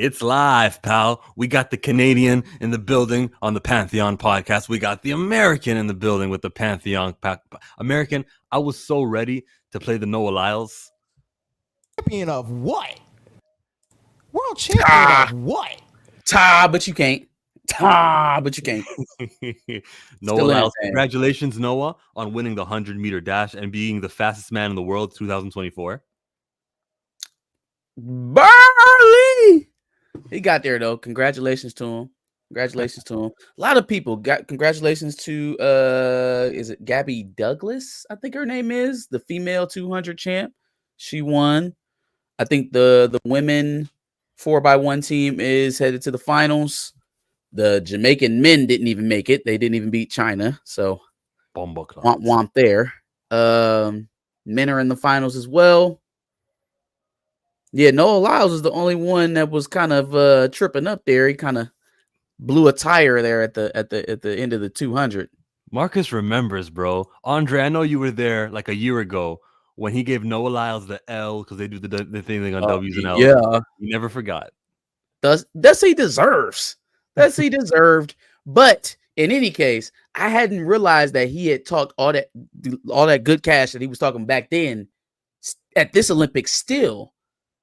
It's live, pal. We got the Canadian in the building on the Pantheon podcast. We got the American in the building with the Pantheon. American, I was so ready to play the Noah Lyles. Champion of what? World champion of what? But you can't. But you can't. Noah Lyles, congratulations, Noah, on winning the 100-meter dash and being the fastest man in the world 2024. Barley! He got there though. Congratulations to him. A lot of people got congratulations to is it Gabby Douglas? I think her name is the female 200 champ. She won. I think the women 4x1 team is headed to the finals. The Jamaican men didn't even make it. They didn't even beat China. So womp there. Men are in the finals as well. Yeah, Noah Lyles is the only one that was kind of tripping up there. He kind of blew a tire there at the end of the 200. Marcus remembers, bro. Andre, I know you were there like a year ago when he gave Noah Lyles the L because they do the thing on W's and L's. Yeah, he never forgot. That's he deserves. That's he deserved. But in any case, I hadn't realized that he had talked all that good cash that he was talking back then at this Olympics still.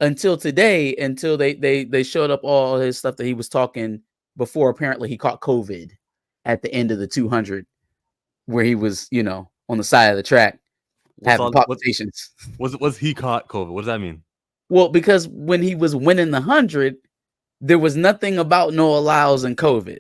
Until today, until they showed up all his stuff that he was talking before. Apparently, he caught COVID at the end of the 200, where he was, on the side of the track having palpitations. Was he caught COVID? What does that mean? Well, because when he was winning the 100, there was nothing about Noah Lyles and COVID.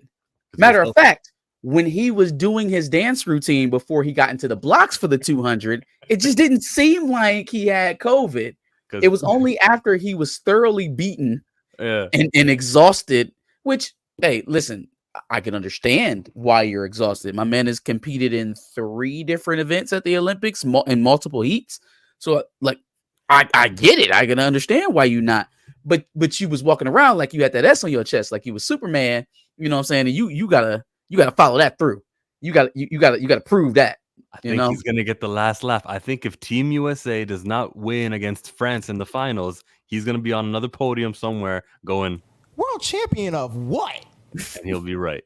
Matter of fact, when he was doing his dance routine before he got into the blocks for the 200, it just didn't seem like he had COVID. It was only after he was thoroughly beaten and exhausted, which, hey, listen, I can understand why you're exhausted. My man has competed in 3 different events at the Olympics in multiple heats. So, like, I get it. I can understand why you not. But you was walking around like you had that S on your chest, like you was Superman. You know what I'm saying? And you gotta follow that through. You gotta prove that. I think he's going to get the last laugh. I think if Team USA does not win against France in the finals, he's going to be on another podium somewhere going, world champion of what? And he'll be right.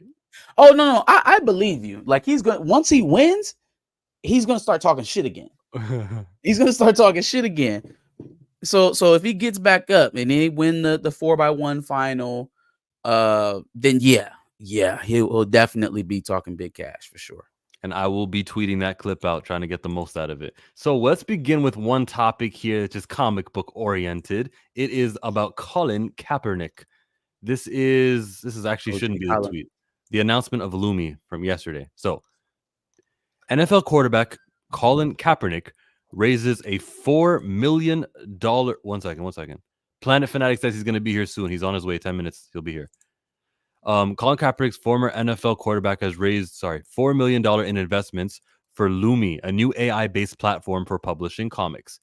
Oh, no. I believe you. Like, once he wins, he's going to start talking shit again. So if he gets back up and he win the 4x1 final, then yeah, he'll definitely be talking big cash for sure. And I will be tweeting that clip out, trying to get the most out of it. So let's begin with one topic here, which is comic book oriented. It is about Colin Kaepernick. This actually shouldn't be the tweet. The announcement of Lumi from yesterday. So NFL quarterback Colin Kaepernick raises a $4 million. One second. Planet Fanatic says he's going to be here soon. He's on his way. 10 minutes. He'll be here. Colin Kaepernick's former NFL quarterback has raised, $4 million in investments for Lumi, a new AI-based platform for publishing comics.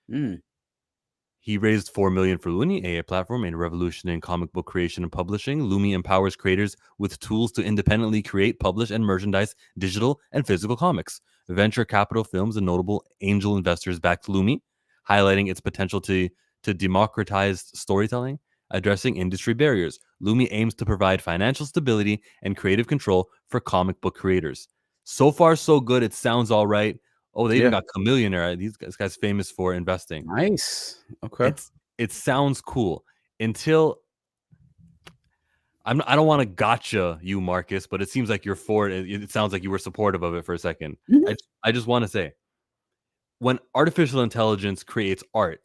He raised $4 million for Lumi, AI platform, a revolution in comic book creation and publishing. Lumi empowers creators with tools to independently create, publish, and merchandise digital and physical comics. Venture capital firms and notable angel investors backed Lumi, highlighting its potential to democratize storytelling, addressing industry barriers. Lumi aims to provide financial stability and creative control for comic book creators. So far, so good. It sounds all right. Oh, they even got Chameleonaire. This guy's famous for investing. Nice. Okay. It sounds cool until I don't want to gotcha you, Marcus, but it seems like you're for it. It sounds like you were supportive of it for a second. Mm-hmm. I just want to say, when artificial intelligence creates art,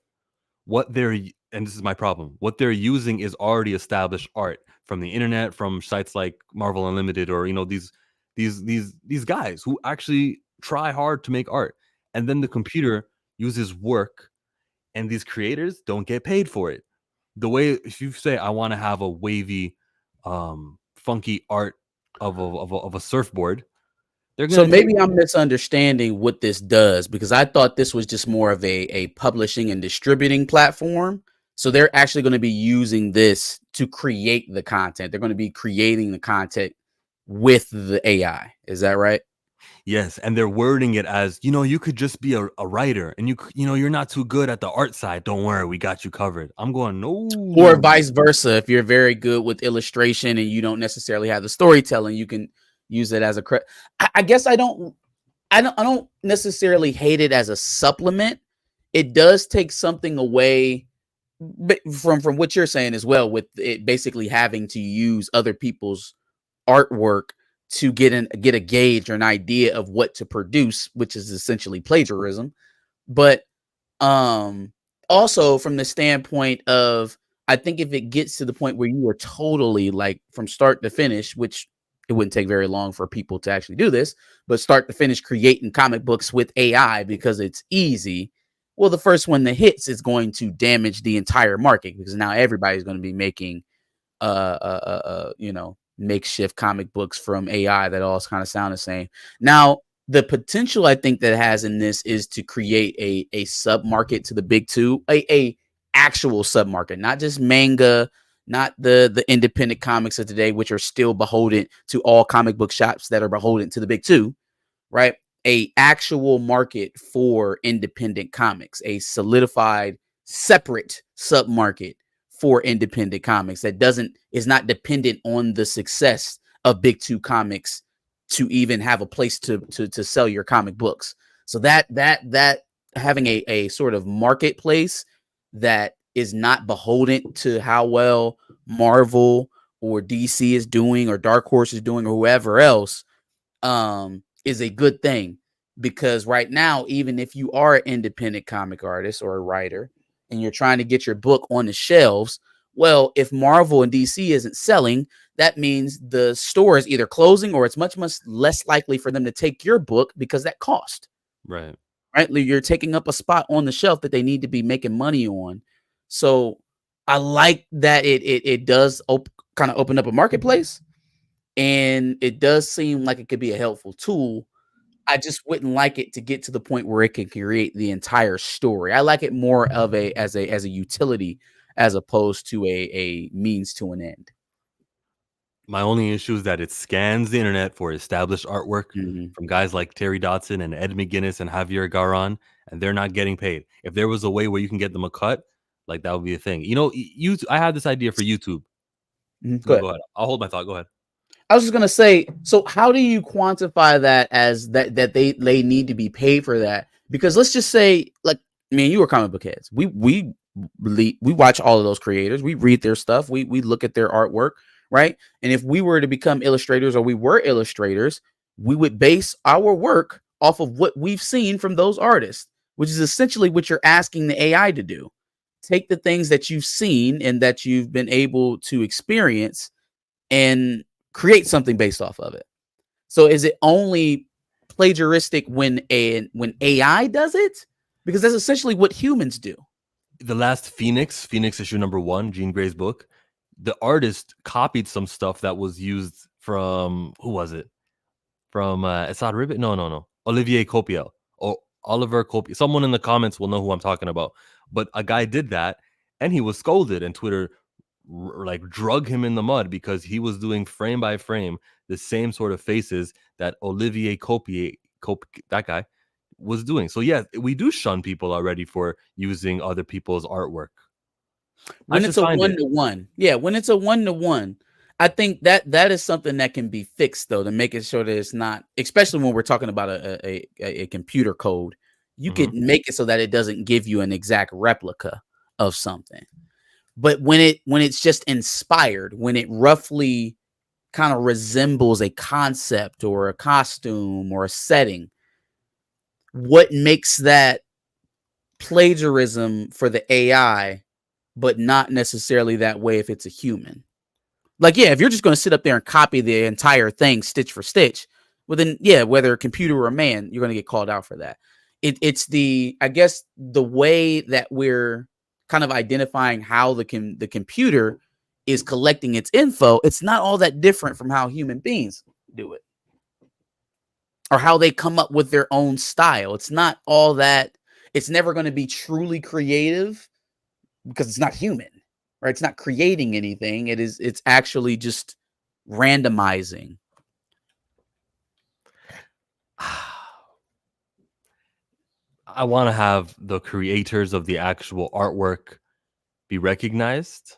and this is my problem, what they're using is already established art from the internet, from sites like Marvel Unlimited, or these guys who actually try hard to make art, and then the computer uses work, and these creators don't get paid for it. The way, if you say, I want to have a wavy, funky art of a surfboard, so maybe I'm misunderstanding what this does, because I thought this was just more of a publishing and distributing platform. So they're actually going to be using this to create the content. They're going to be creating the content with the AI. Is that right? Yes, and they're wording it as, you could just be a writer, and you're not too good at the art side. Don't worry, we got you covered. I'm going, Or no. vice versa. If you're very good with illustration and you don't necessarily have the storytelling, you can use it as a I guess I don't necessarily hate it as a supplement. It does take something away from what you're saying as well, with it basically having to use other people's artwork to get a gauge or an idea of what to produce, which is essentially plagiarism. But also from the standpoint of, I think if it gets to the point where you are totally like from start to finish, which it wouldn't take very long for people to actually do this, but start to finish creating comic books with AI because it's easy. Well, the first one that hits is going to damage the entire market, because now everybody's going to be making makeshift comic books from AI that all kind of sound the same. Now, the potential I think that it has in this is to create a sub market to the big two, a actual sub market, not just manga, not the independent comics of today, which are still beholden to all comic book shops that are beholden to the big two, right? A actual market for independent comics, a solidified separate sub market for independent comics that is not dependent on the success of big two comics to even have a place to sell your comic books. So that having a sort of marketplace that is not beholden to how well Marvel or DC is doing or Dark Horse is doing or whoever else is a good thing. Because right now, even if you are an independent comic artist or a writer and you're trying to get your book on the shelves, well, if Marvel and DC isn't selling, that means the store is either closing or it's much, much less likely for them to take your book because that cost. Right. You're taking up a spot on the shelf that they need to be making money on. So I like that it does kind of open up a marketplace, and it does seem like it could be a helpful tool. I just wouldn't like it to get to the point where it can create the entire story. I like it more of as a utility as opposed to a means to an end. My only issue is that it scans the internet for established artwork from guys like Terry Dodson and Ed McGuinness and Javier Garan, and they're not getting paid. If there was a way where you can get them a cut, like that would be a thing. I had this idea for YouTube. Go Go ahead. I'll hold my thought. Go ahead. I was just gonna say, so how do you quantify that as that they need to be paid for that? Because let's just say, like, me and you are comic book heads. We watch all of those creators. We read their stuff. We look at their artwork, right? And if we were to become illustrators, or we were illustrators, we would base our work off of what we've seen from those artists, which is essentially what you're asking the AI to do. Take the things that you've seen and that you've been able to experience and create something based off of it. So is it only plagiaristic when AI does it? Because that's essentially what humans do. The last Phoenix issue #1, Jean Grey's book, the artist copied some stuff that was used from, who was it? From Assad Ribbit? No. Olivier Copiel or Oliver Copiel. Someone in the comments will know who I'm talking about. But a guy did that, and he was scolded, and Twitter drug him in the mud because he was doing frame by frame the same sort of faces that Olivier Copier, that guy, was doing. So yeah, we do shun people already for using other people's artwork. When it's a 1-to-1, when it's a 1-to-1, I think that is something that can be fixed, though, to make it sure that it's not, especially when we're talking about a computer code, you could make it so that it doesn't give you an exact replica of something. But when it's just inspired, when it roughly kind of resembles a concept or a costume or a setting, what makes that plagiarism for the AI, but not necessarily that way if it's a human? Like, yeah, if you're just going to sit up there and copy the entire thing stitch for stitch, well then, yeah, whether a computer or a man, you're going to get called out for that. It's I guess the way that we're kind of identifying how the computer is collecting its info, it's not all that different from how human beings do it, or how they come up with their own style. It's not all that. It's never going to be truly creative because it's not human, right? It's not creating anything. It's actually just randomizing. I want to have the creators of the actual artwork be recognized.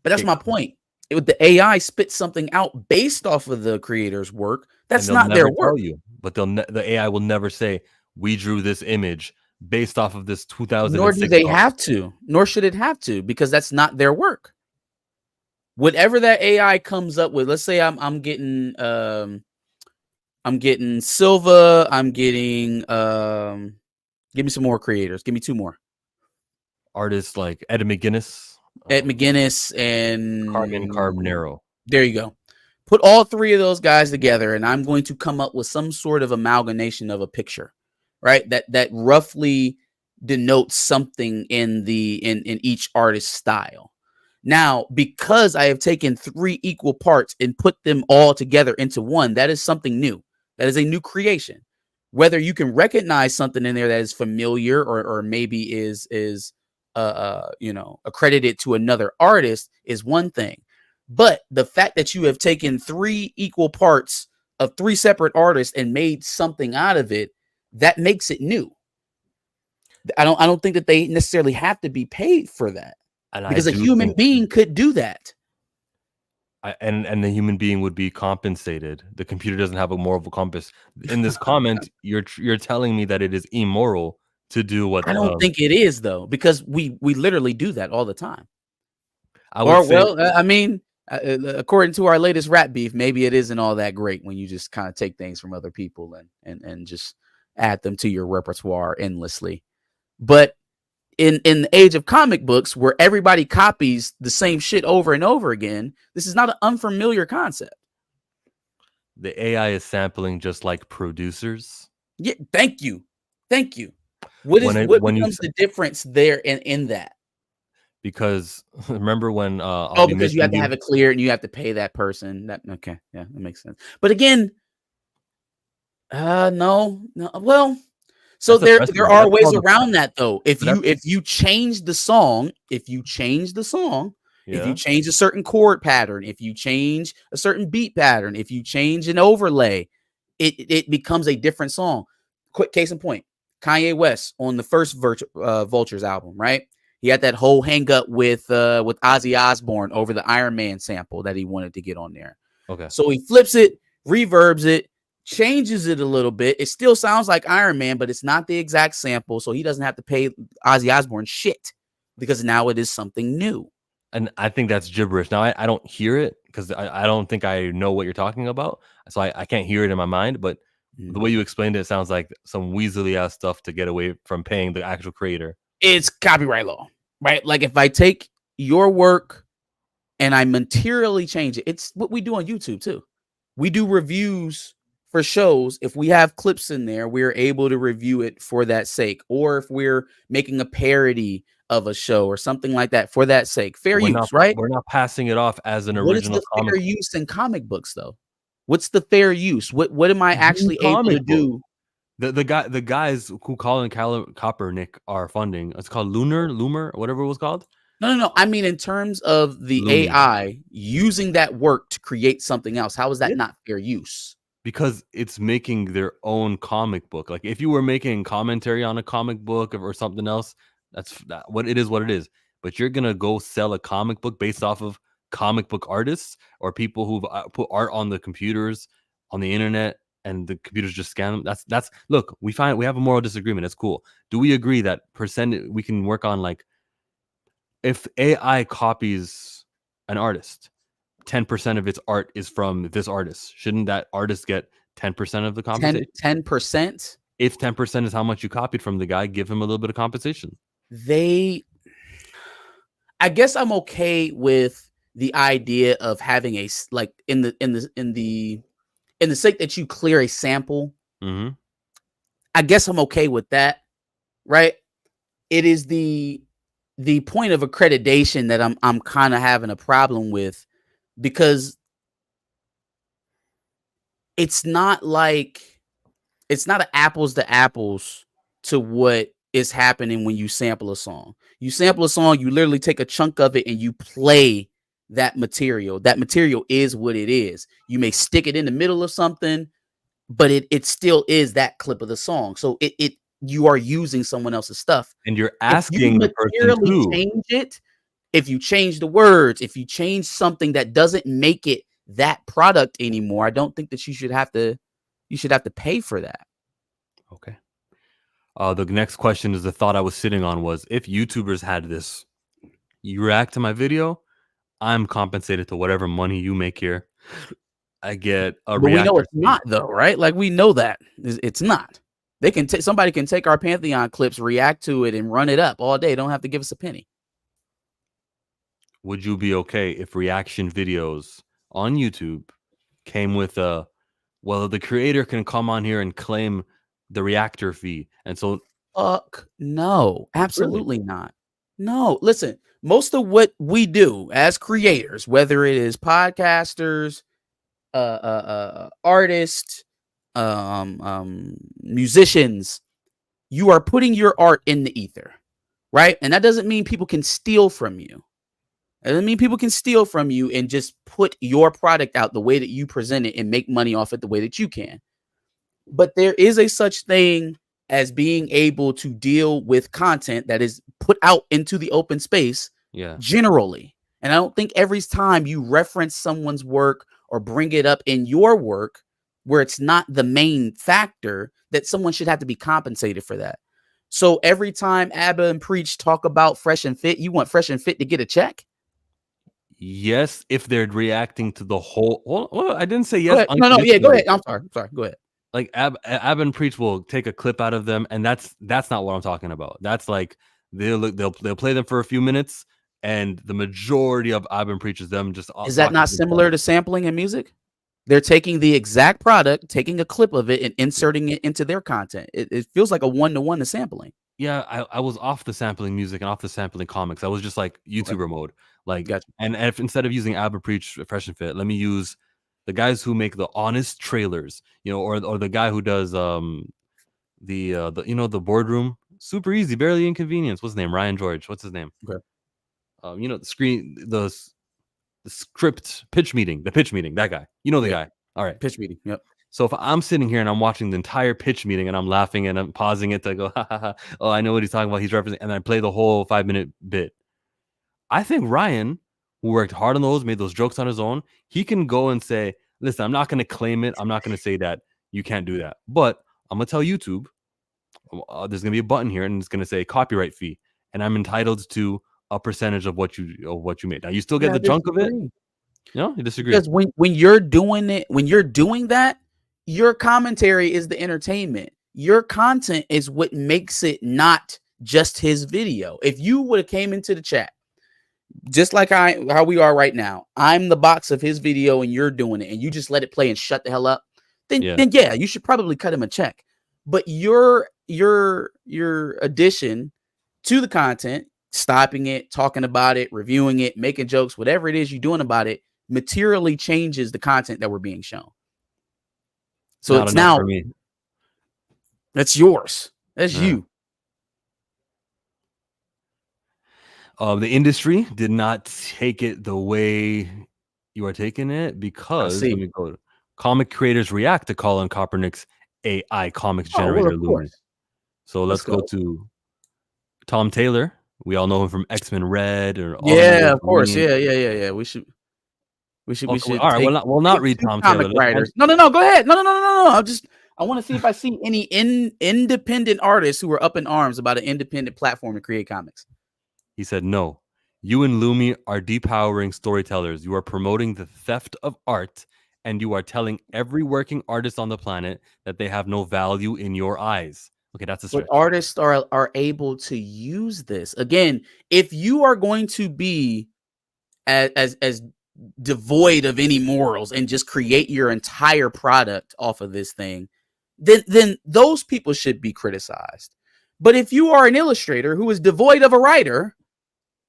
But that's my point. The AI spits something out based off of the creator's work. That's and not they'll their never work. tell you, but the AI will never say we drew this image based off of this 2006. Nor do they have to. Nor should it have to, because that's not their work. Whatever that AI comes up with, let's say I'm getting Silva, I'm getting give me some more creators. Give me 2 more. Artists like Ed McGuinness, and Carmen Carbonero. There you go. Put all 3 of those guys together, and I'm going to come up with some sort of amalgamation of a picture, right? That roughly denotes something in each artist's style. Now, because I have taken 3 equal parts and put them all together into one, that is something new. That is a new creation. Whether you can recognize something in there that is familiar or maybe is accredited to another artist is one thing. But the fact that you have taken 3 equal parts of 3 separate artists and made something out of it, that makes it new. I don't think that they necessarily have to be paid for that. Because a human being could do that. And the human being would be compensated. The computer doesn't have a moral compass. In this comment, you're telling me that it is immoral to do what I don't think it is, though, because we literally do that all the time. According to our latest rap beef, maybe it isn't all that great when you just kind of take things from other people and just add them to your repertoire endlessly. But in the age of comic books, where everybody copies the same shit over and over again, this is not an unfamiliar concept. The AI is sampling just like producers. Yeah, thank you. What becomes the difference there in that? Because remember when because you have to have it clear and you have to pay that person. Okay, yeah, that makes sense. But again, no. Well, so there are ways around that, though. If you change the song, if you change a certain chord pattern, if you change a certain beat pattern, if you change an overlay, it becomes a different song. Quick case in point: Kanye West on the first Vultures album, right? He had that whole hang up with Ozzy Osbourne over the Iron Man sample that he wanted to get on there. Okay, so he flips it, reverbs it, changes it a little bit. It still sounds like Iron Man, but it's not the exact sample, so he doesn't have to pay Ozzy Osbourne shit because now it is something new. And I think that's gibberish. Now I don't hear it because I don't think I know what you're talking about, so I can't hear it in my mind. But the way you explained it sounds like some weaselly ass stuff to get away from paying the actual creator. It's copyright law, right? Like if I take your work and I materially change it, it's what we do on YouTube too. We do reviews for shows. If we have clips in there, we're able to review it for that sake. Or if we're making a parody of a show or something like that for that sake. Fair use, right? We're not passing it off as an original comic. What is the fair use in comic books, though? What's the fair use? What am I actually able to do? The guys who Colin Kaepernick are funding, it's called Loomer, whatever it was called. No. I mean, in terms of the AI using that work to create something else, how is that not fair use? Because it's making their own comic book. Like if you were making commentary on a comic book or something else, that's what it is. But you're gonna go sell a comic book based off of comic book artists or people who've put art on the computers on the internet, and the computers just scan them. That's look. We have a moral disagreement. It's cool. Do we agree that we can work on, like, if AI copies an artist, 10% of its art is from this artist, shouldn't that artist get 10% of the compensation? 10%? If 10% is how much you copied from the guy, give him a little bit of compensation. I guess I'm okay with the idea of having in the sake that you clear a sample. Mm-hmm. I guess I'm okay with that, right? It is the point of accreditation that I'm kind of having a problem with, because it's not an apples to apples to what is happening when you sample a song. You sample a song, you literally take a chunk of it and you play that material. That material is what it is. You may stick it in the middle of something, but it still is that clip of the song. So you are using someone else's stuff. And you're If you asking the person materially to. change it, if you change the words, if you change something that doesn't make it that product anymore, I don't think that you should have to pay for that. Okay. The next question is the thought I was sitting on was, if YouTubers had this, you react to my video, I'm compensated to whatever money you make here. I get a But we know reactor it's fee. not, though, right? Like, we know that it's not. They can somebody can take our Pantheon clips, react to it, and run it up all day. Don't have to give us a penny. Would you be okay if reaction videos on YouTube came with a, well, the creator can come on here and claim the reactor fee, and so Fuck no, absolutely not. No, listen, most of what we do as creators, whether it is podcasters, artists, musicians, you are putting your art in the ether, right? And that doesn't mean people can steal from you. It doesn't mean people can steal from you and just put your product out the way that you present it and make money off it the way that you can. But there is a such thing as being able to deal with content that is put out into the open space generally. And I don't think every time you reference someone's work or bring it up in your work where it's not the main factor, that someone should have to be compensated for that. So every time Abba and Preach talk about Fresh and Fit, you want Fresh and Fit to get a check? Yes, if they're reacting to the whole. Well, I didn't say yes. No, yeah, go ahead. I'm sorry. Go ahead. Like Ab and Preach will take a clip out of them, and that's not what I'm talking about. That's like they'll play them for a few minutes, and the majority of Ab and Preach is them just. Is that not similar to sampling in music? They're taking the exact product, taking a clip of it, and inserting it into their content. It feels like a one-to-one to sampling. Yeah, I was off the sampling music and off the sampling comics. I was just like YouTuber mode. Like, Gotcha. and if instead of using Ab and Preach, Fresh and Fit, let me use the guys who make the honest trailers, or the guy who does the the boardroom, super easy, barely inconvenience. What's his name? Ryan George. What's his name? Okay. The script pitch meeting, that guy. The guy. All right. Pitch meeting. Yep. So if I'm sitting here and I'm watching the entire pitch meeting and I'm laughing and I'm pausing it to go, ha, ha, ha, oh, I know what he's talking about. He's referencing, and I play the whole 5-minute bit. I think Ryan, who worked hard on those, made those jokes on his own, he can go and say, listen, I'm not going to claim it. I'm not going to say that you can't do that. But I'm going to tell YouTube, there's going to be a button here and it's going to say copyright fee. And I'm entitled to a percentage of what you made. Now, you still get the chunk of it. No, you disagree. Because when you're doing it, when you're doing that, your commentary is the entertainment. Your content is what makes it not just his video. If you would have came into the chat, just like how we are right now, I'm the box of his video and you're doing it, and you just let it play and shut the hell up, then yeah, you should probably cut him a check. But your addition to the content, stopping it, talking about it, reviewing it, making jokes, whatever it is you're doing about it, materially changes the content that we're being shown. So not it's now for me. That's yours. That's you. The industry did not take it the way you are taking it, because let me go. Comic creators react to Colin Kaepernick's AI comics generator Lumi. So let's go to Tom Taylor. We all know him from X-Men Red, or of course. Yeah. We should. All right. We'll not read Tom Taylor. Writers. No. Go ahead. No. I want to see if I see any independent artists who are up in arms about an independent platform to create comics. He said, no, you and Lumi are depowering storytellers. You are promoting the theft of art, and you are telling every working artist on the planet that they have no value in your eyes. Okay, that's a stretch. But artists are able to use this. Again, if you are going to be as devoid of any morals and just create your entire product off of this thing, then those people should be criticized. But if you are an illustrator who is devoid of a writer,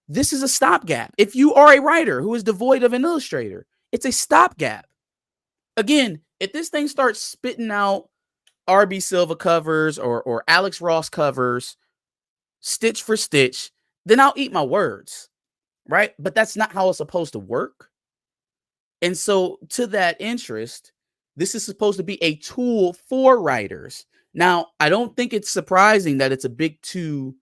this is a stopgap. If you are a writer who is devoid of an illustrator, it's a stopgap. Again, if this thing starts spitting out RB Silva covers or Alex Ross covers, stitch for stitch, then I'll eat my words, right? But that's not how it's supposed to work. And so to that interest, This is supposed to be a tool for writers. Now, I don't think it's surprising that it's a big two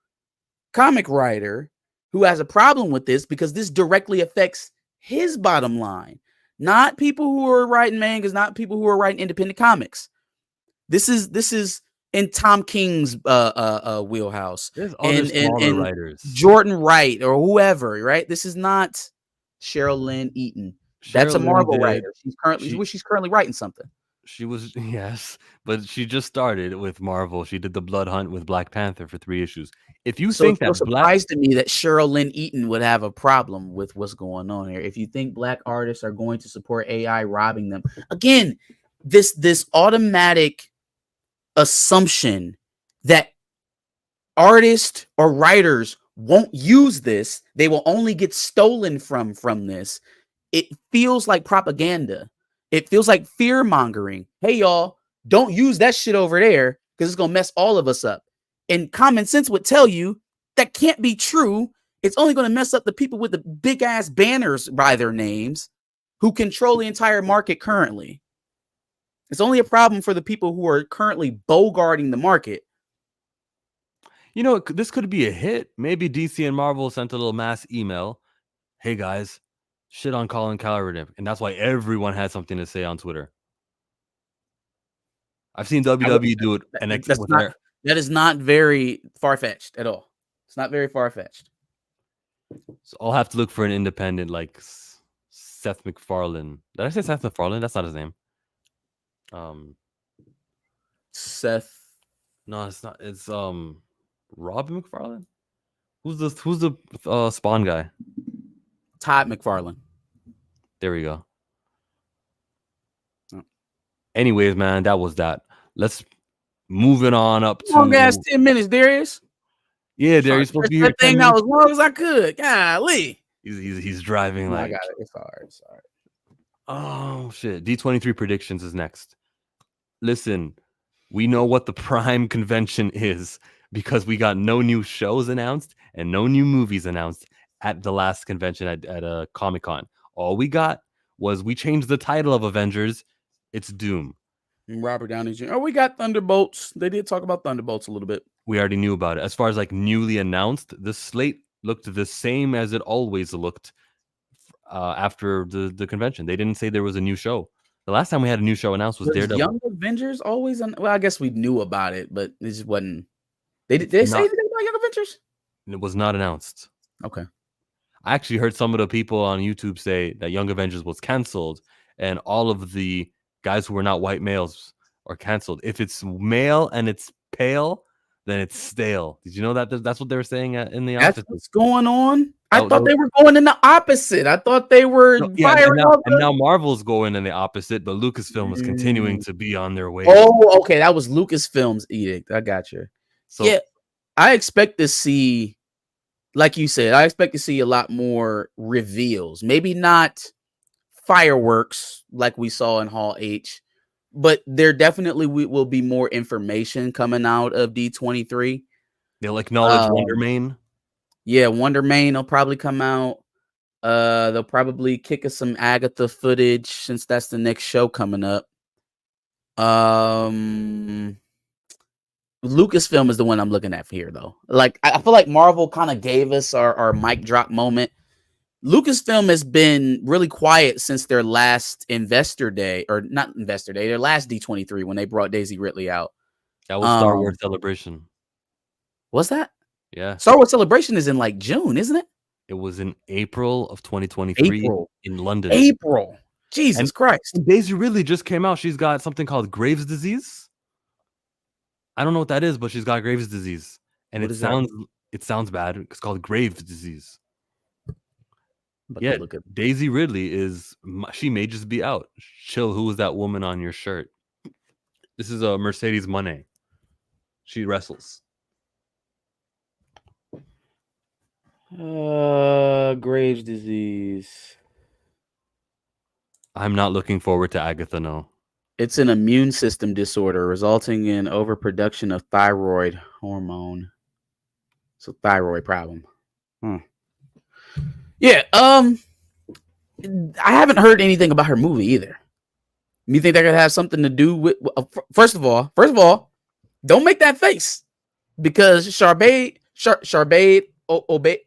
comic writer who has a problem with this, because this directly affects his bottom line, not people who are writing mangas, not people who are writing independent comics. This is in Tom King's wheelhouse, There's other smaller writers. Jordan Wright or whoever, right? This is not Cheryl Lynn Eaton. That's a Marvel writer. She's currently writing something. She was, yes, but she just started with Marvel. She did the Blood Hunt with Black Panther for 3 issues. If you think that, it's surprised to me that Cheryl Lynn Eaton would have a problem with what's going on here. If you think Black artists are going to support AI robbing them, again, this automatic assumption that artists or writers won't use this, they will only get stolen from this. It feels like propaganda. It feels like fear mongering. Hey, y'all, don't use that shit over there because it's going to mess all of us up. And common sense would tell you that can't be true. It's only going to mess up the people with the big ass banners by their names who control the entire market currently. It's only a problem for the people who are currently bogarting the market. You know, this could be a hit. Maybe DC and Marvel sent a little mass email. Hey, guys, shit on Colin Kaepernick. And that's why everyone had something to say on Twitter. I've seen WWE do it. And that is not very far-fetched at all. It's not very far-fetched. So I'll have to look for an independent like Seth MacFarlane. Did I say Seth MacFarlane? That's not his name. Seth. No, it's not. It's Rob McFarlane. Who's the Spawn guy? Todd McFarlane. There we go. Oh. Anyways, man, that was that. Let's moving on up to long ass 10 minutes, Darius. Yeah, Darius supposed to be here. That thing out as long as I could. Golly. He's driving like. I got it. It's all right. Sorry. Oh shit! D23 predictions is next. Listen, we know what the Prime convention is because we got no new shows announced and no new movies announced at the last convention at Comic-Con. All we got was we changed the title of Avengers. It's Doom. And Robert Downey Jr. Oh, we got Thunderbolts. They did talk about Thunderbolts a little bit. We already knew about it. As far as like newly announced, the slate looked the same as it always looked after the convention. They didn't say there was a new show. The last time we had a new show announced was Daredevil. Young Avengers always well, I guess we knew about it, but it just wasn't. Did they say anything about Young Avengers? It was not announced. Okay. I actually heard some of the people on YouTube say that Young Avengers was canceled and all of the guys who were not white males are canceled. If it's male and it's pale, then it's stale. Did you know that? That's what they were saying in the office. That's what's going on. I thought they were going in the opposite. I thought they were firing and now Marvel's going in the opposite, but Lucasfilm is continuing to be on their way. Oh, okay. That was Lucasfilm's edict. I got you. So yeah, I expect to see, like you said, I expect to see a lot more reveals. Maybe not fireworks like we saw in Hall H, but there definitely will be more information coming out of D23. They'll acknowledge Wonder Man. Yeah, Wonder Man will probably come out. They'll probably kick us some Agatha footage since that's the next show coming up. Lucasfilm is the one I'm looking at here, though. Like, I feel like Marvel kind of gave us our mic drop moment. Lucasfilm has been really quiet since their last Investor Day, or not Investor Day, their last D23 when they brought Daisy Ridley out. That was Star Wars Celebration. Was that? Yeah. Star Wars Celebration is in like June, isn't it? It was in April of 2023 in London. April. Jesus Christ. And Daisy Ridley just came out. She's got something called Graves' disease. I don't know what that is, but she's got Graves' disease. And it sounds bad. It's called Graves' disease. But yeah, Daisy Ridley she may just be out. Chill, who was that woman on your shirt? This is a Mercedes Moné. She wrestles. Graves' disease. I'm not looking forward to Agatha, no. It's an immune system disorder resulting in overproduction of thyroid hormone. It's a thyroid problem. Yeah, I haven't heard anything about her movie either. You think that could have something to do with? First of all, don't make that face, because Charmaine Obey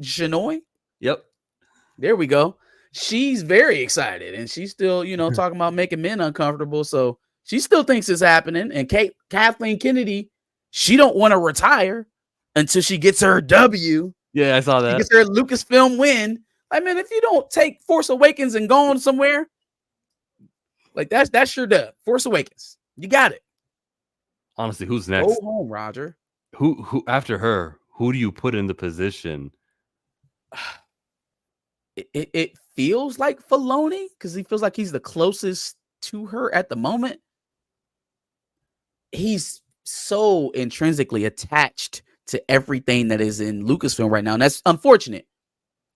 Shinoy. Yep. There we go. She's very excited, and she's still, talking about making men uncomfortable. So she still thinks it's happening. And Kathleen Kennedy, she don't want to retire until she gets her W. Yeah, I saw that. She gets her Lucasfilm win. I mean, if you don't take Force Awakens and go on somewhere, like that's your dub. Force Awakens, you got it. Honestly, who's next? Go home, Roger. Who after her? Who do you put in the position? It feels like Filoni, because he feels like he's the closest to her at the moment. He's so intrinsically attached to everything that is in Lucasfilm right now, and that's unfortunate.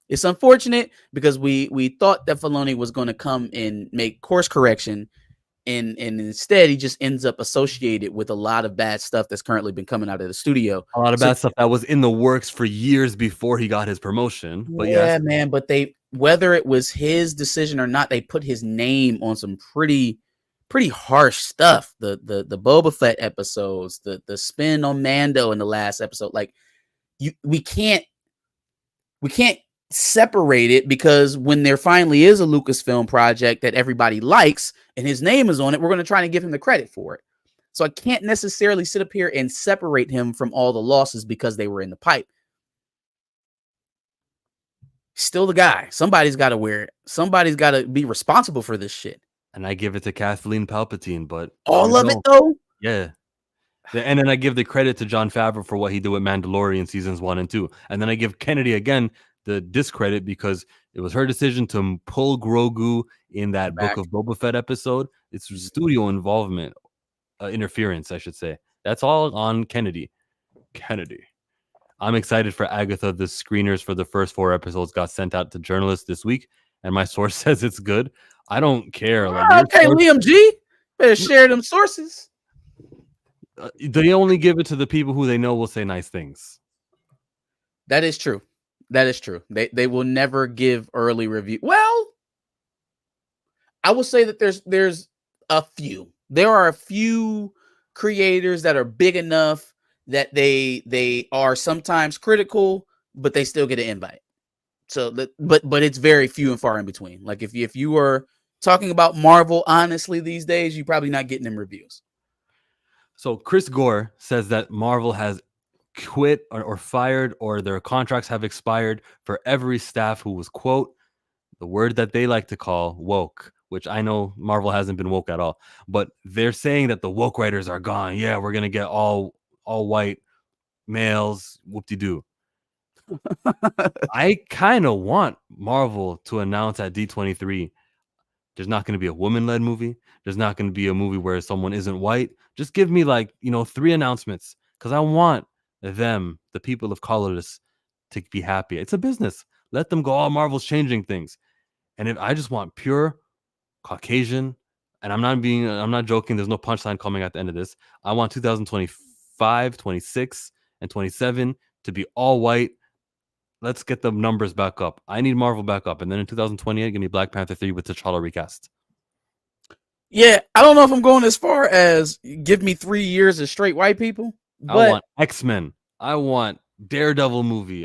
It's unfortunate because we thought that Filoni was going to come and make course correction, and instead he just ends up associated with a lot of bad stuff that's currently been coming out of the studio. A lot of bad stuff that was in the works for years before he got his promotion. But yeah, man. But whether it was his decision or not, they put his name on some pretty harsh stuff. The Boba Fett episodes, the spin on Mando in the last episode. Like we can't separate it, because when there finally is a Lucasfilm project that everybody likes and his name is on it, we're going to try to give him the credit for it. So I can't necessarily sit up here and separate him from all the losses because they were in the pipe. Still the guy. Somebody's got to wear it. Somebody's got to be responsible for this shit. And I give it to Kathleen Palpatine, but all of it though. Yeah. And then I give the credit to Jon Favreau for what he did with Mandalorian seasons 1 and 2. And then I give Kennedy again the discredit, because it was her decision to pull Grogu in that Book of Boba Fett episode. It's studio involvement, interference, I should say. That's all on Kennedy. I'm excited for Agatha. The screeners for the first 4 episodes got sent out to journalists this week, and my source says it's good. I don't care. Okay, Liam G. Better share them sources. They only give it to the people who they know will say nice things. That is true. They will never give early review. Well, I will say that there's a few. There are a few creators that are big enough that they are sometimes critical, but they still get an invite. So, but it's very few and far in between. Like if you are talking about Marvel honestly these days, you're probably not getting them reviews. So Chris Gore says that Marvel has quit or fired, or their contracts have expired for every staff who was, quote, the word that they like to call woke, which I know Marvel hasn't been woke at all, but they're saying that the woke writers are gone. Yeah, we're going to get all white males, whoop-de-doo. I kind of want Marvel to announce at D23, there's not going to be a woman-led movie. There's not going to be a movie where someone isn't white. Just give me 3 announcements, because I want them, the people of colorless, to be happy. It's a business. Let them go. All Marvel's changing things. And if I just want pure Caucasian, and I'm not joking, there's no punchline coming at the end of this. I want 2025, 26, and 27 to be all white. Let's get the numbers back up. I need Marvel back up. And then in 2028, give me Black Panther 3 with T'Challa recast. Yeah, I don't know if I'm going as far as give me 3 years of straight white people. But I want X-Men. I want Daredevil movie.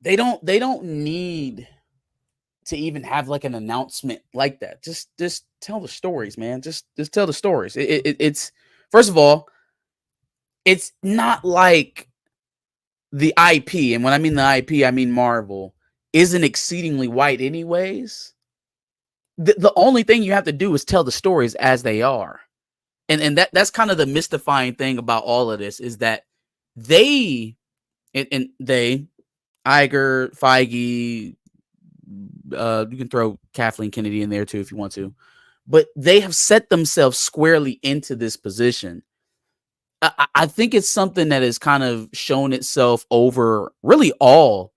They don't need to even have like an announcement like that. Just tell the stories, man. Just tell the stories. It's first of all, it's not like the IP, and when I mean the IP, I mean Marvel, isn't exceedingly white anyways. The only thing you have to do is tell the stories as they are. And that's kind of the mystifying thing about all of this, is that they, Iger, Feige, you can throw Kathleen Kennedy in there too if you want to, but they have set themselves squarely into this position. I think it's something that has kind of shown itself over really all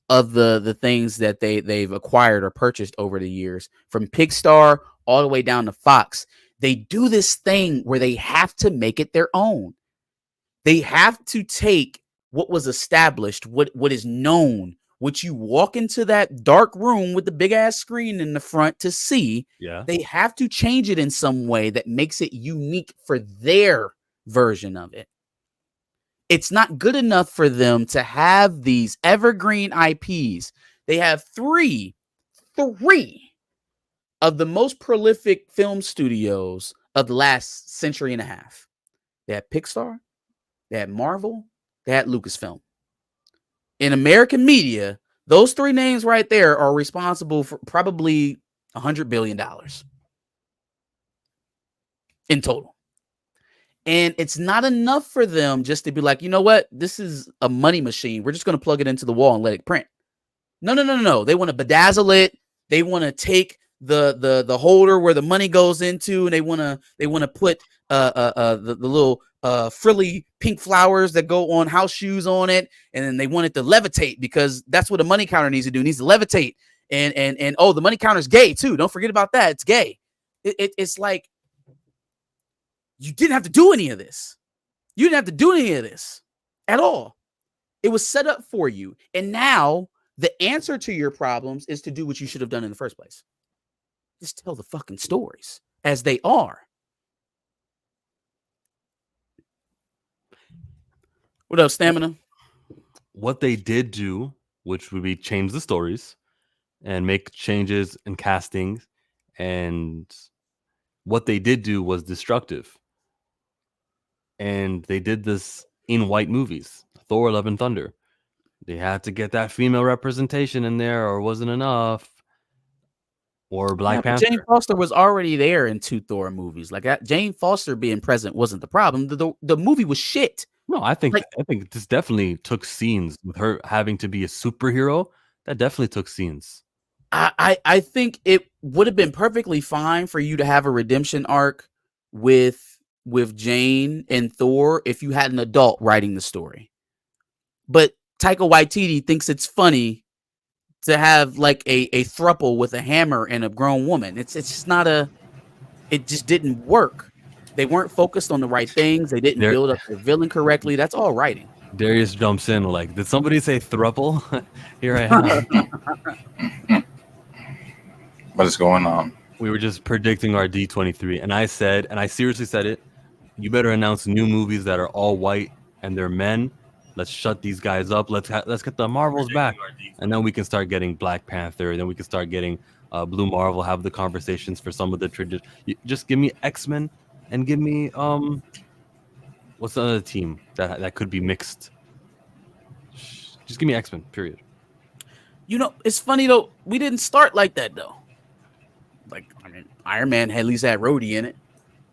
of the things that they've acquired or purchased over the years, from Pixar all the way down to Fox. They do this thing where they have to make it their own. They have to take what was established, what is known, what you walk into that dark room with the big ass screen in the front to see, Yeah. they have to change it in some way that makes it unique for their version of it. It's not good enough for them to have these evergreen IPs. They have three of the most prolific film studios of the last century and a half. They had Pixar, they had Marvel, they had Lucasfilm. In American media, those three names right there are responsible for probably $100 billion in total. And it's not enough for them just to be like, you know what? This is a money machine. We're just going to plug it into the wall and let it print. No. They want to bedazzle it. They want to take the holder where the money goes into, and they want to put the little frilly pink flowers that go on house shoes on it, and then they want it to levitate because that's what a money counter needs to do. It needs to levitate. And oh, the money counter's gay too. Don't forget about that. It's gay. It's like you didn't have to do any of this. You didn't have to do any of this at all. It was set up for you. And now the answer to your problems is to do what you should have done in the first place. Just tell the fucking stories as they are. What up, Stamina? What they did do, which would be change the stories and make changes in castings, and what they did do was destructive. And they did this in white movies. Thor, Love and Thunder. They had to get that female representation in there, or wasn't enough. Or Black Panther. Jane Foster was already there in 2 Thor movies. Like Jane Foster being present wasn't the problem. The movie was shit. No, I think this definitely took scenes with her having to be a superhero. That definitely took scenes. I think it would have been perfectly fine for you to have a redemption arc with Jane and Thor if you had an adult writing the story. But Taika Waititi thinks it's funny to have like a throuple with a hammer and a grown woman. It's just not it just didn't work. They weren't focused on the right things. They didn't build up the villain correctly. That's all writing. Darius jumps in like, did somebody say throuple? Here I am. What is going on? We were just predicting our D23, and I said, and I seriously said it, you better announce new movies that are all white and they're men. Let's shut these guys up. Let's get the Marvels back, and then we can start getting Black Panther. Then we can start getting Blue Marvel. Have the conversations for some of the tradition. Just give me X-Men, and give me what's the other team that could be mixed? Just give me X-Men. Period. You know, it's funny though. We didn't start like that though. Like, I mean, Iron Man at least had Rhodey in it.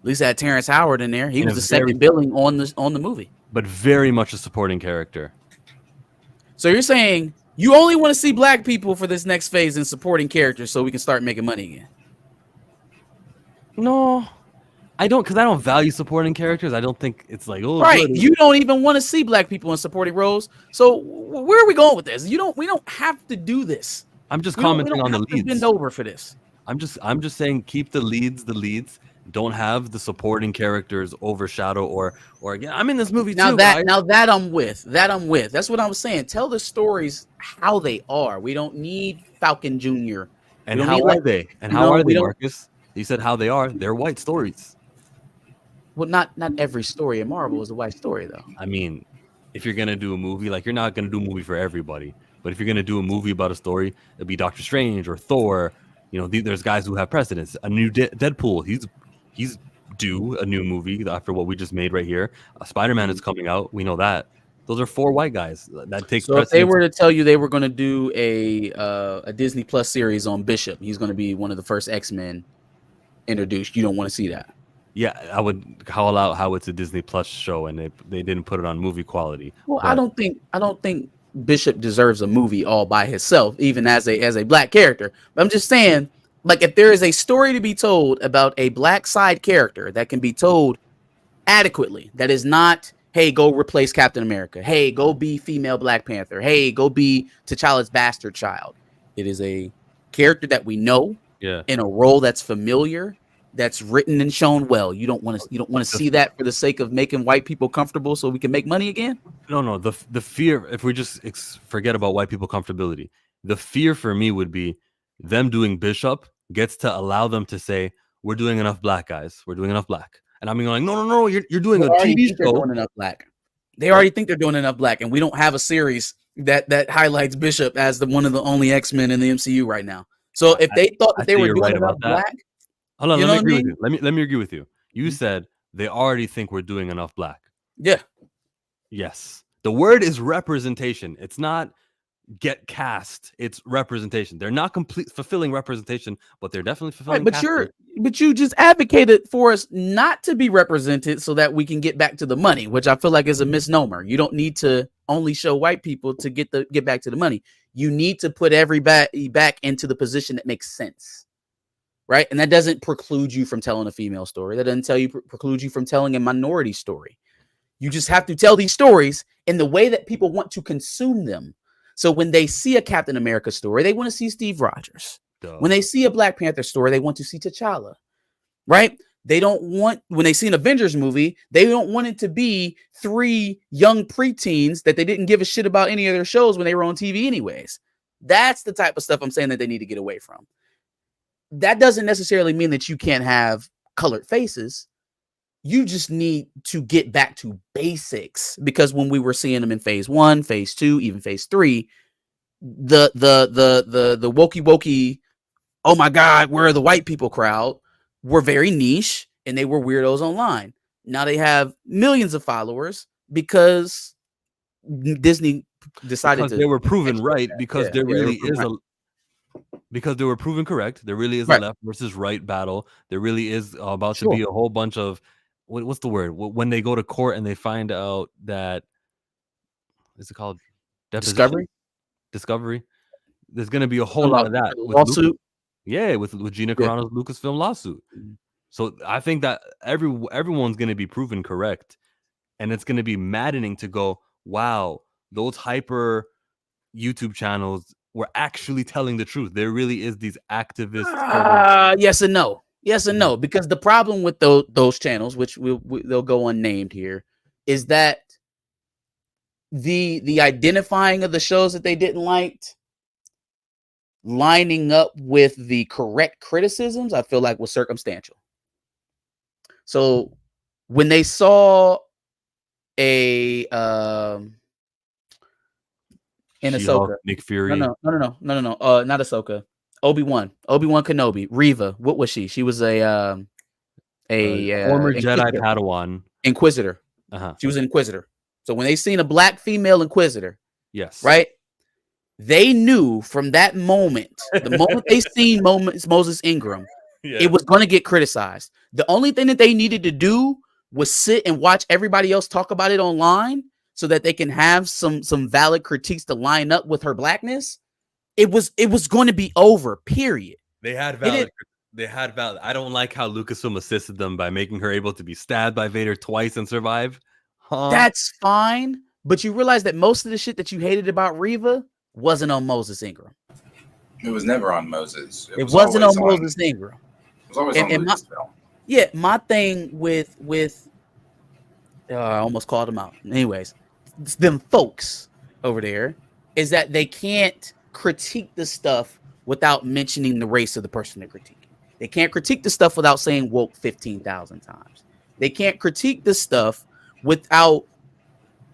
At least had Terrence Howard in there. He was the second billing on the movie. But very much a supporting character. So you're saying you only want to see black people for this next phase in supporting characters so we can start making money again? No, I don't, because I don't value supporting characters. I don't think it's like, oh, right. good. You don't even want to see black people in supporting roles. So where are we going with this? We don't have to do this. I'm just commenting on the leads. Bend over for this. I'm just saying keep the leads. Don't have the supporting characters overshadow or again. I'm in this movie now too. Now that I'm with. That's what I was saying. Tell the stories how they are. We don't need Falcon Jr. And how are they? And how are they, Marcus? You said how they are. They're white stories. Well, not every story in Marvel is a white story though. I mean, if you're gonna do a movie, like you're not gonna do a movie for everybody. But if you're gonna do a movie about a story, it'd be Doctor Strange or Thor. You know, there's guys who have precedence. A new Deadpool. He's due a new movie after what we just made right here. Spider-Man is coming out. We know that. Those are 4 white guys. That takes. So if they were to tell you they were going to do a Disney Plus series on Bishop, he's going to be one of the first X-Men introduced. You don't want to see that. Yeah, I would call out how it's a Disney Plus show and they didn't put it on movie quality. Well, but I don't think Bishop deserves a movie all by himself, even as a black character. But I'm just saying, like, if there is a story to be told about a black side character that can be told adequately, that is not, hey, go replace Captain America. Hey, go be female Black Panther. Hey, go be T'Challa's bastard child. It is a character that we know in a role that's familiar that's written and shown well. You don't want to see that for the sake of making white people comfortable so we can make money again. No. The fear, if we just forget about white people comfortability, the fear for me would be them doing Bishop gets to allow them to say, we're doing enough black guys. We're doing enough black. And I'm going, no, you're doing a TV show. Doing enough black. They already think they're doing enough black, and we don't have a series that highlights Bishop as one of the only X-Men in the MCU right now. So if they thought that they were doing enough black, hold on, let me agree with you. Let me agree with you. You said they already think we're doing enough black. Yeah. Yes. The word is representation. It's not get cast. It's representation. They're not fulfilling representation, but they're definitely fulfilling. Right, but you just advocated for us not to be represented so that we can get back to the money, which I feel like is a misnomer. You don't need to only show white people to get back to the money. You need to put everybody back into the position that makes sense. Right. And that doesn't preclude you from telling a female story. That doesn't preclude you from telling a minority story. You just have to tell these stories in the way that people want to consume them. So when they see a Captain America story, they want to see Steve Rogers. Duh. When they see a Black Panther story, they want to see T'Challa. Right. They don't want, when they see an Avengers movie, they don't want it to be 3 young preteens that they didn't give a shit about any of their shows when they were on TV anyways. That's the type of stuff I'm saying that they need to get away from. That doesn't necessarily mean that you can't have colored faces. You just need to get back to basics, because when we were seeing them in phase 1, phase 2, even phase 3, the wokey, oh my God, where are the white people crowd were very niche, and they were weirdos online. Now they have millions of followers because Disney decided they were proven right, because there really is because they were proven correct. There really is a left versus right battle. There really is about to be a whole bunch of what's the word when they go to court and they find out that, is it called discovery? There's going to be a whole lot of that lawsuit. With Gina Carano's Lucasfilm lawsuit. So I think that everyone's going to be proven correct, and it's going to be maddening to go, wow, those hyper YouTube channels were actually telling the truth. There really is these activists. Yes and no, because the problem with those channels, which they'll go unnamed here, is that the identifying of the shows that they didn't like lining up with the correct criticisms, I feel like was circumstantial. So when they saw in Ahsoka, Nick Fury, no, not Ahsoka, Obi-Wan Kenobi, Reva, what was she? She was a former Jedi Padawan, Inquisitor. She was an Inquisitor. So when they seen a Black female Inquisitor, yes, right, they knew from that moment, the moment they seen Moses Ingram, it was going to get criticized. The only thing that they needed to do was sit and watch everybody else talk about it online, so that they can have some valid critiques to line up with her blackness. It was going to be over, period. They had valid. I don't like how Lucasfilm assisted them by making her able to be stabbed by Vader twice and survive. That's fine, but you realize that most of the shit that you hated about Reva wasn't on Moses Ingram. It was never on Moses. It wasn't on Moses Ingram. It was always on Lucasfilm. Yeah, my thing with I almost called them out. Anyways, them folks over there is that they can't critique the stuff without mentioning the race of the person they're critiquing. They can't critique the stuff without saying woke 15,000 times. They can't critique the stuff without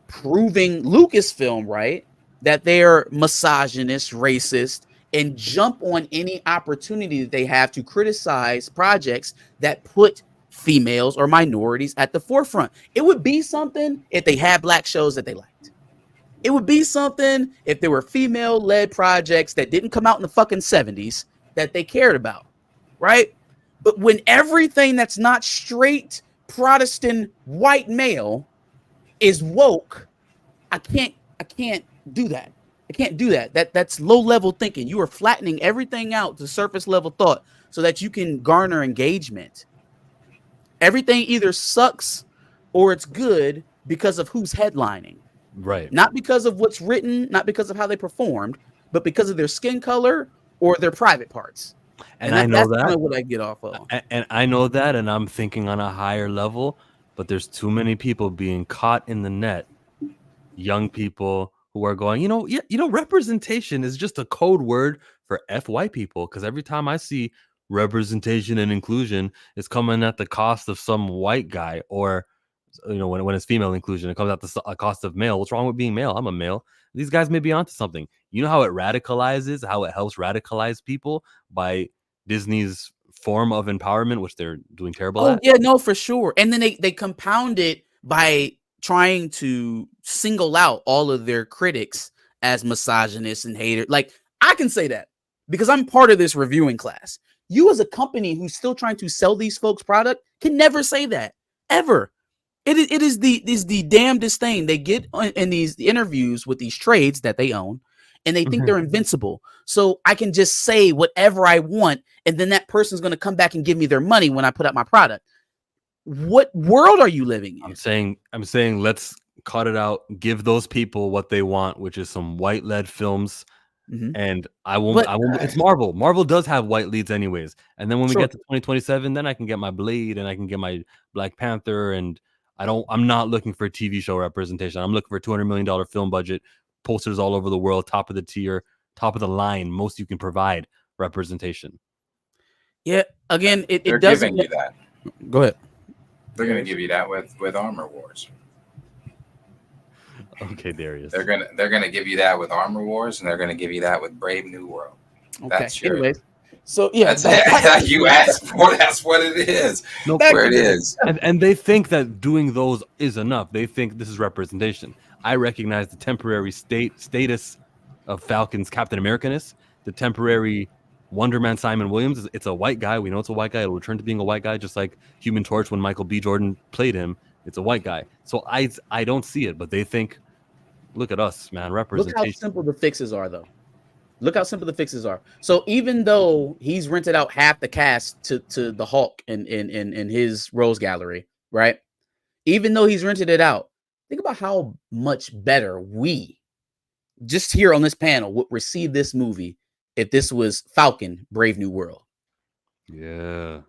proving Lucasfilm right, that they're misogynist, racist, and jump on any opportunity that they have to criticize projects that put females or minorities at the forefront. It would be something if they had Black shows that they liked. It would be something if there were female-led projects that didn't come out in the fucking 70s that they cared about, right? But when everything that's not straight Protestant white male is woke, I can't do that. I can't do that. That's low-level thinking. You are flattening everything out to surface-level thought so that you can garner engagement. Everything either sucks or it's good because of who's headlining. Right. Not because of what's written, not because of how they performed, but because of their skin color or their private parts. And I know that's kind that. of what I get off of. And I know that, and I'm thinking on a higher level, but there's too many people being caught in the net. Young people who are going, representation is just a code word for white people. Because every time I see representation and inclusion, it's coming at the cost of some white guy, or when it's female inclusion, it comes at the cost of male. What's wrong with being male? I'm a male. These guys may be onto something. You know how it radicalizes, how it helps radicalize people by Disney's form of empowerment, which they're doing terrible at. Yeah, no, for sure. And then they compound it by trying to single out all of their critics as misogynists and haters. Like, I can say that because I'm part of this reviewing class. You as a company who's still trying to sell these folks product can never say that, ever. It is the damnedest thing. They get in these interviews with these trades that they own, and they think they're invincible. So I can just say whatever I want, and then that person's going to come back and give me their money when I put up my product. What world are you living in? I'm saying let's cut it out. Give those people what they want, which is some white led films. And I won't. It's Marvel. Marvel does have white leads anyways. And then when we get to 2027, then I can get my Blade and I can get my Black Panther. And I'm not looking for TV show representation. I'm looking for a $200 million film budget, posters all over the world, top of the tier, top of the line, most you can provide representation. Yeah. Again, they're giving you that. Go ahead. They're going to give you that with Armor Wars. Okay, Darius. They're gonna give you that with Armor Wars, and they're gonna give you that with Brave New World. Okay. That's your. Anyways, so yeah, you asked for. That's what it is. No, where it is. And they think that doing those is enough. They think this is representation. I recognize the temporary status of Falcon's Captain Americaness, the temporary Wonder Man Simon Williams. It's a white guy. We know it's a white guy. It'll return to being a white guy, just like Human Torch when Michael B. Jordan played him. It's a white guy. So I don't see it, but they think, look at us, man. Representation. Look how simple the fixes are, though. Look how simple the fixes are. So even though he's rented out half the cast to the Hulk in his Rose Gallery, right? Even though he's rented it out, think about how much better we, just here on this panel, would receive this movie if this was Falcon, Brave New World. Yeah.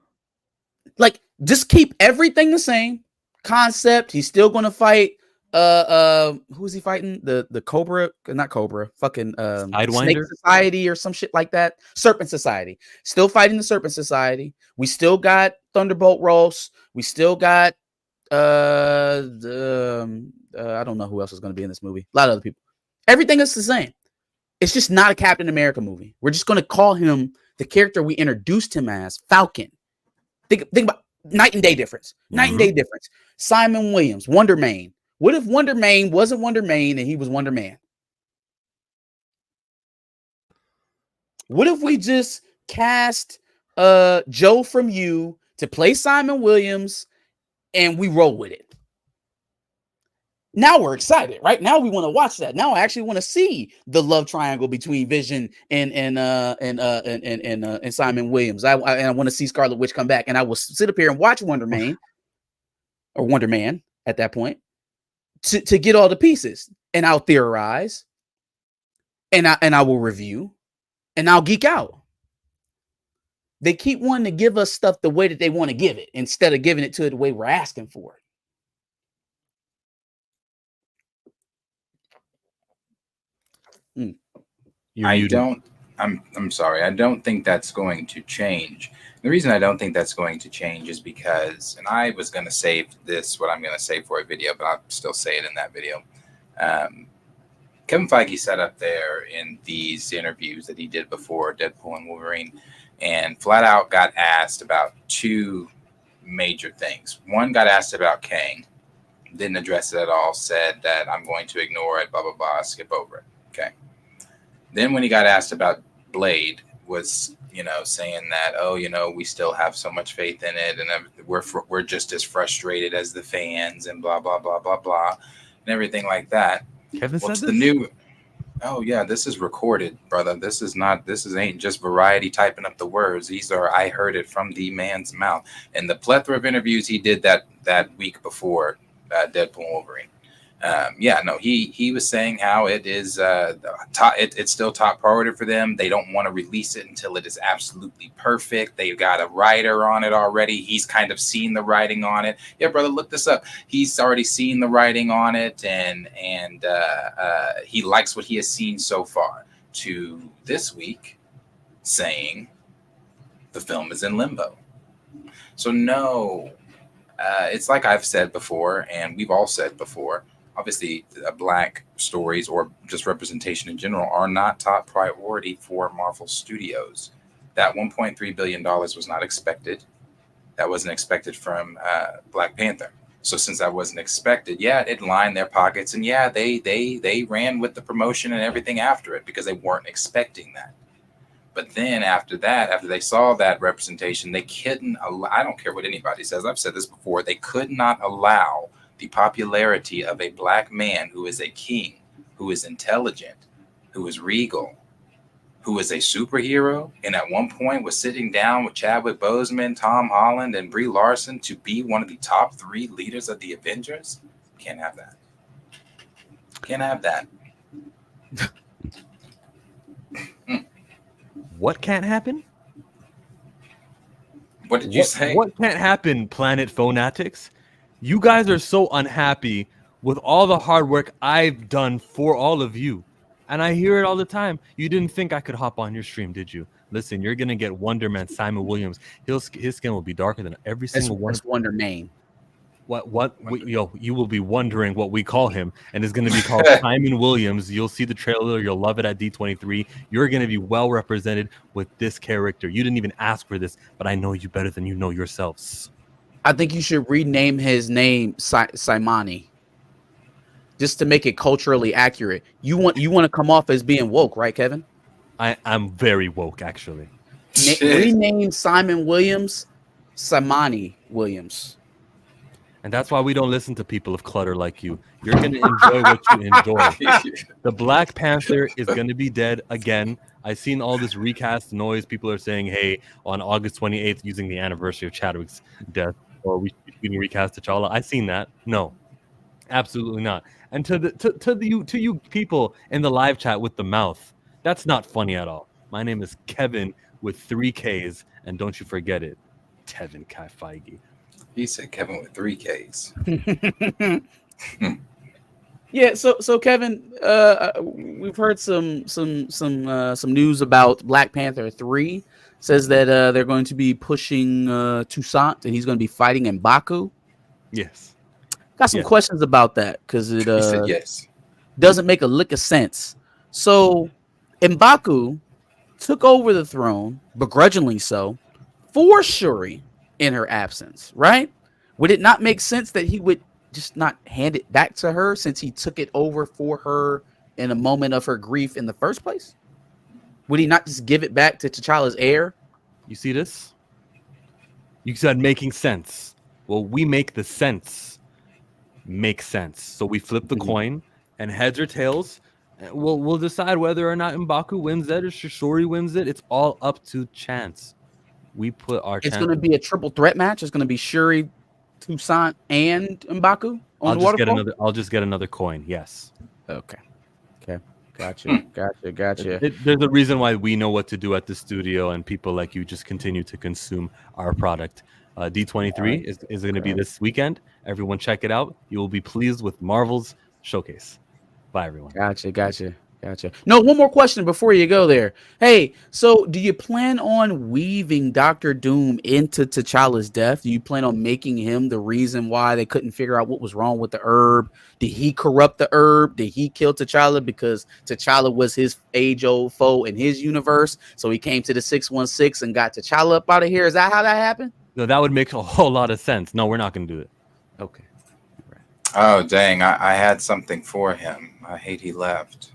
Like, just keep everything the same. Concept. He's still going to fight. Who's he fighting? The Cobra, not Cobra, fucking Snake Society or some shit like that. Serpent Society. Still fighting the Serpent Society. We still got Thunderbolt Ross. We still got I don't know who else is going to be in this movie. A lot of other people. Everything is the same. It's just not a Captain America movie. We're just going to call him the character we introduced him as, Falcon. Think about night and day difference. Night and day difference. Simon Williams, Wonder Man. What if Wonder Man wasn't Wonder Man and he was Wonder Man? What if we just cast Joe from You to play Simon Williams and we roll with it? Now we're excited, right? Now we want to watch that. Now I actually want to see the love triangle between Vision and Simon Williams. I want to see Scarlet Witch come back, and I will sit up here and watch Wonder Man or Wonder Man at that point to get all the pieces, and I'll theorize, and I will review, and I'll geek out. They keep wanting to give us stuff the way that they want to give it instead of giving it to it the way we're asking for it. I'm sorry. I don't think that's going to change. The reason I don't think that's going to change is because, and I was going to save this, what I'm going to save for a video, but I'll still say it in that video. Kevin Feige sat up there in these interviews that he did before Deadpool and Wolverine and flat out got asked about two major things. One, got asked about Kang, didn't address it at all, said that I'm going to ignore it, blah, blah, blah, skip over it. Okay. Then when he got asked about Blade, was, saying that, we still have so much faith in it, and we're just as frustrated as the fans, and blah, blah, blah, blah, blah, and everything like that. Kevin said the new? Oh yeah, this is recorded, brother. This ain't just Variety typing up the words. These are, I heard it from the man's mouth. And the plethora of interviews he did that week before Deadpool and Wolverine. Yeah, no, he was saying how it is it's still top priority for them. They don't want to release it until it is absolutely perfect. They've got a writer on it already. He's kind of seen the writing on it. Yeah, brother, look this up. He's already seen the writing on it, and he likes what he has seen so far. To this week, saying the film is in limbo. So no, it's like I've said before, and we've all said before. Obviously, Black stories or just representation in general are not top priority for Marvel Studios. That $1.3 billion was not expected. That wasn't expected from Black Panther. So since that wasn't expected, yeah, it lined their pockets, and yeah, they ran with the promotion and everything after it because they weren't expecting that. But then after that, after they saw that representation, they couldn't allow, I don't care what anybody says, I've said this before, they could not allow the popularity of a Black man who is a king, who is intelligent, who is regal, who is a superhero, and at one point was sitting down with Chadwick Boseman, Tom Holland, and Brie Larson to be one of the top 3 leaders of the Avengers. Can't have that. Can't have that. What can't happen? What did you say? What can't happen, Planet Phonatics? You guys are so unhappy with all the hard work I've done for all of you. And I hear it all the time. You didn't think I could hop on your stream, did you? Listen, you're going to get Wonder Man, Simon Williams. His skin will be darker than every single one. That's Wonder Man. You will be wondering what we call him, and it's going to be called Simon Williams. You'll see the trailer. You'll love it at D23. You're going to be well represented with this character. You didn't even ask for this, but I know you better than you know yourselves. I think you should rename his name Simani, just to make it culturally accurate. You want to come off as being woke, right, Kevin? I'm very woke, actually. Rename Simon Williams Simani Williams. And that's why we don't listen to people of clutter like you. You're going to enjoy what you enjoy. The Black Panther is going to be dead again. I've seen all this recast noise. People are saying, hey, on August 28th, using the anniversary of Chadwick's death, or we should recast T'Challa. I've seen that. No, absolutely not. And to you people in the live chat with the mouth, that's not funny at all. My name is Kevin with 3 Ks, and don't you forget it, Tevin Kai Feige. He said Kevin with 3 Ks. Yeah, so Kevin, we've heard some news about Black Panther 3. Says that they're going to be pushing Toussaint, and he's going to be fighting in Baku. Yes. Got some questions about that because it he said yes. Doesn't make a lick of sense. So, M'Baku took over the throne, begrudgingly so, for Shuri in her absence, right? Would it not make sense that he would just not hand it back to her since he took it over for her in a moment of her grief in the first place? Would he not just give it back to T'Challa's heir? You see this? You said making sense. Well, we make the sense make sense. So we flip the coin, and heads or tails, we'll decide whether or not M'Baku wins it or Shuri wins it. It's all up to chance. We put our. It's going to be a triple threat match. It's going to be Shuri, Toussaint, and M'Baku on the waterfall. I'll just get another coin. Yes. Okay. Gotcha. There's a reason why we know what to do at the studio, and people like you just continue to consume our product. D23 is going to be this weekend. Everyone check it out. You will be pleased with Marvel's showcase. Bye, everyone. Gotcha. No, one more question before you go there. Hey, so do you plan on weaving Dr. Doom into T'Challa's death? Do you plan on making him the reason why they couldn't figure out what was wrong with the herb? Did he corrupt the herb? Did he kill T'Challa because T'Challa was his age-old foe in his universe? So he came to the 616 and got T'Challa up out of here. Is that how that happened? No, that would make a whole lot of sense. No, we're not going to do it. Okay. Right. Oh, dang. I had something for him. I hate he left.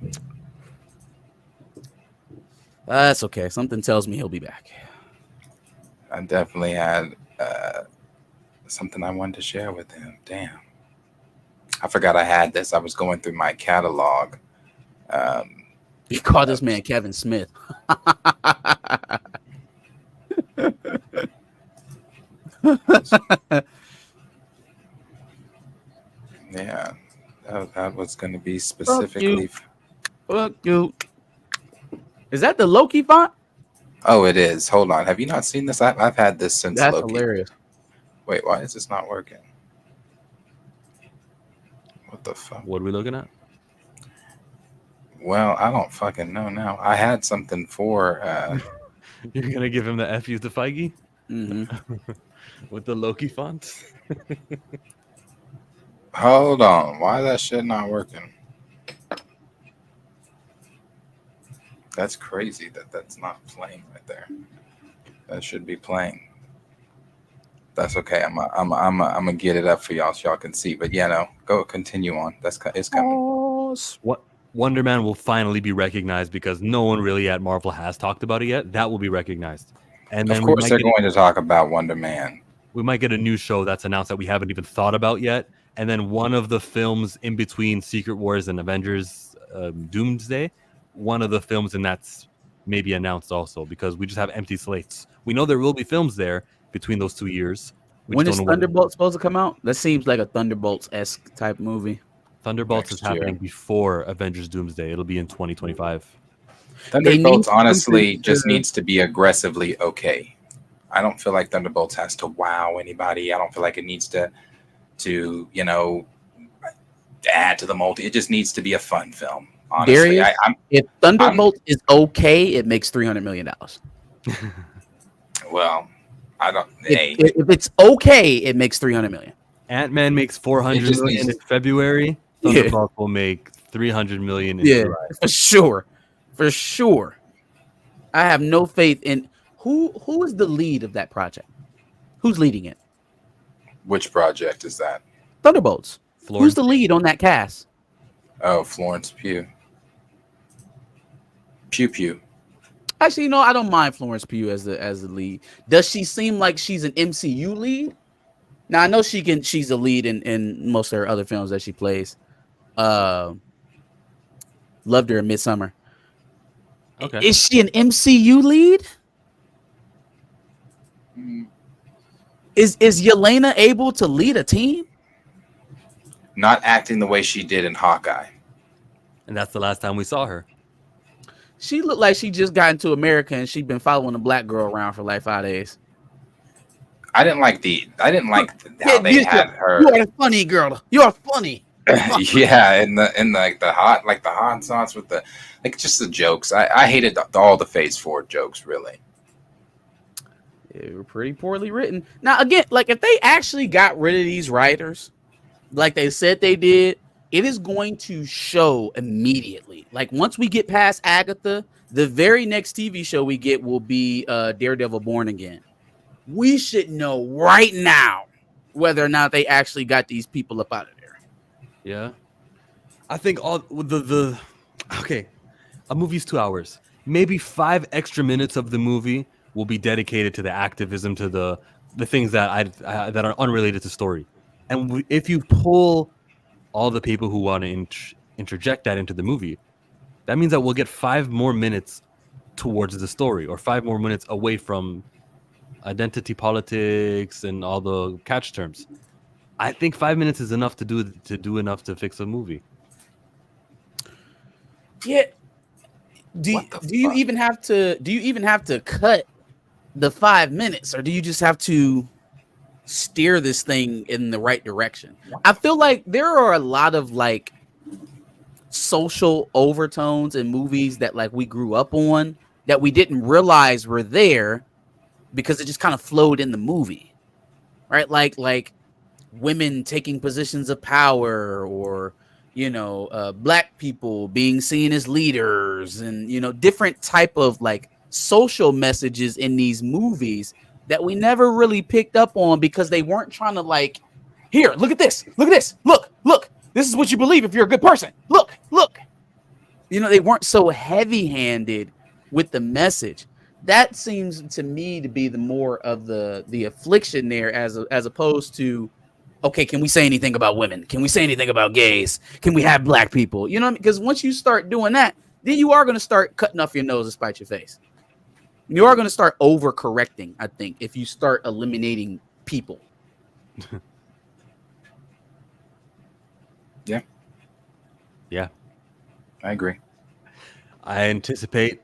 That's okay. Something tells me he'll be back. I definitely had something I wanted to share with him. Damn. I forgot I had this. I was going through my catalog. You call this man Kevin Smith. Yeah. Oh, that was going to be you. specifically. Fuck you. Is that the Loki font? Oh, it is. Hold on. Have you not seen this? I've had this since That's Loki. hilarious. Wait, why is this not working? What the fuck? What are we looking at? Well, I don't fucking know now. I had something for. You're gonna give him the F you to Feige Mm-hmm. with the Loki font. Hold on. Why that shit not working? That's crazy that that's not playing right there. That should be playing. That's okay. I'm gonna get it up for y'all so y'all can see. But yeah, no, go continue on. It's coming. What Wonder Man will finally be recognized because no one really at Marvel has talked about it yet. That will be recognized, and then Of course, they're going to talk about Wonder Man. we might get a new show that's announced that we haven't even thought about yet, and then one of the films in between Secret Wars and Avengers Doomsday, one of the films in that's maybe announced also because we just have empty slates. We know there will be films there between those 2 years. We When just is don't know when. Thunderbolts supposed to come out? That seems like a Thunderbolts-esque type movie. Thunderbolts is Next year. happening before Avengers Doomsday. It'll be in 2025. Thunderbolts need honestly something just to- needs to be aggressively okay. I don't feel like Thunderbolts has to wow anybody. I don't feel like it needs to add to the multi. It just needs to be a fun film. Honestly, Darius, if Thunderbolts is okay, it makes $300 million. I don't. If it's okay, it makes $300 million. Ant-Man makes 400 just million needs- in February. Yeah. Thunderbolts will make 300 million in Yeah, July. for sure. I have no faith in who is the lead of that project. Who's leading it? Which project is that? Thunderbolts. Who's Florence the lead on that cast? Oh, Florence Pugh. Pew. Actually, no, I don't mind Florence Pugh as the lead. Does she seem like she's an MCU lead? Now I know she's a lead in most of her other films that she plays. Loved her in Midsummer. Okay. Is she an MCU lead? Is Yelena able to lead a team? Not acting the way she did in Hawkeye. And that's the last time we saw her. She looked like she just got into America and she'd been following a black girl around for like 5 days. I didn't like how they had her. You are a funny girl. You are funny. Yeah, and the hot sauce with the just the jokes. I hated all the Phase 4 jokes, really. They were pretty poorly written. Now again, like if they actually got rid of these writers, like they said they did, it is going to show immediately. Like once we get past Agatha, the very next TV show we get will be Daredevil Born Again. We should know right now whether or not they actually got these people up out of there. Yeah. I think all the okay, a movie's 2 hours. Maybe 5 extra minutes of the movie will be dedicated to the activism, to the things that that are unrelated to story. And if you pull all the people who want to interject that into the movie, that means that we'll get 5 more minutes towards the story, or 5 more minutes away from identity politics and all the catch terms. I think 5 minutes is enough to do enough to fix a movie. Yeah. Do you even have to cut the 5 minutes, or do you just have to steer this thing in the right direction? I feel like there are a lot of like social overtones in movies that like we grew up on that we didn't realize were there because it just kind of flowed in the movie, right? Like women taking positions of power, or black people being seen as leaders, and different type of like social messages in these movies that we never really picked up on because they weren't trying to like, here, look at this, look, this is what you believe if you're a good person. Look. They weren't so heavy-handed with the message. That seems to me to be the more of the affliction there, as opposed to, okay, can we say anything about women? Can we say anything about gays? Can we have black people? Because once you start doing that, then you are going to start cutting off your nose to spite your face. You are going to start overcorrecting, I think, if you start eliminating people. Yeah. Yeah. I agree. I anticipate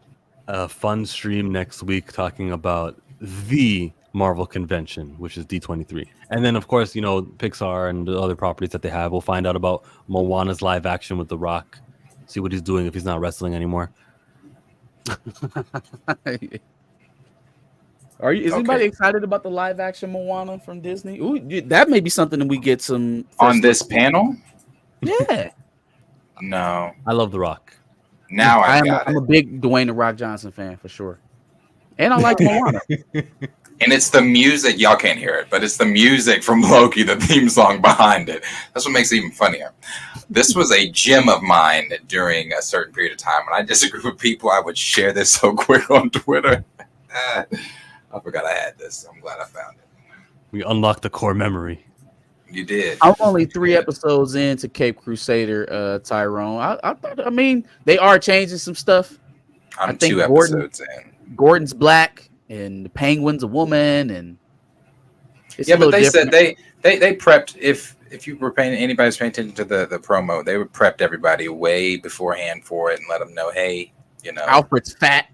a fun stream next week talking about the Marvel convention, which is D23. And then, of course, Pixar and the other properties that they have. We'll find out about Moana's live action with The Rock, see what he's doing if he's not wrestling anymore. Is anybody excited about the live action Moana from Disney? Ooh, that may be something that we get some on this panel. Yeah. No. I love The Rock. Now I'm a big Dwayne The Rock Johnson fan for sure. And I like Moana. And it's the music. Y'all can't hear it, but it's the music from Loki, the theme song behind it. That's what makes it even funnier. This was a gem of mine during a certain period of time. When I disagree with people, I would share this so quick on Twitter. I forgot I had this. I'm glad I found it. We unlocked the core memory. You did. I'm only 3 episodes into Cape Crusader, Tyrone. I mean, they are changing some stuff. I'm 2 episodes in. Gordon's black and the Penguin's a woman, and it's but they different. Said they prepped. If you were paying anybody's paying attention to the promo, they would prepped everybody way beforehand for it and let them know, hey, Alfred's fat.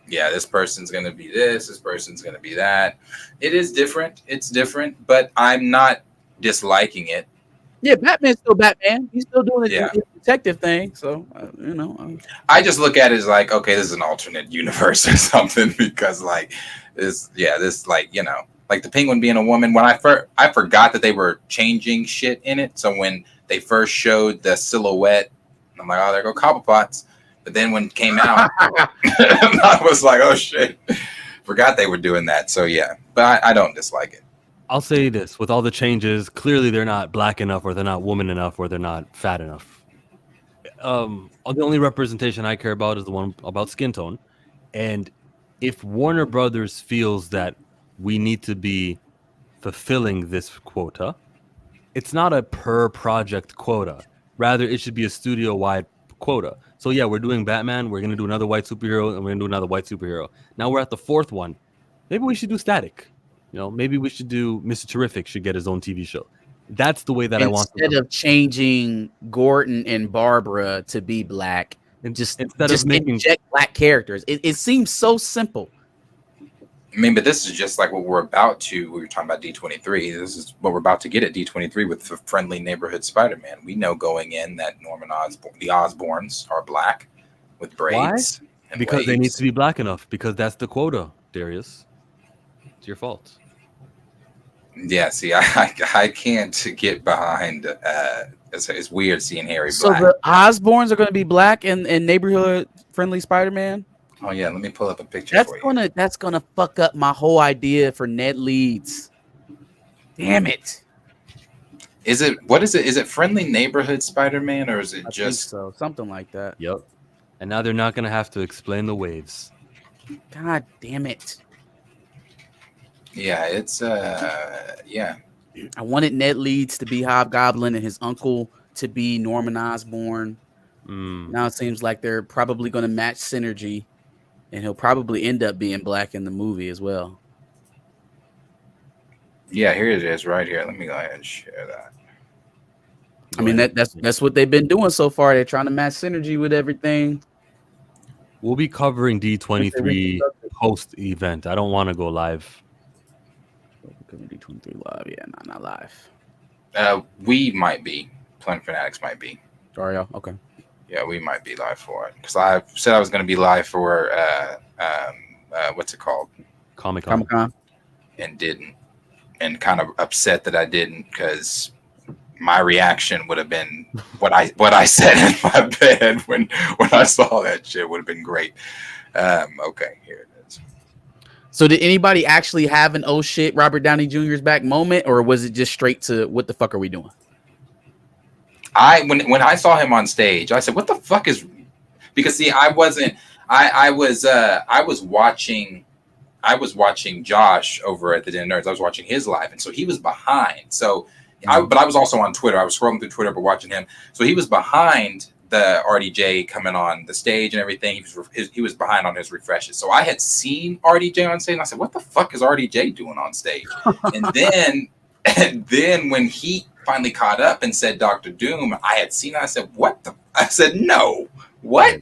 Yeah, this person's gonna be this person's gonna be that. It is different. It's different, but I'm not disliking it. Yeah, Batman's still Batman. He's still doing the detective thing. So I just look at it as like, okay, this is an alternate universe or something, because like this like like the Penguin being a woman. When I forgot that they were changing shit in it. So when they first showed the silhouette, I'm like, oh, there go Cobblepots. But then when it came out, I was like, oh shit, forgot they were doing that. So yeah, but I don't dislike it. I'll say this, with all the changes, clearly they're not black enough, or they're not woman enough, or they're not fat enough. The only representation I care about is the one about skin tone. And if Warner Brothers feels that we need to be fulfilling this quota, it's not a per project quota. Rather, it should be a studio-wide quota. So yeah, we're doing Batman, we're going to do another white superhero, and we're going to do another white superhero. Now we're at the 4th one. Maybe we should do Static. Maybe we should do Mr. Terrific should get his own TV show. That's the way that I want. Instead of changing Gordon and Barbara to be black, and just inject black characters. It seems so simple. I mean, but this is just like what we're about to. We were talking about D23. This is what we're about to get at D23 with the Friendly Neighborhood Spider-Man. We know going in that the Osborns are black with braids. Why? Because waves. They need to be black enough. Because that's the quota, Darius. It's your fault. Yeah, see, I can't get behind. It's weird seeing Harry black. So the Osborns are going to be black in Neighborhood Friendly Spider-Man. Oh yeah, let me pull up a picture for you. That's gonna fuck up my whole idea for Ned Leeds. Damn it! What is it? Is it Friendly Neighborhood Spider-Man, or is it just something like that? Yep. And now they're not gonna have to explain the waves. God damn it! Yeah, it's yeah. I wanted Ned Leeds to be Hobgoblin and his uncle to be Norman Osborn. Now it seems like they're probably going to match synergy, and he'll probably end up being black in the movie as well. Yeah, here it is right here. Let me go ahead and share that. I mean, that's what they've been doing so far. They're trying to match synergy with everything. We'll be covering D23 post-event. I don't want to go live. D23 live, yeah, not live. We might be. Planet Fanatics might be. Are y'all? Okay. Yeah, we might be live for it, because I said I was going to be live for what's it called? Comic-Con. And didn't, and kind of upset that I didn't, because my reaction would have been what I said in my bed when I saw that shit would have been great. Okay, here it is. So did anybody actually have an oh shit Robert Downey Jr.'s back moment, or was it just straight to what the fuck are we doing? When I saw him on stage, I said, "What the fuck is?" Because see, I was watching Josh over at the Den Nerds. I was watching his live, and so he was behind. So, but I was also on Twitter. I was scrolling through Twitter, but watching him. So he was behind the RDJ coming on the stage and everything. He was behind on his refreshes. So I had seen RDJ on stage, and I said, "What the fuck is RDJ doing on stage?" and then when he finally caught up and said Dr. Doom, I had seen it. I said, what the? I said, no. What?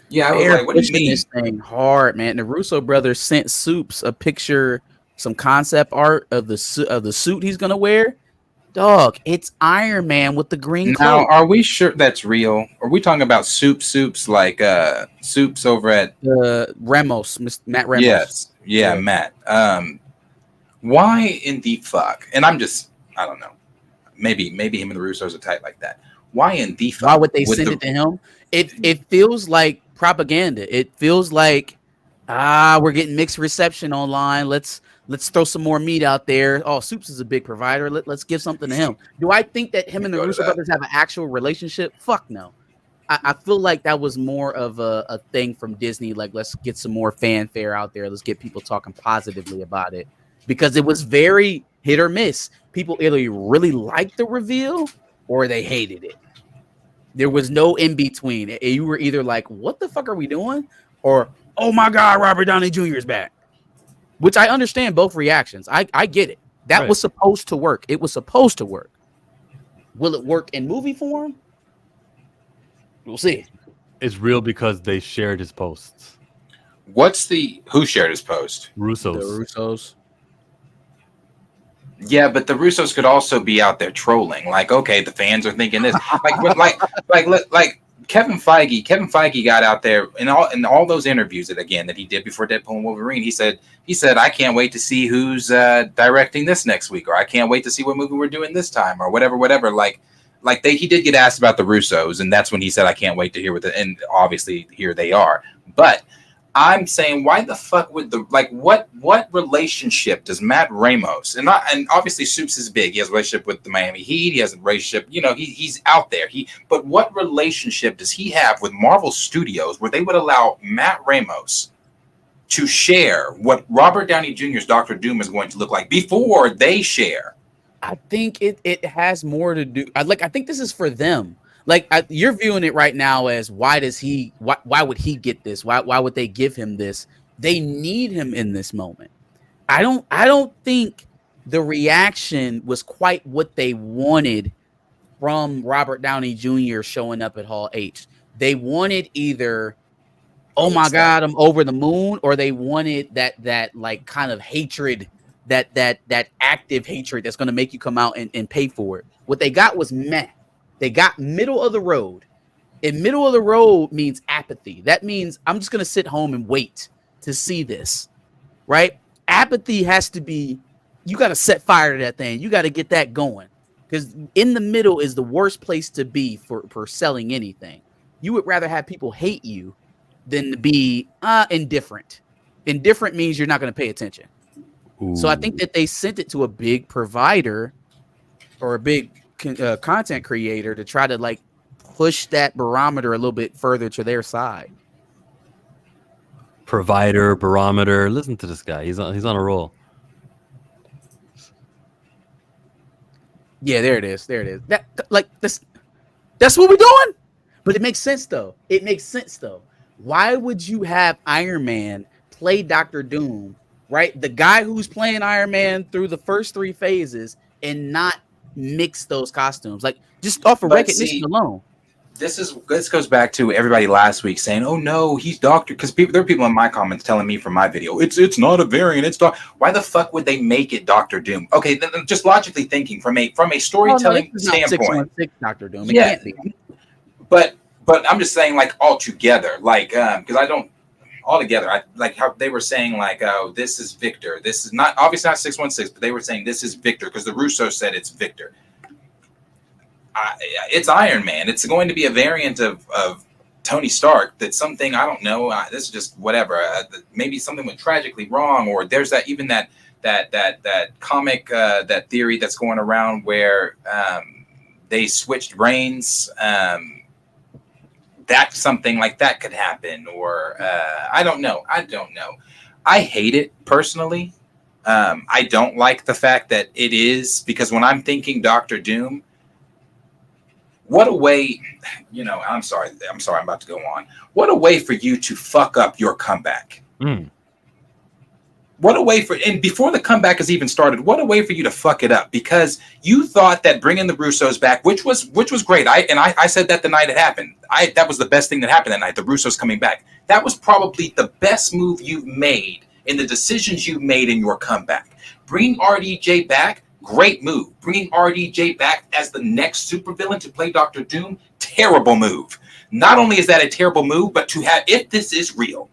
Yeah, I was They're like, what do you pushing mean? this thing hard, man. The Russo brothers sent Soups a picture, some concept art of the suit he's gonna wear. Dog, it's Iron Man with the green Now, cloak. are we sure that's real? Are we talking about soups like soups over at Ramos, Matt Ramos. Yes. Yeah, Matt. Why in the fuck? And I don't know. Maybe him and the Russos are tight like that. Why in the fuck? Why would they send it to him? It feels like propaganda. It feels like we're getting mixed reception online. Let's throw some more meat out there. Oh, Soups is a big provider. Let's give something to him. Do I think that him and the Russo brothers have an actual relationship? Fuck no. I feel like that was more of a thing from Disney. Like, let's get some more fanfare out there. Let's get people talking positively about it, because it was very hit or miss. People either really liked the reveal or they hated it. There was no in between. You were either like, what the fuck are we doing? Or, oh my God, Robert Downey Jr. is back. Which I understand both reactions. I get it. That was supposed to work. It was supposed to work. Will it work in movie form? We'll see. It's real because they shared his posts. Who shared his post? Russos. The Russos. Yeah, but the Russos could also be out there trolling. Like, okay, the fans are thinking this. like Kevin Feige. Kevin Feige got out there in all those interviews that he did before Deadpool and Wolverine. He said, I can't wait to see who's directing this next week, or I can't wait to see what movie we're doing this time, or whatever. He did get asked about the Russos, and that's when he said, I can't wait to hear and obviously here they are. But I'm saying, why the fuck would what relationship does Matt Ramos and obviously Soups is big. He has a relationship with the Miami Heat. He has a relationship, he's out there. But what relationship does he have with Marvel Studios where they would allow Matt Ramos to share what Robert Downey Jr.'s Dr. Doom is going to look like before they share? I think it has more to do. I think this is for them. You're viewing it right now as why would he get this? Why would they give him this? They need him in this moment. I don't think the reaction was quite what they wanted from Robert Downey Jr. showing up at Hall H. They wanted either, oh my God, I'm over the moon, or they wanted that like kind of hatred, that active hatred that's going to make you come out and pay for it. What they got was meh. They got middle of the road. And middle of the road means apathy. That means I'm just going to sit home and wait to see this, right? Apathy has to be, you got to set fire to that thing. You got to get that going, because in the middle is the worst place to be for selling anything. You would rather have people hate you than to be indifferent. Indifferent means you're not going to pay attention. Ooh. So I think that they sent it to a big provider or a big content creator to try to push that barometer a little bit further to their side. Provider, barometer. Listen to this guy. He's on a roll. Yeah, there it is. That's what we're doing. But it makes sense though. Why would you have Iron Man play Dr. Doom, right? The guy who's playing Iron Man through the first 3 phases, and not mix those costumes, just off of recognition alone. This goes back to everybody last week saying, "Oh no, he's Doctor." Because there are people in my comments telling me from my video, it's not a variant. It's Doctor. Why the fuck would they make it Doctor Doom? Okay, then just logically thinking from a storytelling standpoint, 616 Doctor Doom. It can't be. But I'm just saying, all together, because I don't. Altogether, I like how they were saying, oh, this is Victor. This is obviously not 616, but they were saying this is Victor because the Russo said it's Victor. It's Iron Man. It's going to be a variant of Tony Stark. That's something I don't know. This is just whatever. Maybe something went tragically wrong, or there's that comic that theory that's going around where they switched brains. That something like that could happen, or I don't know. I hate it personally. I don't like the fact that it is, because when I'm thinking Dr. Doom, what a way, I'm sorry, I'm about to go on. What a way for you to fuck up your comeback. What a way and before the comeback has even started, what a way for you to fuck it up, because you thought that bringing the Russos back, which was great. I said that the night it happened. That was the best thing that happened that night. The Russos coming back. That was probably the best move you've made in the decisions you made in your comeback. Bringing RDJ back, great move. Bringing RDJ back as the next supervillain to play Dr. Doom, terrible move. Not only is that a terrible move, but to have, if this is real,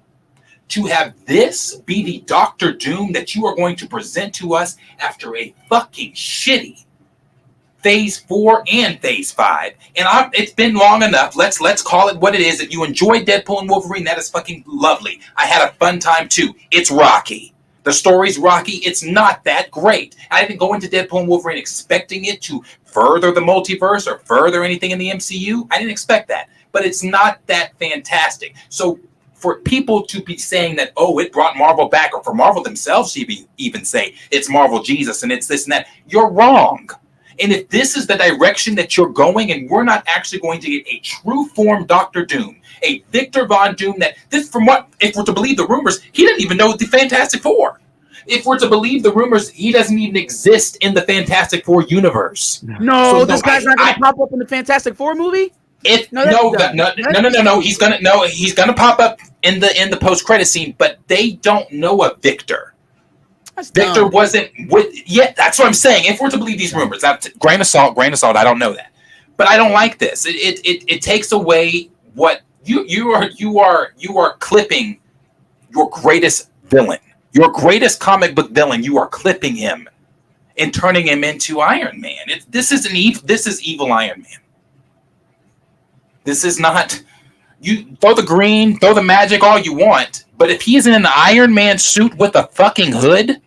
to have this be the Doctor Doom that you are going to present to us after a fucking shitty Phase 4 and Phase 5. And it's been long enough. Let's call it what it is. If you enjoyed Deadpool and Wolverine, that is fucking lovely. I had a fun time too. It's rocky. The story's rocky. It's not that great. I didn't go into Deadpool and Wolverine expecting it to further the multiverse or further anything in the MCU. I didn't expect that. But it's not that fantastic. So for people to be saying that, oh, it brought Marvel back, or for Marvel themselves to even say it's Marvel Jesus and it's this and that, you're wrong. And if this is the direction that you're going, and we're not actually going to get a true form Doctor Doom, a Victor Von Doom, if we're to believe the rumors, he didn't even know the Fantastic Four. If we're to believe the rumors, he doesn't even exist in the Fantastic Four universe. No, this guy's not going to pop up in the Fantastic Four movie? No. He's gonna pop up in the post credit scene, but they don't know a Victor. That's Victor dumb. wasn't with yet. That's what I'm saying. If we're to believe these rumors, grain of salt. I don't know that, but I don't like this. It takes away what you are clipping your greatest villain, your greatest comic book villain. You are clipping him and turning him into Iron Man. This is evil Iron Man. This is not, you throw the green, throw the magic all you want, but if he's in an Iron Man suit with a fucking hood,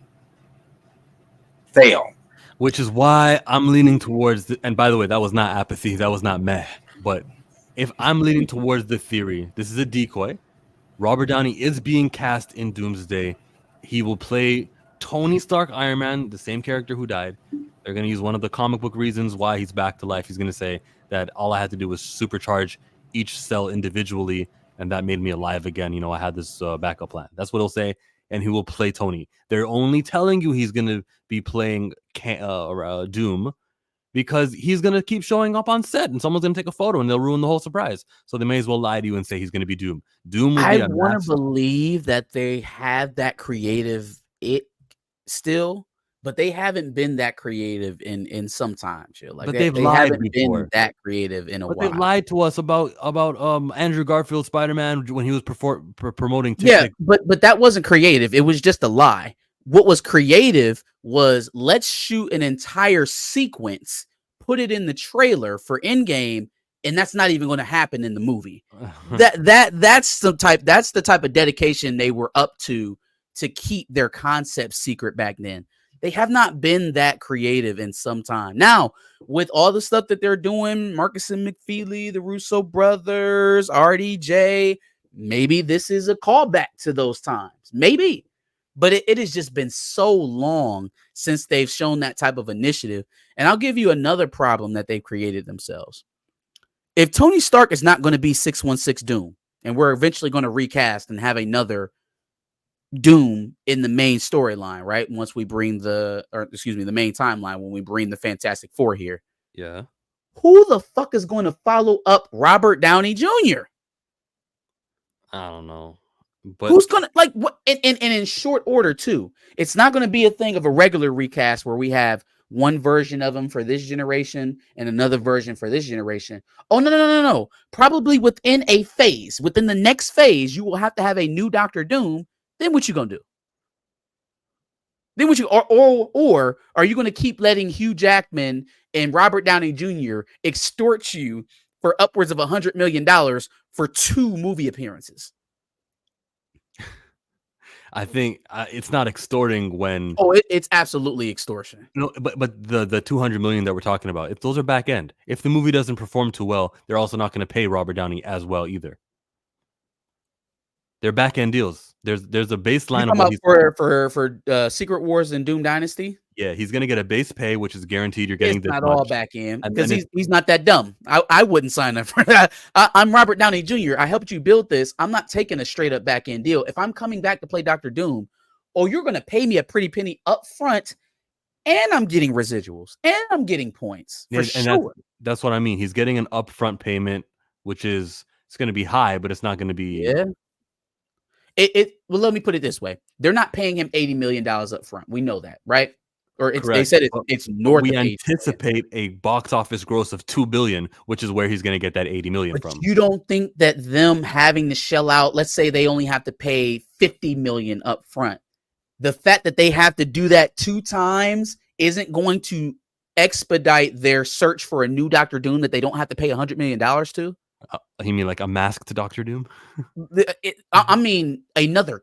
fail. Which is why I'm leaning towards, and by the way, that was not apathy, that was not meh, but if I'm leaning towards the theory, this is a decoy. Robert Downey is being cast in Doomsday. He will play Tony Stark Iron Man, the same character who died. They're going to use one of the comic book reasons why he's back to life. He's going to say that all I had to do was supercharge each cell individually, and that made me alive again. You know, I had this backup plan. That's what he'll say, and he will play Tony. They're only telling you he's going to be playing Doom because he's going to keep showing up on set, and someone's going to take a photo, and they'll ruin the whole surprise. So they may as well lie to you and say he's going to be Doom. Doom will be I want to believe that they have that creative still, but they haven't been that creative in some time. Like but they they've lied haven't before. been that creative in a while. They've lied to us about Andrew Garfield Spider-Man when he was promoting TikTok. Yeah, but that wasn't creative. It was just a lie. What was creative was, let's shoot an entire sequence, put it in the trailer for Endgame, and that's not even going to happen in the movie. That's the type of dedication they were up to keep their concept secret back then. They have not been that creative in some time. Now, with all the stuff that they're doing, Marcus and McFeely, the Russo brothers, RDJ, maybe this is a callback to those times. Maybe. But it has just been so long since they've shown that type of initiative. And I'll give you another problem that they've created themselves. If Tony Stark is not going to be 616 Doom, and we're eventually going to recast and have another Doom in the main storyline, right? Once we bring the main timeline, when we bring the Fantastic Four here. Yeah. Who the fuck is going to follow up Robert Downey Jr.? I don't know. But who's gonna like what? And in short order too. It's not going to be a thing of a regular recast where we have one version of him for this generation and another version for this generation. Oh no. Probably within the next phase, you will have to have a new Doctor Doom. Then what you gonna do? Then what you or are you gonna keep letting Hugh Jackman and Robert Downey Jr. extort you for upwards of $100 million for 2 movie appearances? I think it's not extorting when. Oh, it's absolutely extortion. No, but the 200 million that we're talking about, if those are back end, if the movie doesn't perform too well, they're also not going to pay Robert Downey as well either. They're back end deals. There's a baseline of what he's for Secret Wars and Doom Dynasty. Yeah, he's gonna get a base pay, which is guaranteed. You're getting it's this not much. All back in because he's not that dumb. I wouldn't sign up for that. I'm Robert Downey Jr. I helped you build this. I'm not taking a straight up back end deal. If I'm coming back to play Doctor Doom, oh, you're going to pay me a pretty penny up front, and I'm getting residuals, and I'm getting points for sure. That's what I mean. He's getting an upfront payment, which is it's going to be high, but it's not going to be. Yeah. Well, let me put it this way: they're not paying him $80 million up front. We know that, right? Or they said it's north. We anticipate a box office gross of $2 billion, which is where he's going to get that $80 million from. You don't think that them having to shell out, let's say they only have to pay $50 million up front, the fact that they have to do that 2 times isn't going to expedite their search for a new Dr. Doom that they don't have to pay $100 million to? You mean like a masked Dr. Doom? I mean another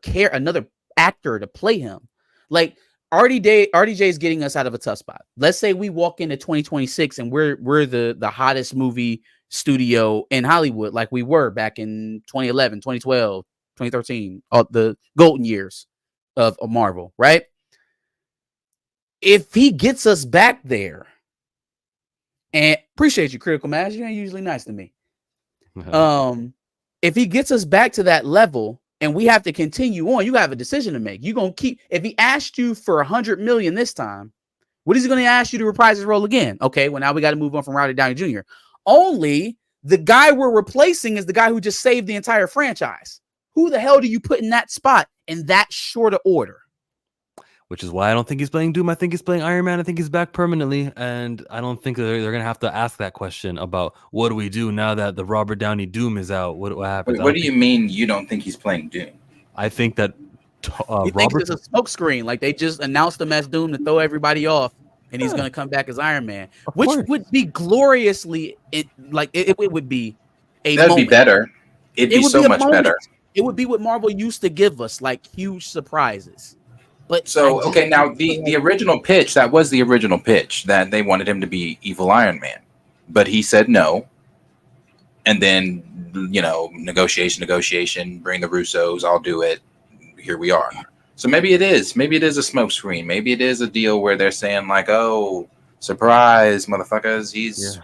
actor to play him. Like RDJ is getting us out of a tough spot. Let's say we walk into 2026 and we're the hottest movie studio in Hollywood, like we were back in 2011, 2012, 2013, the golden years of Marvel, right? If he gets us back there, and appreciate you, Critical Mass, you ain't usually nice to me. If he gets us back to that level and we have to continue on, you have a decision to make. You're gonna keep, if he asked you for $100 million this time, what is he gonna ask you to reprise his role again? Okay, well, now we got to move on from Robert Downey Jr. Only the guy we're replacing is the guy who just saved the entire franchise. Who the hell do you put in that spot in that short of order? Which is why I don't think he's playing Doom. I think he's playing Iron Man. I think he's back permanently. And I don't think they're going to have to ask that question about what do we do now that the Robert Downey Doom is out? What happens? Wait, what do you mean you don't think he's playing Doom? I think that he thinks it's a smoke screen. Like they just announced him as Doom to throw everybody off. And he's going to come back as Iron Man, which would be gloriously, it would be a That'd be better. It'd be so much better. It would be what Marvel used to give us, like huge surprises. But so, okay, now the original pitch, that was the original pitch, that they wanted him to be evil Iron Man. But he said no. And then, negotiation, bring the Russos, I'll do it. Here we are. So maybe it is a smokescreen. Maybe it is a deal where they're saying like, oh, surprise, motherfuckers, he's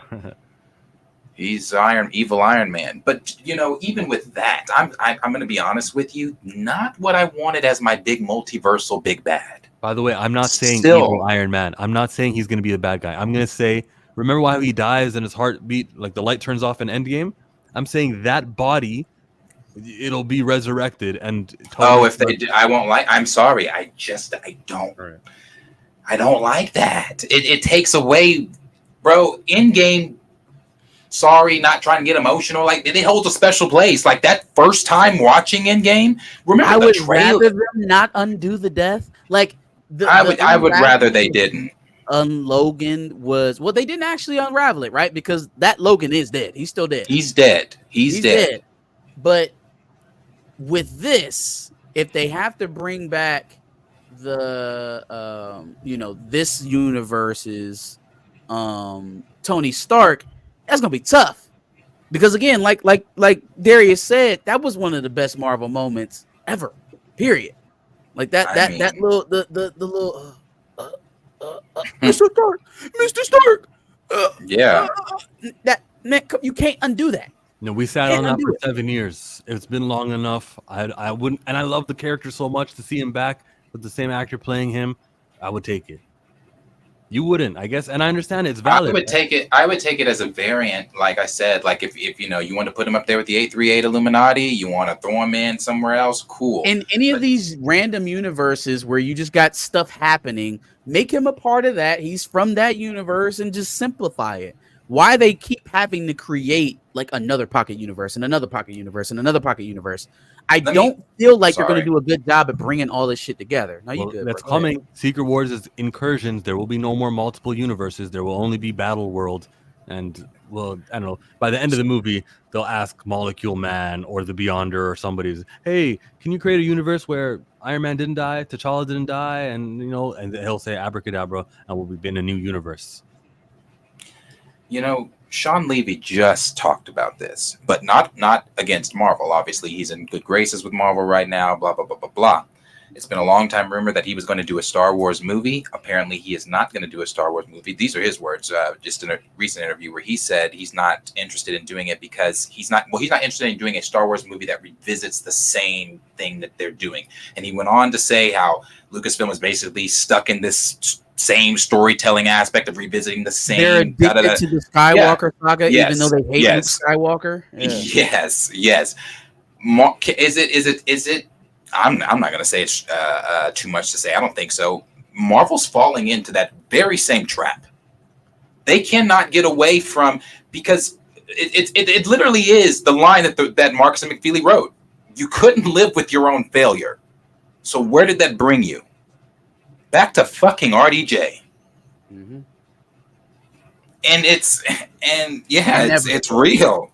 evil Iron Man. But even with that, I'm going to be honest with you, not what I wanted as my big multiversal big bad. By the way, I'm not saying evil Iron Man. I'm not saying he's going to be the bad guy. I'm going to say, remember why he dies and his heartbeat, like the light turns off in Endgame? I'm saying that body, it'll be resurrected and if they did, I won't like. I'm sorry. I don't. Right. I don't like that. It takes away, bro. Endgame. Sorry, not trying to get emotional. Like it holds a special place. Like that first time watching Endgame. Remember, I would rather them not undo the death. Like I would rather they didn't. Logan was they didn't actually unravel it, right? Because that Logan is dead. He's still dead. He's dead. He's dead. But with this, if they have to bring back the this universe's Tony Stark, that's gonna be tough. Because again, like Darius said, that was one of the best Marvel moments ever. Period. Like that little the little Mr. Stark. That man, you can't undo that. No, we sat on that for 7 years. It's been long enough. I wouldn't, and I love the character so much to see him back with the same actor playing him. I would take it. You wouldn't, I guess, and I understand it's valid. I would take it as a variant, like I said. Like if you want to put him up there with the 838 Illuminati, you want to throw him in somewhere else, cool. In any of these random universes where you just got stuff happening, make him a part of that. He's from that universe, and just simplify it. Why they keep having to create like another pocket universe and another pocket universe and another pocket universe? I don't feel like they're going to do a good job at bringing all this shit together. No, you good. That's coming. Secret Wars is incursions. There will be no more multiple universes. There will only be Battle World. And, well, I don't know. By the end of the movie, they'll ask Molecule Man or the Beyonder or somebody, hey, can you create a universe where Iron Man didn't die, T'Challa didn't die, and, and he'll say abracadabra, and we'll be in a new universe. Sean Levy just talked about this, but not against Marvel. Obviously, he's in good graces with Marvel right now, blah, blah, blah, blah, blah. It's been a long time rumor that he was going to do a Star Wars movie. Apparently, he is not going to do a Star Wars movie. These are his words, just in a recent interview where he said he's not interested in doing it because he's not interested in doing a Star Wars movie that revisits the same thing that they're doing. And he went on to say how Lucasfilm is basically stuck in this same storytelling aspect of revisiting the same. They're addicted to the Skywalker saga, even though they hate Luke Skywalker. Yeah. Yes. Is it? I'm not going to say it's too much to say. I don't think so. Marvel's falling into that very same trap. They cannot get away from, because it literally is the line that Marcus and McFeely wrote. You couldn't live with your own failure. So where did that bring you? Back to fucking RDJ. Mm-hmm. And it's real.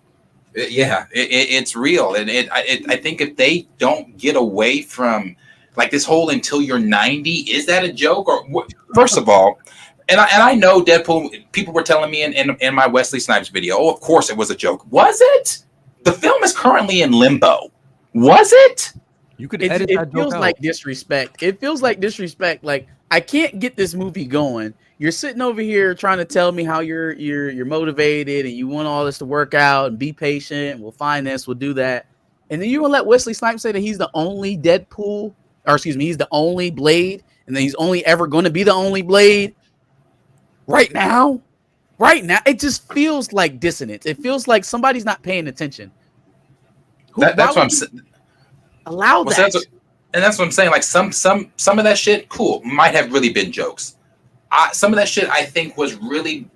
Yeah, it's real, and I think if they don't get away from like this whole until you're 90, is that a joke? Or first of all, and I know Deadpool. People were telling me in my Wesley Snipes video, oh, of course it was a joke. Was it? The film is currently in limbo. Was it? You could edit that joke out. It feels like disrespect. It feels like disrespect. Like, I can't get this movie going. You're sitting over here trying to tell me how you're motivated and you want all this to work out and be patient. And we'll find this, we'll do that. And then you will let Wesley Snipes say that he's the only Deadpool, or excuse me, he's the only Blade, and then he's only ever going to be the only Blade. Right now, it just feels like dissonance. It feels like somebody's not paying attention. That's what I'm saying. Allow that. That's what I'm saying. Like some of that shit, cool, might have really been jokes. Some of that shit I think was really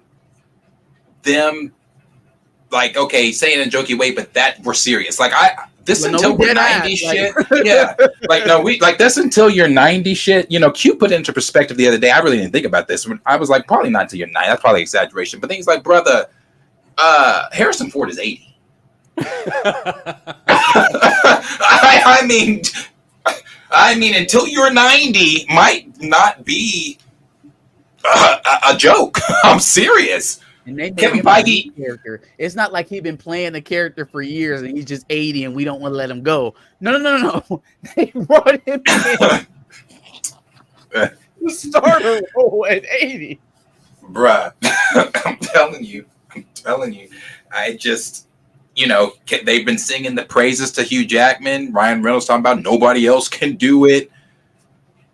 them, like, okay, saying in a jokey way, but that we're serious. Like until we're 90 shit. Yeah. Like, no, this until you're 90 shit. You know, Q put it into perspective the other day. I really didn't think about this. I was like, probably not until you're 90. That's probably exaggeration. But things like, brother, Harrison Ford is 80. I mean, until you're 90 might not be a joke. I'm serious. And they Kevin Feige character. It's not like he's been playing the character for years and he's just 80 and we don't want to let him go. No. They brought him in to start a role at 80. Bruh, I'm telling you. I just, they've been singing the praises to Hugh Jackman. Ryan Reynolds talking about nobody else can do it.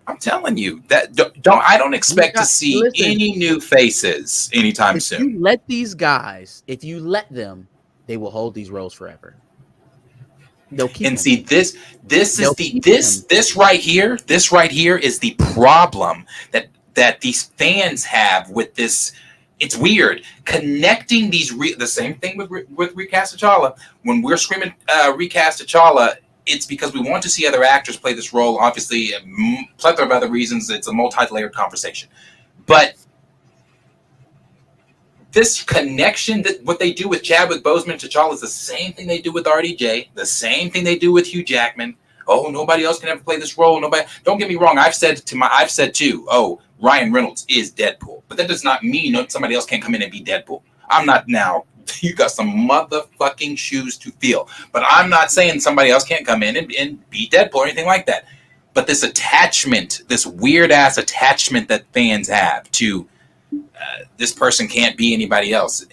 I'm telling you that I don't expect to see any new faces anytime soon. If you let these guys, if you let them, they will hold these roles forever. They'll keep and them. See this right here is the problem that these fans have with this. It's weird connecting these. The same thing with recast T'Challa. When we're screaming recast T'Challa, it's because we want to see other actors play this role. Obviously, a plethora of other reasons. It's a multi-layered conversation. But this connection, that what they do with Chadwick Boseman and T'Challa is the same thing they do with RDJ, the same thing they do with Hugh Jackman. Oh, nobody else can ever play this role. Nobody. Don't get me wrong. I've said too. Oh, Ryan Reynolds is Deadpool, but that does not mean somebody else can't come in and be Deadpool. I'm not now. You got some motherfucking shoes to fill. But I'm not saying somebody else can't come in and be Deadpool or anything like that. But this attachment, this weird-ass attachment that fans have to this person can't be anybody else.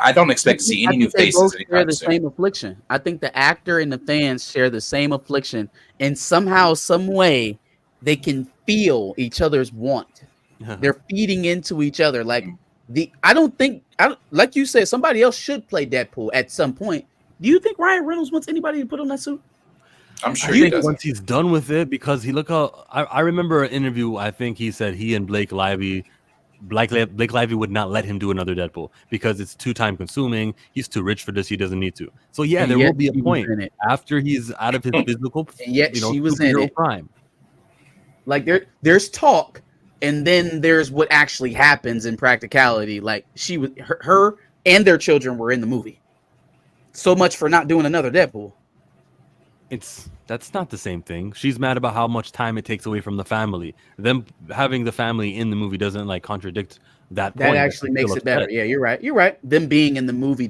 I don't expect to see any new faces. They both share the same affliction. I think the actor and the fans share the same affliction. And somehow, some way, they can feel each other's want. They're feeding into each other. Like, like you said, somebody else should play Deadpool at some point. Do you think Ryan Reynolds wants anybody to put on that suit? I'm sure he does. Once he's done with it, because I remember an interview. I think he said he and Blake Lively would not let him do another Deadpool because it's too time consuming. He's too rich for this. He doesn't need to. So yeah, there will be a point after he's out of his physical. And yet she was in it. Prime. Like there's talk. And then there's what actually happens in practicality. Like her and their children were in the movie. So much for not doing another Deadpool. That's not the same thing. She's mad about how much time it takes away from the family. Them having the family in the movie doesn't contradict that point. That actually makes it better. Yeah, you're right. Them being in the movie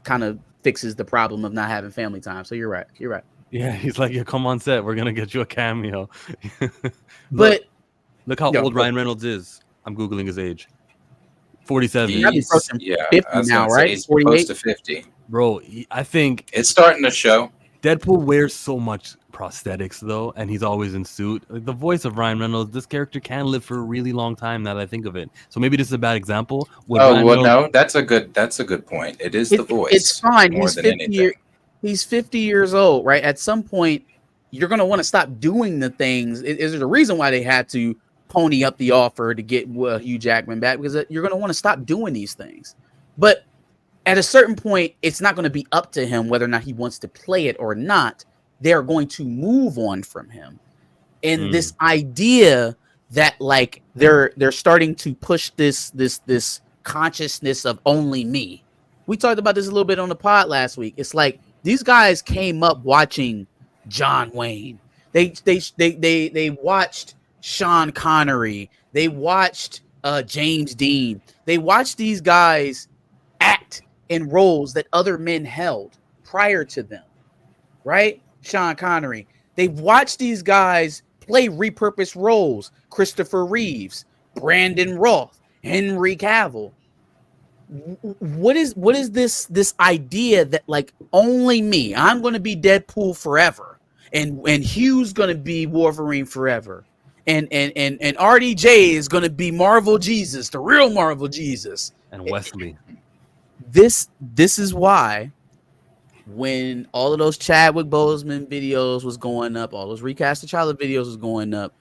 kind of fixes the problem of not having family time. So you're right. Yeah, he's like, yeah, come on set. We're gonna get you a cameo. But look how yo, old Ryan Reynolds is. I'm googling his age. 47. Gotta be He's approaching yeah. 50 I was now, gonna say right? he's close 48. to 50. Bro, I think It's starting to show. Deadpool wears so much prosthetics though, and he's always in suit. Like the voice of Ryan Reynolds, this character can live for a really long time. Now that I think of it, so maybe this is a bad example. With Oh Ryan well, Reynolds, no, that's a good point. It is the voice. It's fine. more He's than 50 anything. he's 50 years old, right? At some point, you're gonna want to stop doing the things. Is there a reason why they had to pony up the offer to get Hugh Jackman back? Because you're gonna want to stop doing these things. But at a certain point, it's not going to be up to him whether or not he wants to play it or not. They're going to move on from him. And this idea that like they're starting to push this consciousness of only me. We talked about this a little bit on the pod last week. It's like these guys came up watching John Wayne. They watched Sean Connery. They watched James Dean. They watched these guys act in roles that other men held prior to them, right? Sean Connery. They've watched these guys play repurposed roles. Christopher Reeves, Brandon Roth, Henry Cavill. What is this idea that like only me? I'm going to be Deadpool forever, and Hugh's going to be Wolverine forever, and RDJ is going to be Marvel Jesus, the real Marvel Jesus, and Wesley. This is why when all of those Chadwick Boseman videos was going up, all those recast T'Challa videos was going up,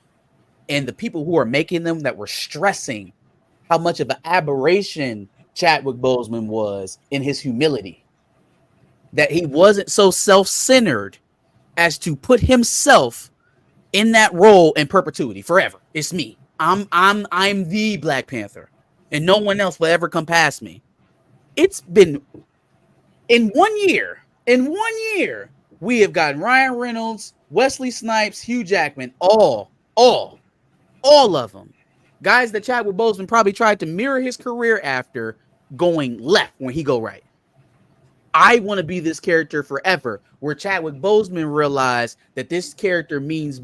and the people who are making them that were stressing how much of an aberration Chadwick Boseman was in his humility, that he wasn't so self-centered as to put himself in that role in perpetuity forever. It's me. I'm the Black Panther, and no one else will ever come past me. It's been in 1 year. In 1 year, we have gotten Ryan Reynolds, Wesley Snipes, Hugh Jackman, all of them. Guys that Chadwick Boseman probably tried to mirror his career after going left when he go right. I want to be this character forever, where Chadwick Boseman realized that this character means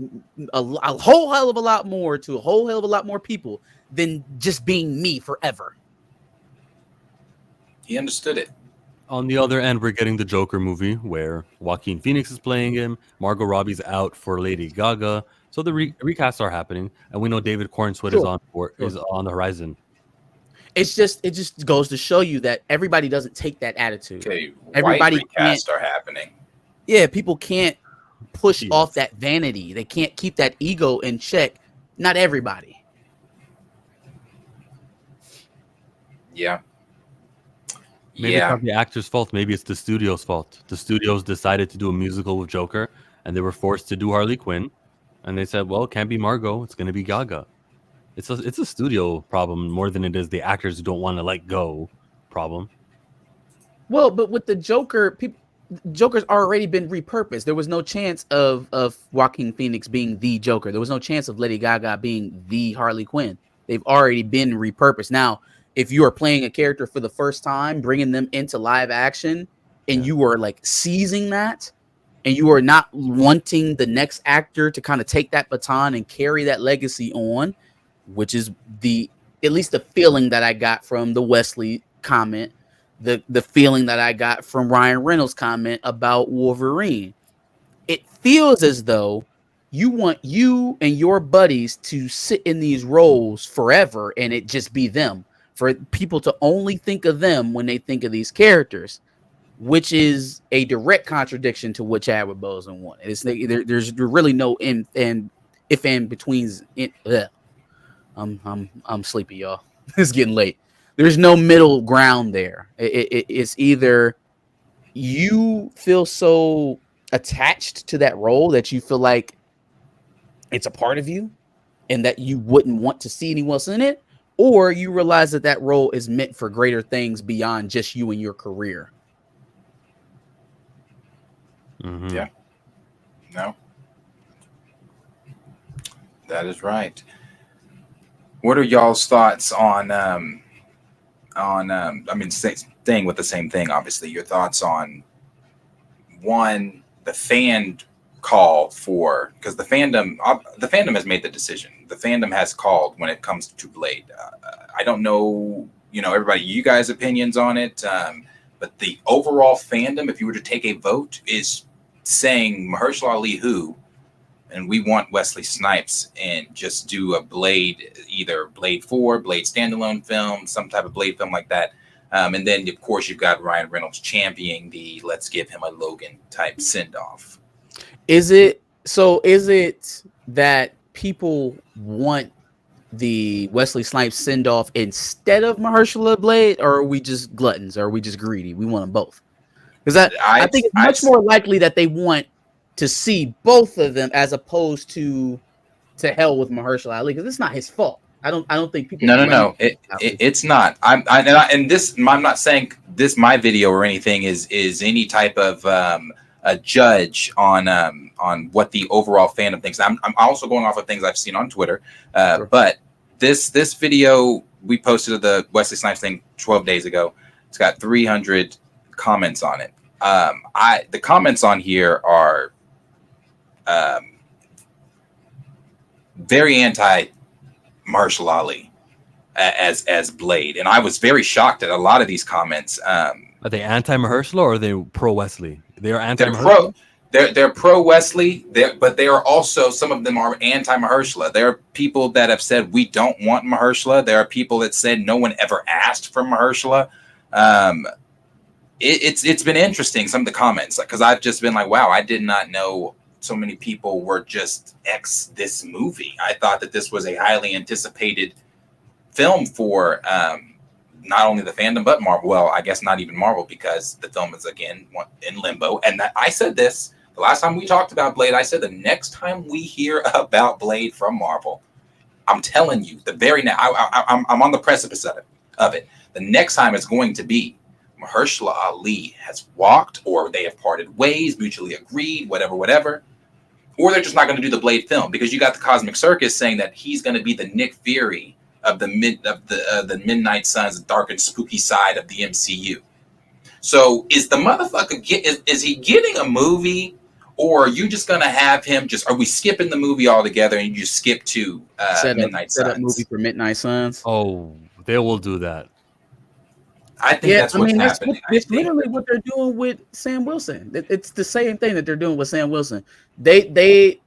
a whole hell of a lot more to a whole hell of a lot more people than just being me forever. He understood it. On the other end, we're getting the Joker movie where Joaquin Phoenix is playing him. Margot Robbie's out for Lady Gaga. So the recasts are happening, and we know David Cornswood is on the horizon. It just goes to show you that everybody doesn't take that attitude. Okay, Everybody white recasts are happening. Yeah, people can't push off that vanity. They can't keep that ego in check. Not everybody. Yeah. Maybe it's not the actor's fault. Maybe it's the studio's fault. The studios decided to do a musical with Joker, and they were forced to do Harley Quinn. And they said, well, it can't be Margot. It's going to be Gaga. It's a studio problem more than it is the actors who don't want to let go problem. Well, but with the Joker, Joker's already been repurposed. There was no chance of Joaquin Phoenix being the Joker. There was no chance of Lady Gaga being the Harley Quinn. They've already been repurposed. Now, if you are playing a character for the first time, bringing them into live action, and you are like seizing that, and you are not wanting the next actor to kind of take that baton and carry that legacy on, which is at least the feeling that I got from the Wesley comment, the feeling that I got from Ryan Reynolds' comment about Wolverine. It feels as though you want you and your buddies to sit in these roles forever and it just be them, for people to only think of them when they think of these characters, which is a direct contradiction to what Chadwick Boseman wanted. There's really no if and betweens. I'm sleepy, y'all. It's getting late. There's no middle ground there. It's either you feel so attached to that role that you feel like it's a part of you and that you wouldn't want to see anyone else in it, or you realize that that role is meant for greater things beyond just you and your career. Mm-hmm. Yeah. No. That is right. What are y'all's thoughts on staying with the same thing, obviously, your thoughts on one, the fan call for, because the fandom has made the decision. The fandom has called when it comes to Blade. I don't know, everybody, you guys' opinions on it, but the overall fandom, if you were to take a vote, is saying Mahershala Ali who, and we want Wesley Snipes, and just do a Blade, either Blade 4, Blade standalone film, some type of Blade film like that. And then, of course, you've got Ryan Reynolds championing the let's give him a Logan type send off. Is it that people want the Wesley Snipes send off instead of Mahershala Blade, or are we just gluttons? Or are we just greedy? We want them both. Because I think it's much more likely that they want to see both of them as opposed to hell with Mahershala Ali, because it's not his fault. I don't think people. No. It's not. I'm not saying this my video or anything is any type of a judge on what the overall fandom thinks. I'm also going off of things I've seen on Twitter. Sure. But this video we posted of the Wesley Snipes thing 12 days ago. It's got 300 comments on it. The comments on here are very anti Mahershala Ali as Blade, and I was very shocked at a lot of these comments. Are they anti Mahershala or are they pro Wesley? They are anti. They're pro Wesley, but they are also, some of them are anti Mahershala. There are people that have said we don't want Mahershala. There are people that said no one ever asked for Mahershala. It's been interesting, some of the comments, because I've just been like, wow, I did not know so many people were just X this movie. I thought that this was a highly anticipated film for not only the fandom but Marvel. Well, I guess not even Marvel, because the film is again in limbo. And that I said this the last time we talked about Blade. I said the next time we hear about Blade from Marvel, I'm telling you, I'm on the precipice of it. The next time it's going to be Mahershala Ali has walked, or they have parted ways, mutually agreed, whatever. Or they're just not going to do the Blade film, because you got the Cosmic Circus saying that he's going to be the Nick Fury of the Midnight Suns, the dark and spooky side of the MCU. So is the motherfucker is he getting a movie, or are you just going to have him are we skipping the movie altogether and you just skip to Midnight Suns? Set up movie for Midnight Suns. Oh, they will do that. I think that's what's happening. It's literally what they're doing with Sam Wilson. It's the same thing that they're doing with Sam Wilson. That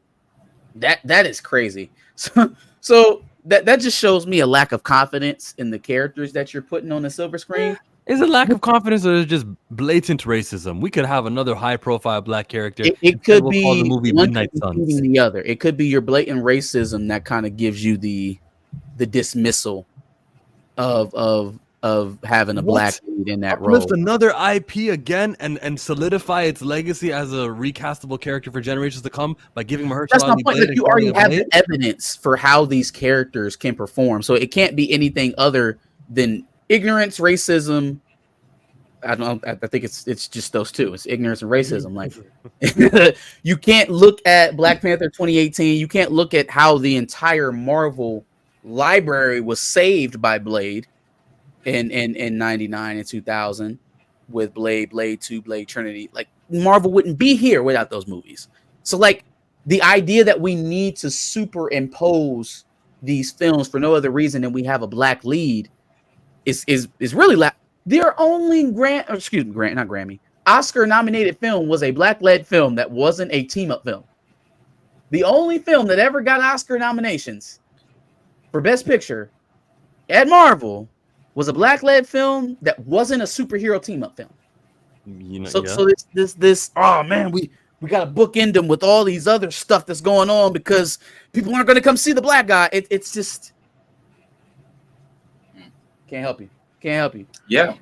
is crazy. So that just shows me a lack of confidence in the characters that you're putting on the silver screen. Is it lack of confidence, or is it just blatant racism? We could have another high-profile black character. It could be the movie one Midnight Suns. The other. It could be your blatant racism that kind of gives you the dismissal of having a black lead in that role. Lift another IP again and solidify its legacy as a recastable character for generations to come by giving Mahershala. That's my point. Like, you already have the evidence for how these characters can perform, so it can't be anything other than ignorance, racism. I don't know. I think it's just those two. It's ignorance and racism. Like, you can't look at Black Panther 2018. You can't look at how the entire Marvel library was saved by Blade in 99 and 2000 with Blade 2, Blade Trinity. Like, Marvel wouldn't be here without those movies. So, like, the idea that we need to superimpose these films for no other reason than we have a black lead is really their only Oscar nominated film was a black led film that wasn't a team up film. The only film that ever got Oscar nominations for Best Picture at Marvel was a black led film that wasn't a superhero team up film. So this oh man, we got to bookend them with all these other stuff that's going on because people aren't going to come see the black guy. It's just can't help you. Yeah.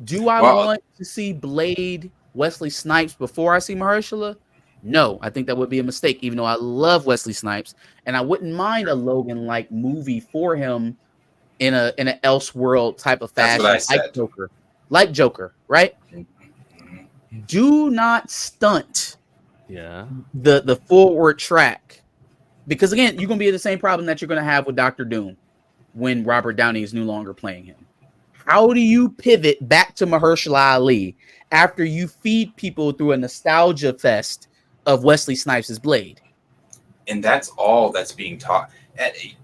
Do I want to see Blade Wesley Snipes before I see Mahershala? No, I think that would be a mistake, even though I love Wesley Snipes and I wouldn't mind a Logan-like movie for him in an Elseworld type of fashion, like Joker, right? Mm-hmm. Do not stunt the forward track, because again, you're gonna be in the same problem that you're gonna have with Dr. Doom when Robert Downey is no longer playing him. How do you pivot back to Mahershala Ali after you feed people through a nostalgia fest of Wesley Snipes' Blade. And that's all that's being taught.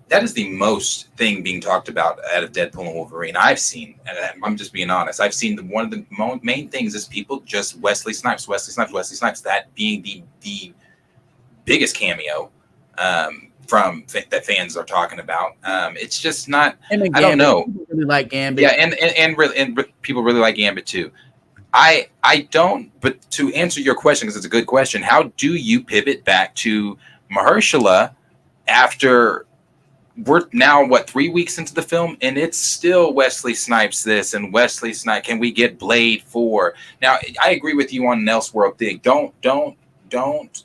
That is the most thing being talked about out of Deadpool and Wolverine I've seen. And I'm just being honest. I've seen one of the main things is people just Wesley Snipes. That being the biggest cameo from that fans are talking about. It's just not. I don't know. People really like Gambit. Yeah, and people really like Gambit too. I don't. But to answer your question, because it's a good question, how do you pivot back to Mahershala after we're now 3 weeks into the film and it's still Wesley Snipes this and Wesley Snipes? Can we get Blade 4? Now I agree with you on an Elseworld thing. Don't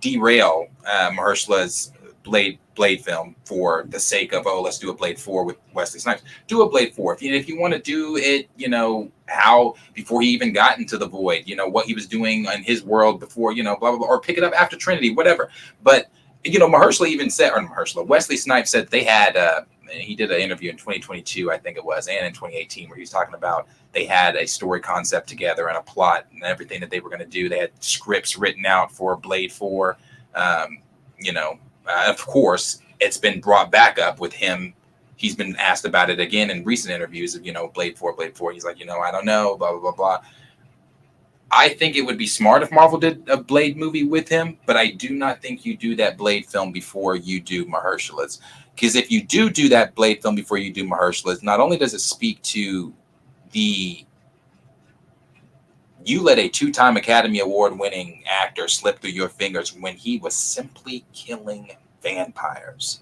derail Mahershala's Blade film for the sake of let's do a Blade 4 with Wesley Snipes. Do a Blade 4 if you want to do it, how before he even got into the Void, what he was doing in his world before, blah blah blah, or pick it up after Trinity, whatever. But Mahershala even said, or Wesley Snipes said they had he did an interview in 2022, I think it was, and in 2018, where he was talking about they had a story concept together and a plot and everything that they were going to do. They had scripts written out for Blade 4. Of course, it's been brought back up with him. He's been asked about it again in recent interviews of, Blade 4. He's like, I don't know, blah, blah, blah, blah. I think it would be smart if Marvel did a Blade movie with him, but I do not think you do that Blade film before you do Mahershala's. Because if you do that Blade film before you do Mahershala's, not only does it speak to you let a 2-time Academy Award winning actor slip through your fingers when he was simply killing vampires.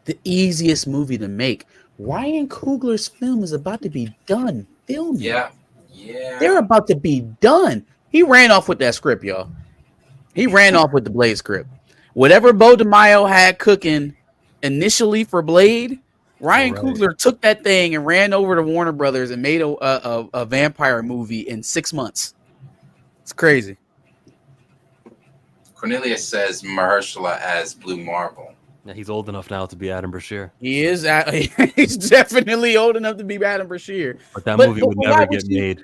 The easiest movie to make. Ryan Coogler's film is about to be done filming. Yeah. They're about to be done. He ran off with that script, y'all. He ran off with the Blade script. Whatever Bo DeMaio had cooking initially for Blade, Ryan Coogler took that thing and ran over to Warner Brothers and made a vampire movie in 6 months. It's crazy. Cornelius says Mahershala as Blue Marvel. Yeah, he's old enough now to be Adam Brashear. He is. He's definitely old enough to be Adam Brashear. But that movie would never get made.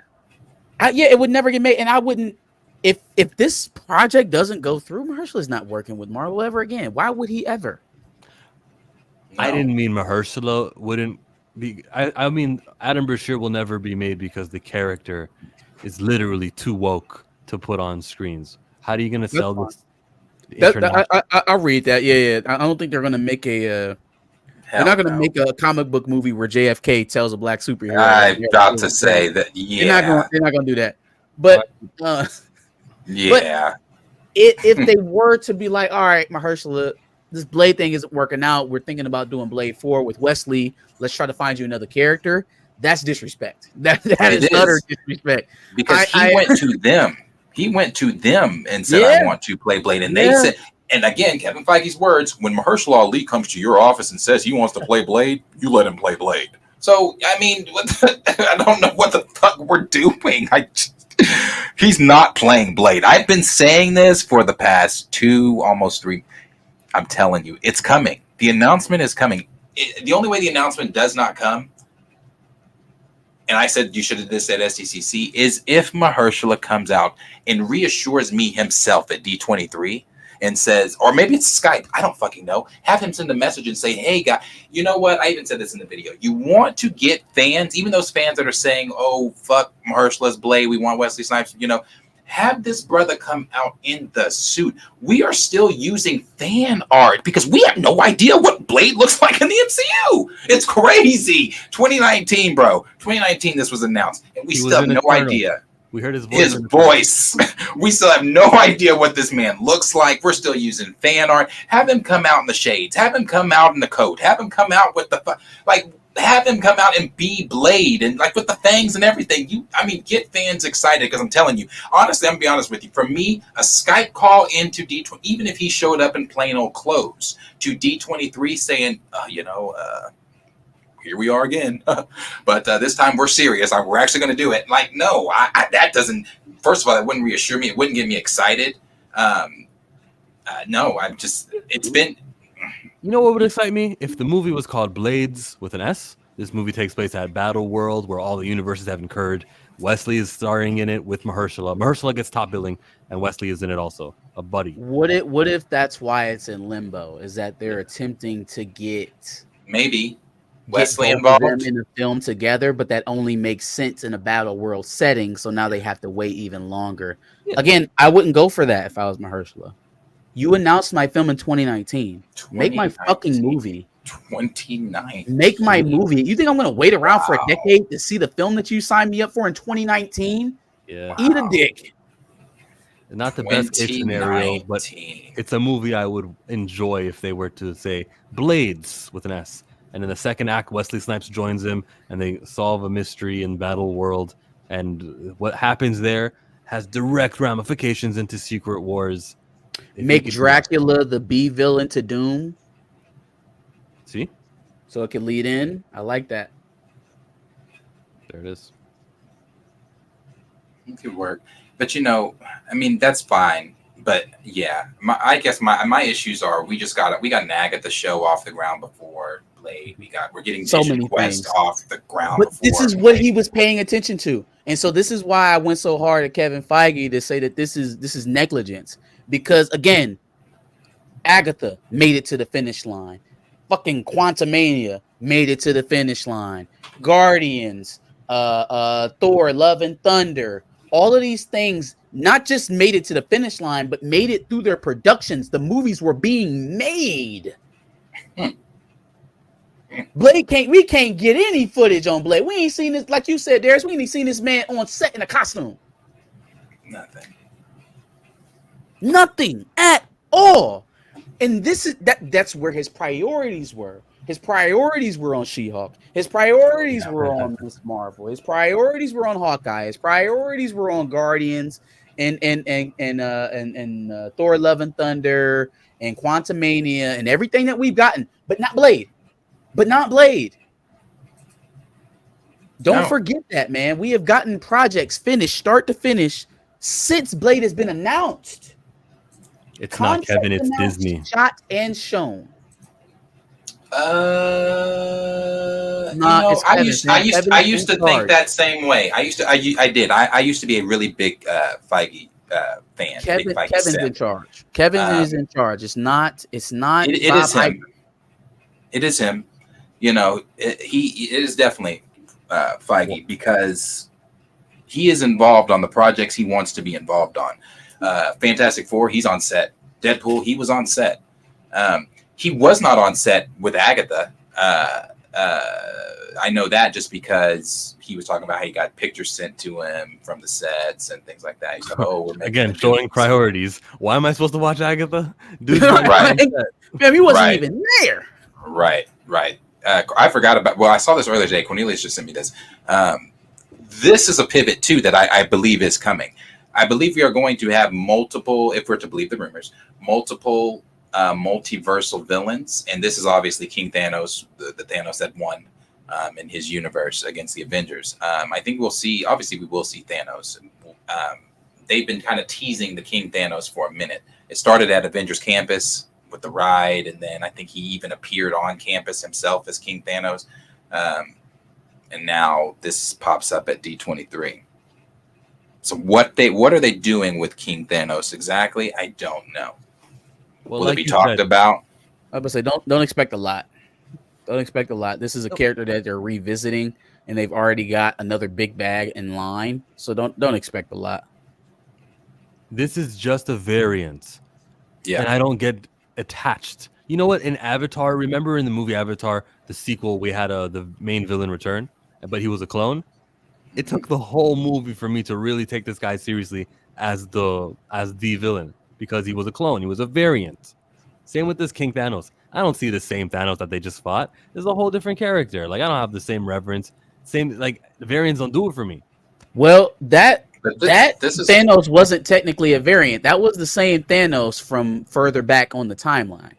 It would never get made, and I wouldn't. If this project doesn't go through, Mahershala's not working with Marvel ever again. Why would he ever? No. I didn't mean Mahershala wouldn't be. I mean Adam Brashear will never be made because the character is literally too woke to put on screens. How are you going to sell this? I'll read that. Yeah. I don't think they're going to make a. They're not going to make a comic book movie where JFK tells a black superhero. I'm about to say that. Yeah, they're not going to do that. But yeah, but if they were to be like, all right, Mahershala, this Blade thing isn't working out. We're thinking about doing Blade 4 with Wesley. Let's try to find you another character. That's disrespect. That is utter disrespect. Because he went to them. He went to them and said, I want to play Blade. And they said, and again, Kevin Feige's words, when Mahershala Ali comes to your office and says he wants to play Blade, you let him play Blade. So, I mean, I don't know what the fuck we're doing. He's not playing Blade. I've been saying this for the past 2, almost 3. I'm telling you, it's coming. The announcement is coming. The only way the announcement does not come, and I said you should have this at SDCC, is if Mahershala comes out and reassures me himself at D23 and says, or maybe it's Skype, I don't fucking know, have him send a message and say, hey, guy, you know what? I even said this in the video. You want to get fans, even those fans that are saying, oh, fuck Mahershala's Blade, we want Wesley Snipes, have this brother come out in the suit. We are still using fan art because we have no idea what Blade looks like in the MCU. It's crazy. 2019, bro. 2019, this was announced, and we still have no idea. We heard his voice. We still have no idea what this man looks like. We're still using fan art. Have him come out in the shades. Have him come out in the coat. Have him come out with have him come out and be Blade and with the fangs and everything. Get fans excited because I'm telling you, honestly, I'm gonna be honest with you. For me, a Skype call into D23, even if he showed up in plain old clothes to D23 saying, here we are again, but this time we're serious. We're actually going to do it. No, that doesn't. First of all, that wouldn't reassure me. It wouldn't get me excited. No, it's been. You know what would excite me? If the movie was called Blades with an S. This movie takes place at Battle World, where all the universes have incurred. Wesley is starring in it with Mahershala. Mahershala gets top billing, and Wesley is in it also. a buddy. What if that's why it's in limbo? Is that they're attempting to get Maybe Wesley both of them involved. in the film together, but that only makes sense in a battle world setting. So now they have to wait even longer. Yeah. Again, I wouldn't go for that if I was Mahershala. You announced my film in 2019. Make my fucking movie. 29. Make my movie. You think I'm going to wait around for a Wow. decade to see the film that you signed me up for in 2019? Yeah, Eat a dick. not the best case scenario, but 2019. it's a movie I would enjoy if they were to say Blades with an S. And in the second act, Wesley Snipes joins him, and they solve a mystery in Battle World. And what happens there has direct ramifications into Secret Wars. If you Make could- Dracula the B villain to Doom, See, so it can lead in. I like that. there it is. It could work, but I mean, that's fine. But yeah, I guess my issues are we got an Agatha show off the ground before Blade. We're getting So Vision many Quest things. off the ground. But this before is what Blade. he was paying attention to, and so this is why I went so hard at Kevin Feige to say that this is negligence. Because again, Agatha made it to the finish line. Fucking Quantumania made it to the finish line. Guardians, Thor, Love and Thunder, all of these things not just made it to the finish line, but made it through their productions. The movies were being made. Blade we can't get any footage on Blade. We ain't seen this, like you said, Darius. We ain't seen this man on set in a costume. Nothing at all. And that's where his priorities were. His priorities were on She-Hulk. His priorities were on Miss Marvel. His priorities were on Hawkeye. His priorities were on Guardians and Thor: Love and Thunder and Quantumania and everything that we've gotten, but not Blade. Don't forget that, man. We have gotten projects finished, start to finish, since Blade has been announced. It's not Kevin, it's announced, Disney. Shot and shown. I used to think that same way. I used to be a really big Feige fan. Kevin's in charge. Kevin is in charge. It's not. It is him. It is him. It is definitely Feige because he is involved on the projects he wants to be involved on. Fantastic Four, he's on set. Deadpool, he was on set. He was not on set with Agatha. I know that just because he was talking about how he got pictures sent to him from the sets and things like that. He's like, we're again showing priorities. Why am I supposed to watch Agatha? Dude, right. Man, he wasn't even there. Right. I forgot about. Well, I saw this earlier today. Cornelius just sent me this. This is a pivot too that I believe is coming. I believe we are going to have multiple, if we're to believe the rumors, multiple multiversal villains, and this is obviously King Thanos, the Thanos that won in his universe against the Avengers. I think we will see Thanos. They've been kind of teasing the King Thanos for a minute. It started at Avengers Campus with the ride, and then I think he even appeared on campus himself as King Thanos. And now this pops up at D23. So what are they doing with King Thanos exactly? I don't know. Well, Will like it be you talked said, about? I would say don't expect a lot. Don't expect a lot. This is a character that they're revisiting, and they've already got another big bag in line. So don't expect a lot. This is just a variant. Yeah. And I don't get attached. You know what? In Avatar, remember in the movie Avatar, the sequel, we had the main villain return, but he was a clone. It took the whole movie for me to really take this guy seriously as the villain because he was a clone. He was a variant. Same with this King Thanos. I don't see the same Thanos that they just fought. There's a whole different character. Like I don't have the same reverence. The variants don't do it for me. Well, this is Thanos wasn't technically a variant. That was the same Thanos from further back on the timeline.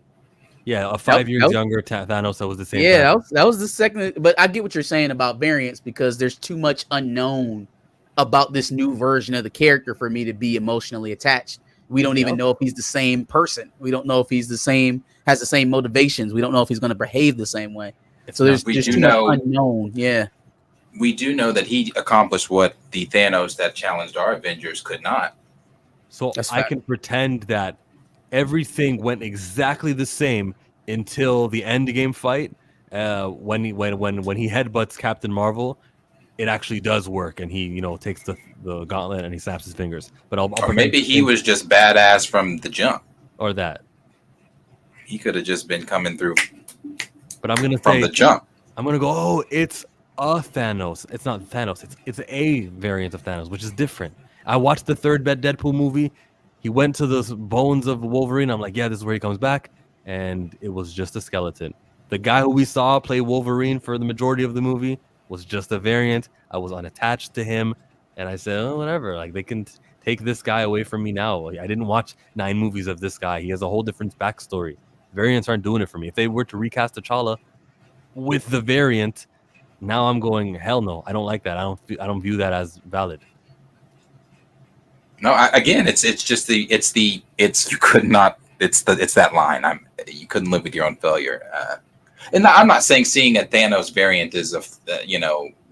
Yeah, a 5 years younger Thanos that was the same. Yeah, that was the second. But I get what you're saying about variants because there's too much unknown about this new version of the character for me to be emotionally attached. We don't even know if he's the same person. We don't know if he's has the same motivations. We don't know if he's going to behave the same way. So there's too much unknown. Yeah. We do know that he accomplished what the Thanos that challenged our Avengers could not. So That's I fact. can pretend that everything went exactly the same until the end game fight. When he headbutts Captain Marvel, it actually does work, and he takes the gauntlet and he snaps his fingers. But I'll Or pretend maybe he was just badass from the jump. or that. He could have just been coming through But I'm gonna from say the jump. I'm gonna go. Oh, it's a Thanos. It's not Thanos. It's a variant of Thanos, which is different. I watched the third Deadpool movie. He went to the bones of Wolverine. I'm like, yeah, this is where he comes back, and it was just a skeleton. The guy who we saw play Wolverine for the majority of the movie was just a variant. I was unattached to him, and I said, oh, whatever. Like they can take this guy away from me now. I didn't watch 9 movies of this guy. He has a whole different backstory. Variants aren't doing it for me. If they were to recast T'Challa with the variant, now I'm going, hell no. I don't like that. I don't view that as valid. No, again, it's you could not. It's that line. You couldn't live with your own failure. And I'm not saying seeing a Thanos variant is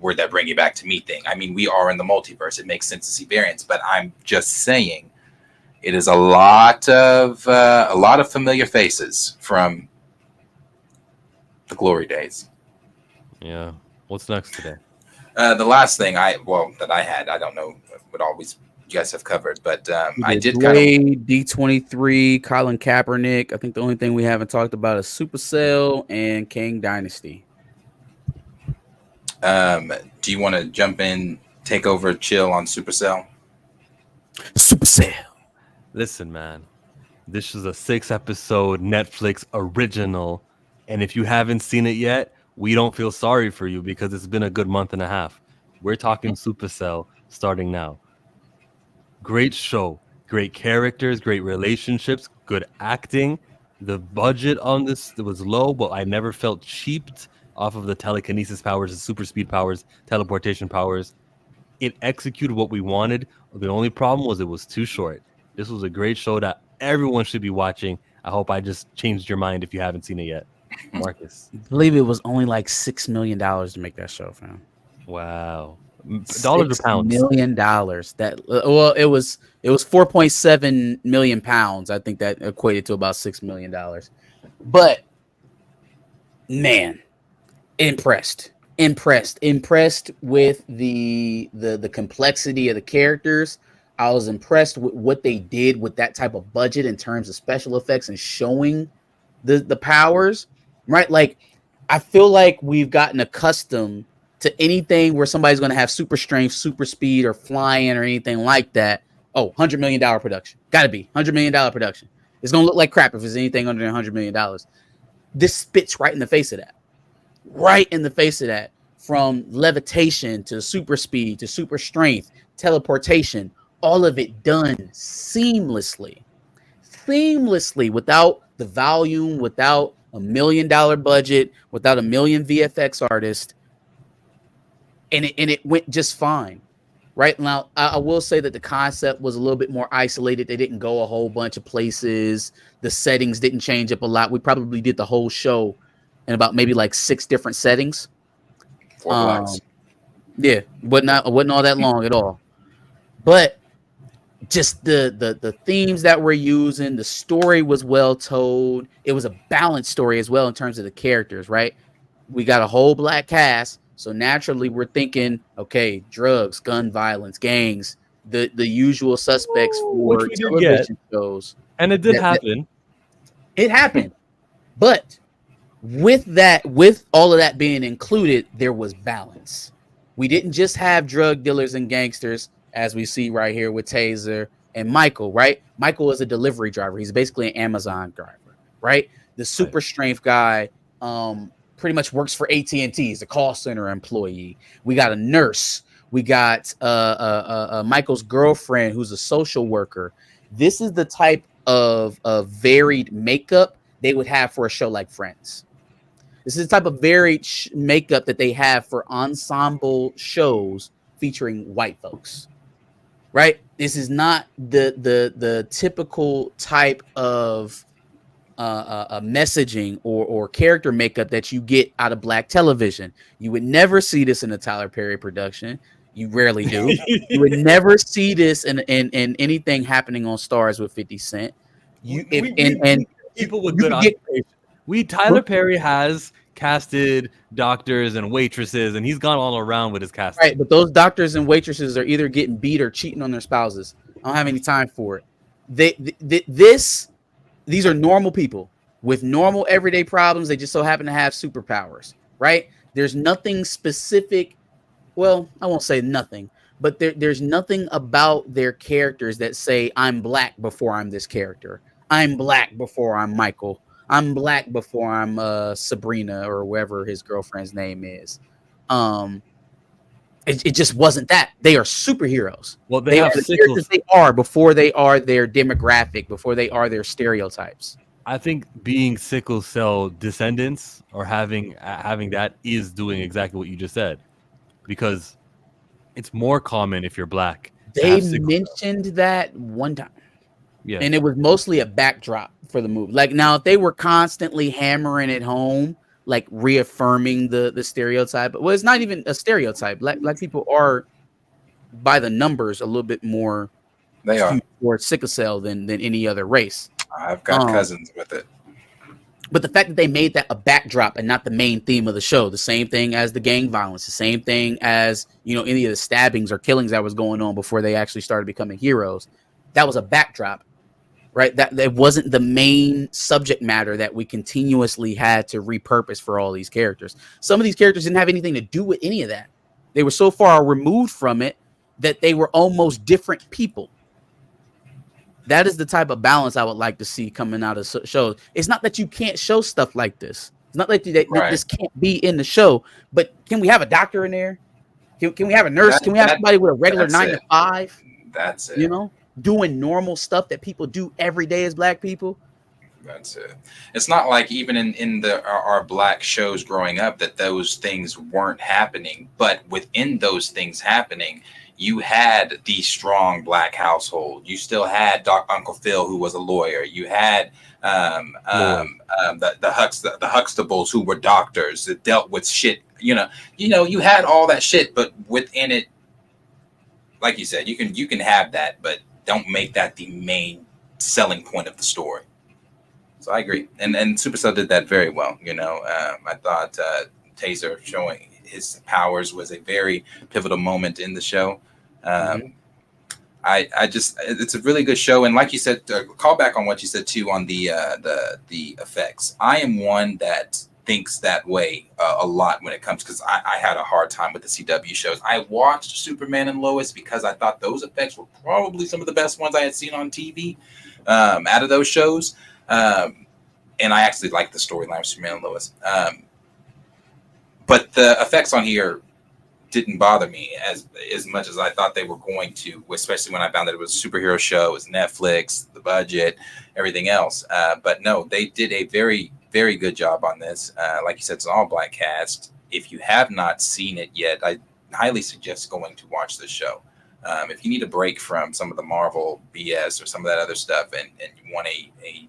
word that bring you back to me thing. I mean, we are in the multiverse. It makes sense to see variants, but I'm just saying it is a lot of familiar faces from the glory days. Yeah. What's next today? The last thing that I had, I don't know what always you guys have covered, but I did D23, Colin Kaepernick. I think the only thing we haven't talked about is Supercell and Kang Dynasty. Do you want to jump in, take over, chill on Supercell? Supercell. Listen, man. This is a 6-episode Netflix original, and if you haven't seen it yet, we don't feel sorry for you because it's been a good month and a half. We're talking Supercell starting now. Great show, great characters, great relationships, good acting. The budget on this was low, but I never felt cheaped off of the telekinesis powers, the super speed powers, teleportation powers. It executed what we wanted. The only problem was it was too short. This was a great show that everyone should be watching. I hope I just changed your mind if you haven't seen it yet. Marcus. I believe it was only like $6 million to make that show, fam. Wow. Dollars or pounds? $6 million. It was 4.7 million pounds. I think that equated to about $6 million. But man, impressed with the complexity of the characters. I was impressed with what they did with that type of budget in terms of special effects and showing the powers, right? Like, I feel like we've gotten accustomed to anything where somebody's going to have super strength, super speed, or flying or anything like that. Oh, $100 million production. Got to be $100 million production. It's going to look like crap if it's anything under $100 million. This spits right in the face of that. Right in the face of that. From levitation to super speed to super strength, teleportation, all of it done seamlessly, without the volume, without $1 million budget, without a million VFX artists. And it went just fine. Right now, I will say that the concept was a little bit more isolated. They didn't go a whole bunch of places. The settings didn't change up a lot. We probably did the whole show in about maybe like 6 different settings. 4 blocks. Yeah, wasn't all that long at all. But just the themes that we're using, the story was well told. It was a balanced story as well in terms of the characters, right? We got a whole black cast. So naturally, we're thinking, okay, drugs, gun violence, gangs, the usual suspects for television shows. And it did happen. It happened. But with all of that being included, there was balance. We didn't just have drug dealers and gangsters, as we see right here with Taser and Michael, right? Michael is a delivery driver. He's basically an Amazon driver, right? The super strength guy, pretty much works for AT&T. He's a call center employee. We got a nurse. We got Michael's girlfriend, who's a social worker. This is the type of varied makeup they would have for a show like Friends. This is the type of varied makeup that they have for ensemble shows featuring white folks, right? This is not the typical type of a messaging or character makeup that you get out of black television. You would never see this in a Tyler Perry production. You rarely do. You would never see this in anything happening on Stars with 50 Cent. People with good occupation. Tyler Perry has casted doctors and waitresses, and he's gone all around with his casting. Right, but those doctors and waitresses are either getting beat or cheating on their spouses. I don't have any time for it. These are normal people with normal everyday problems. They just so happen to have superpowers, right? There's nothing specific. Well, I won't say nothing, but there's nothing about their characters that say I'm black before I'm this character. I'm black before I'm Michael. I'm black before I'm Sabrina or whoever his girlfriend's name is. It just wasn't that. They are superheroes. Well, they have the characters they are before they are their demographic, before they are their stereotypes. I think being sickle cell descendants or having that is doing exactly what you just said, because it's more common if you're black. They mentioned that one time. Yeah. And it was mostly a backdrop for the movie. Like, now, if they were constantly hammering it home, like reaffirming the stereotype, well, it's not even a stereotype. Black people are, by the numbers, a little bit more for sickle cell than any other race. I've got cousins with it. But the fact that they made that a backdrop and not the main theme of the show, the same thing as the gang violence, the same thing as, any of the stabbings or killings that was going on before they actually started becoming heroes, that was a backdrop. Right, that wasn't the main subject matter that we continuously had to repurpose for all these characters. Some of these characters didn't have anything to do with any of that. They were so far removed from it that they were almost different people. That is the type of balance I would like to see coming out of shows. It's not that you can't show stuff like this. It's not like that this can't be in the show. But can we have a doctor in there? Can we have a nurse? Can we have somebody with a regular 9 to 5? That's it. Doing normal stuff that people do every day as black people. That's it. It's not like even in our black shows growing up that those things weren't happening, but within those things happening, you had the strong black household. You still had Uncle Phil, who was a lawyer. You had the Huxtables, who were doctors that dealt with shit. You had all that shit, but within it, like you said, you can have that, but don't make that the main selling point of the story. So I agree. And Supercell did that very well. I thought Taser showing his powers was a very pivotal moment in the show. It's a really good show. And like you said, call back on what you said too on the effects. I am one that thinks that way a lot when it comes, because I had a hard time with the CW shows. I watched Superman and Lois because I thought those effects were probably some of the best ones I had seen on TV out of those shows. And I actually liked the storyline of Superman and Lois. But the effects on here didn't bother me as much as I thought they were going to, especially when I found that it was a superhero show, it was Netflix, the budget, everything else. But no, they did a very, very good job on this. Like you said, it's an all black cast. If you have not seen it yet, I highly suggest going to watch this show. If you need a break from some of the Marvel BS or some of that other stuff, and you want a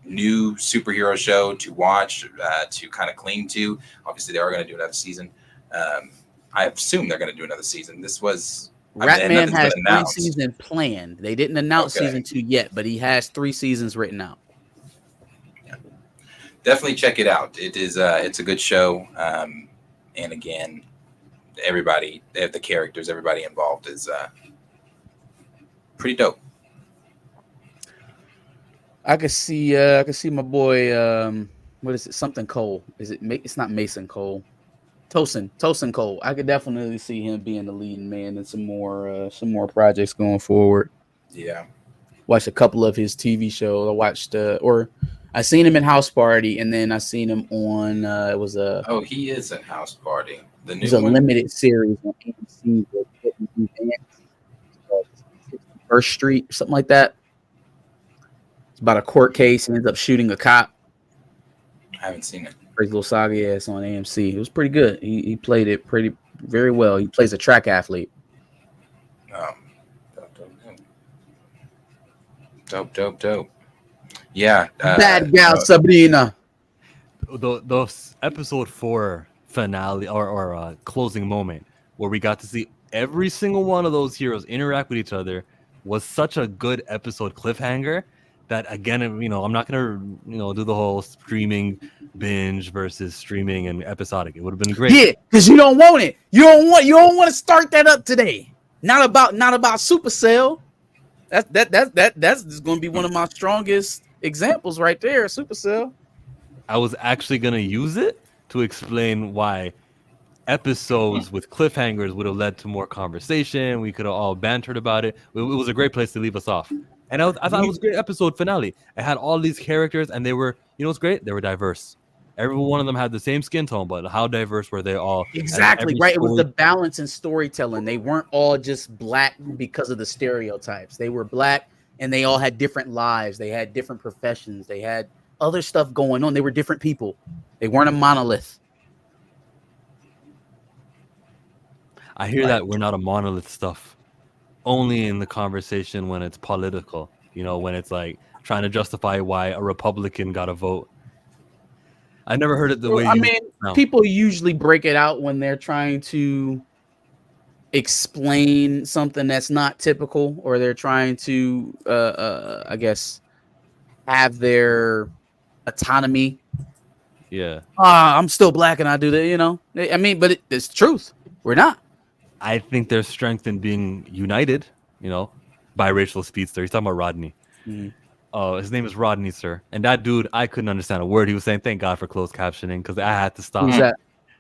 new superhero show to watch, to kind of cling to, obviously they are going to do another season. I assume they're going to do another season. This was Ratman has 3 seasons planned. They didn't announce season 2 yet, but he has 3 seasons written out. Definitely check it out. It's a good show. And again, everybody, the characters, everybody involved is pretty dope. I could see my boy, what is it? Something Cole. Is it? It's not Mason Cole. Tosin Cole. I could definitely see him being the leading man in some more projects going forward. Yeah. Watched a couple of his TV shows. I watched I seen him in House Party, and then I seen him on it was a he is in House Party. The new it was a limited series on AMC with First Street or something like that. It's about a court case. He ends up shooting a cop. I haven't seen it. Crazy little saga. Yeah, it's on AMC. It was pretty good. He played it very well. He plays a track athlete. Dope. Yeah. Bad gal Sabrina. The episode 4 finale or closing moment where we got to see every single one of those heroes interact with each other was such a good episode cliffhanger that, again, I'm not gonna do the whole streaming binge versus streaming and episodic. It would have been great. Yeah, because you don't want it. You don't want to start that up today. Not about Supercell. That's going to be one of my strongest examples right there. Supercell. I was actually gonna use it to explain why episodes with cliffhangers would have led to more conversation. We could have all bantered about it. It was a great place to leave us off. And I thought it was a great episode finale. It had all these characters, and they were, what's great? They were diverse. Every one of them had the same skin tone, but how diverse were they all? Exactly, right. It was the balance in storytelling. They weren't all just black because of the stereotypes. They were black, and they all had different lives. They had different professions. They had other stuff going on. They were different people. They weren't a monolith. I hear that we're not a monolith stuff. Only in the conversation when it's political, when it's like trying to justify why a Republican got a vote. I never heard it the way. People usually break it out when they're trying to explain something that's not typical, or they're trying to, I guess, have their autonomy. Yeah. I'm still black and I do that. But it's truth. We're not. I think there's strength in being united, biracial speedster. He's talking about Rodney. Mm-hmm. His name is Rodney, sir. And that dude, I couldn't understand a word he was saying. Thank God for closed captioning, because I had to stop. Who's that?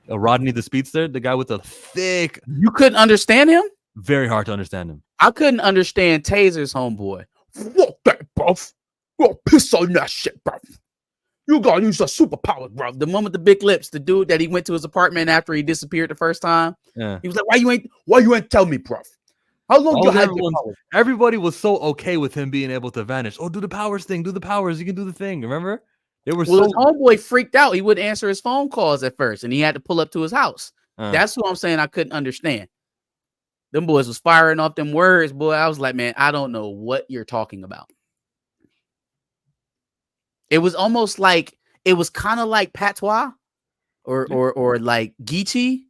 Rodney the speedster, the guy with the thick. You couldn't understand him? Very hard to understand him. I couldn't understand Taser's homeboy. Fuck that, bruv. You'll piss on that shit, bruv. You gotta use a superpower, bro. The one with the big lips, the dude that he went to his apartment after he disappeared the first time. Yeah. He was like, why you ain't tell me, bro? How long you had your powers? Everybody was so okay with him being able to vanish. Oh, do the powers thing, do the powers. You can do the thing. Remember? They were his homeboy freaked out. He wouldn't answer his phone calls at first, and he had to pull up to his house. That's what I'm saying. I couldn't understand. Them boys was firing off them words, boy. I was like, man, I don't know what you're talking about. It was almost like, it was kind of like patois or like Geechee,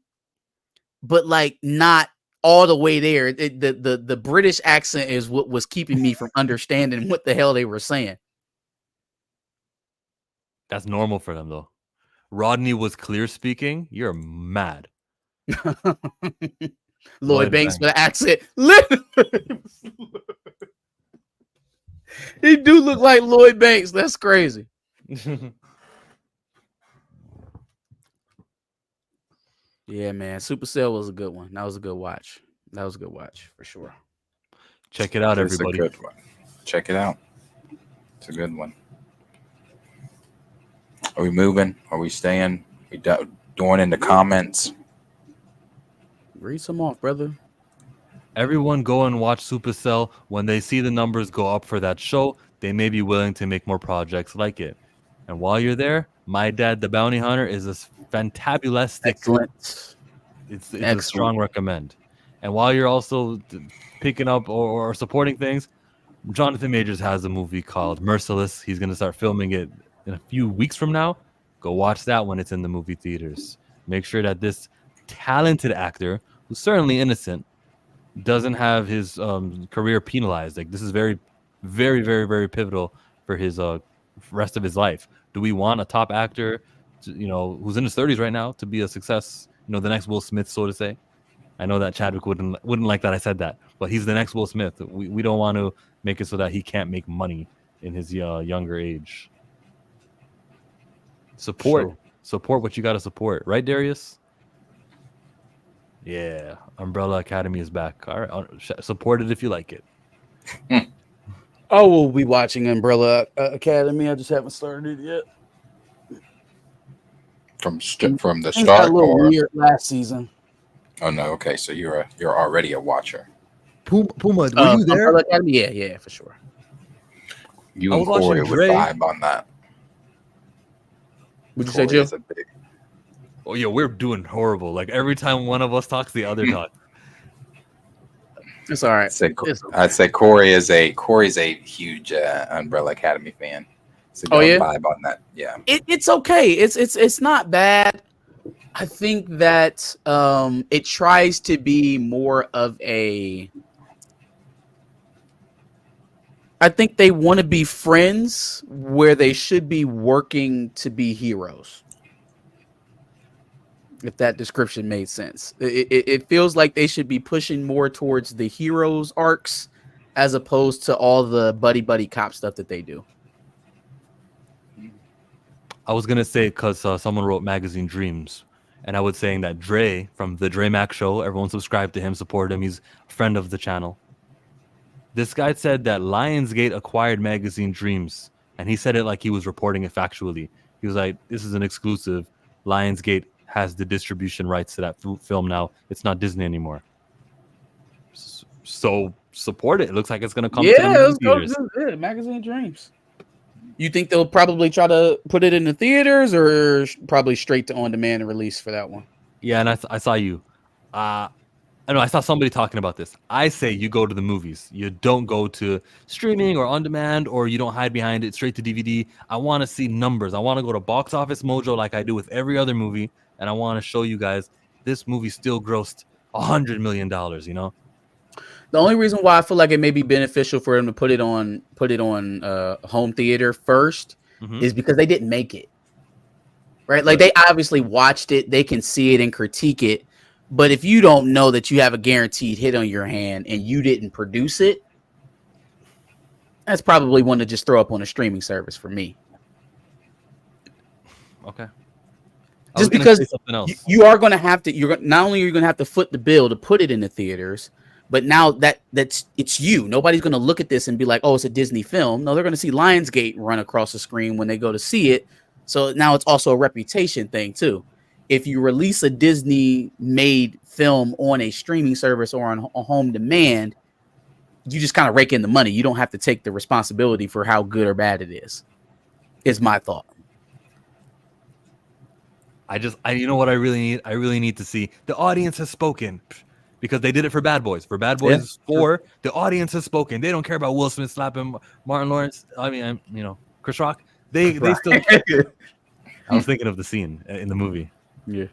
but like not all the way there. The British accent is what was keeping me from understanding what the hell they were saying. That's normal for them, though. Rodney was clear speaking. You're mad. Lloyd Banks with an accent. He do look like Lloyd Banks. That's crazy. Yeah, man. Supercell was a good one. That was a good watch. That was a good watch for sure. Check it out, everybody. It's a good one. Check it out. It's a good one. Are we moving? Are we staying? We doing in the comments? Read some off, brother. Everyone go and watch Supercell. When they see the numbers go up for that show, they may be willing to make more projects like it. And while you're there, My Dad the Bounty Hunter is a fantabulistic. Excellent. It's a strong recommend. And while you're also picking up or supporting things, Jonathan Majors has a movie called Merciless. He's going to start filming it in a few weeks from now. Go watch that when it's in the movie theaters. Make sure that this talented actor, who's certainly innocent, doesn't have his career penalized. Like, this is very, very, very, very pivotal for his rest of his life. Do we want a top actor, who's in his 30s right now, to be a success? The next Will Smith, so to say. I know that Chadwick wouldn't like that I said that, but he's the next Will Smith. We don't want to make it so that he can't make money in his younger age. Support what you got to support, right, Darius? Yeah, Umbrella Academy is back. All right, support it if you like it. I will be watching Umbrella Academy. I just haven't started it yet. From the start, got a little weird last season. Oh no, okay, so you're already a watcher. Puma, were you there? Umbrella Academy? Yeah, for sure. You and Corey would vibe on that. Would you say, Jill? Oh yeah, we're doing horrible. Like every time one of us talks, the other talks. It's all right. I'd say Corey's a huge Umbrella Academy fan. So vibe on that. Yeah. It's okay. It's not bad. I think that it tries to be more of a. I think they want to be friends where they should be working to be heroes. If that description made sense, it feels like they should be pushing more towards the heroes arcs as opposed to all the buddy cop stuff that they do. I was gonna say because someone wrote Magazine Dreams, and I was saying that Dre from the Dre Mac Show, everyone subscribe to him, support him. He's a friend of the channel. This guy said that Lionsgate acquired Magazine Dreams, and he said it like he was reporting it factually. He was like, "This is an exclusive. Lionsgate has the distribution rights to that film now. It's not Disney anymore." So support it. It looks like it's gonna come. Yeah, to the let's go theaters. to Magazine Dreams. You think they'll probably try to put it in the theaters or probably straight to on-demand release for that one? Yeah, and I saw you. I know I saw somebody talking about this. I say you go to the movies. You don't go to streaming or on demand, or you don't hide behind it straight to DVD. I want to see numbers. I want to go to Box Office Mojo like I do with every other movie, and I want to show you guys this movie still grossed $100 million. You know. The only reason why I feel like it may be beneficial for them to put it on home theater first is because they didn't make it. Right? Like they obviously watched it, they can see it and critique it. But if you don't know that you have a guaranteed hit on your hand and you didn't produce it, that's probably one to just throw up on a streaming service for me. Okay. Just because you are going to have to, not only are you going to have to foot the bill to put it in the theaters, but now that's it's you. Nobody's going to look at this and be like, "Oh, it's a Disney film." No, they're going to see Lionsgate run across the screen when they go to see it. So now it's also a reputation thing too. If you release a Disney-made film on a streaming service or on home demand, you just kind of rake in the money. You don't have to take the responsibility for how good or bad it is. Is my thought. You know what I really need? I really need to see the audience has spoken, because they did it for Bad Boys. For Bad Boys 4, the audience has spoken. They don't care about Will Smith slapping Martin Lawrence. I mean, Chris Rock. They still. I was thinking of the scene in the movie. Yeah.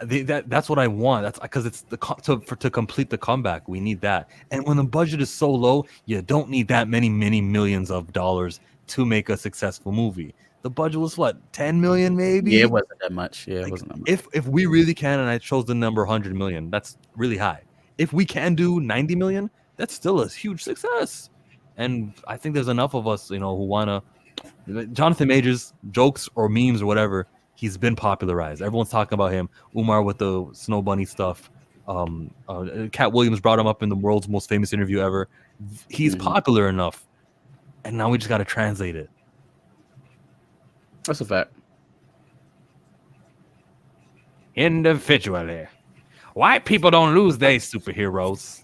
That's what I want. That's because it's to complete the comeback. We need that. And when the budget is so low, you don't need that many millions of dollars to make a successful movie. The budget was what, 10 million maybe? Yeah, it wasn't that much. Yeah, it wasn't that much. If we really can, and I chose the number 100 million, that's really high. If we can do 90 million, that's still a huge success. And I think there's enough of us, who want to. Jonathan Majors, jokes or memes or whatever, he's been popularized. Everyone's talking about him. Umar with the Snow Bunny stuff. Cat Williams brought him up in the world's most famous interview ever. He's popular enough, and now we just got to translate it. That's a fact. Individually, white people don't lose their superheroes.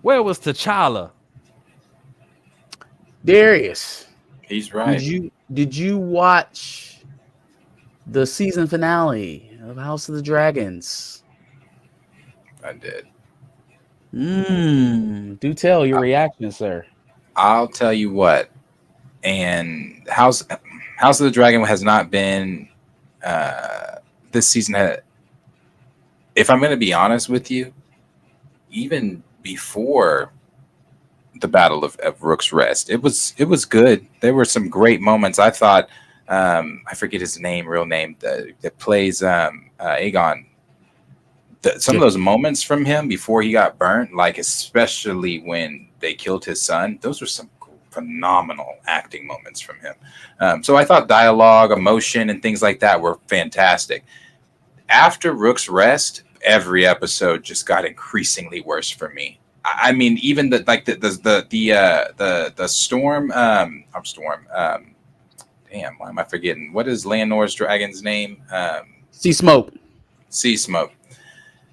Where was T'Challa? Darius, he's right. Did you watch the season finale of House of the Dragons? I did. Do tell your reaction, sir. I'll tell you what. And House of the Dragon has not been this season. If I'm going to be honest with you, even before the Battle of Rook's Rest, it was good. There were some great moments. I thought I forget his real name that plays Aegon. Some of those moments from him before he got burnt, like especially when they killed his son, those were some phenomenal acting moments from him. So I thought dialogue, emotion, and things like that were fantastic. After Rook's Rest, every episode just got increasingly worse for me. I mean, even the Storm. Damn, why am I forgetting? What is Leonor's dragon's name? Sea Smoke. Sea Smoke.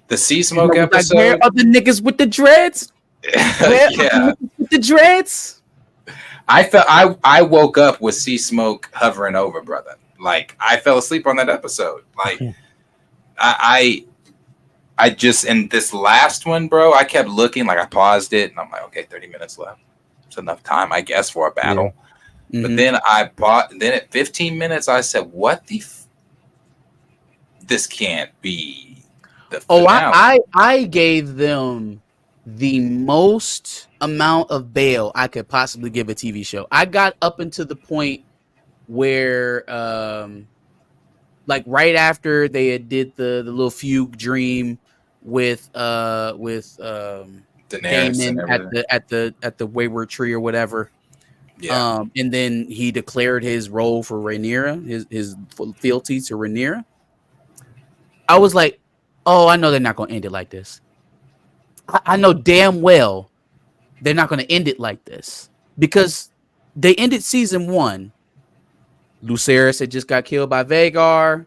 The Sea Smoke episode. Where are the niggas with the dreads? Yeah, with the dreads. I woke up with Sea Smoke hovering over, brother. Like I fell asleep on that episode. Like I just, in this last one, bro, I kept looking, like I paused it and I'm like, okay, 30 minutes left. It's enough time, I guess, for a battle. But then then at 15 minutes, I said, what this can't be the finale. I gave them the most amount of bail I could possibly give a TV show. I got up into the point where, like right after they had did the little fugue dream with Daemon at the Wayward Tree or whatever. Yeah. And then he declared his role for Rhaenyra, his fealty to Rhaenyra. I was like, oh, I know they're not going to end it like this. I know damn well they're not going to end it like this because they ended season 1. Lucerys had just got killed by Vhagar.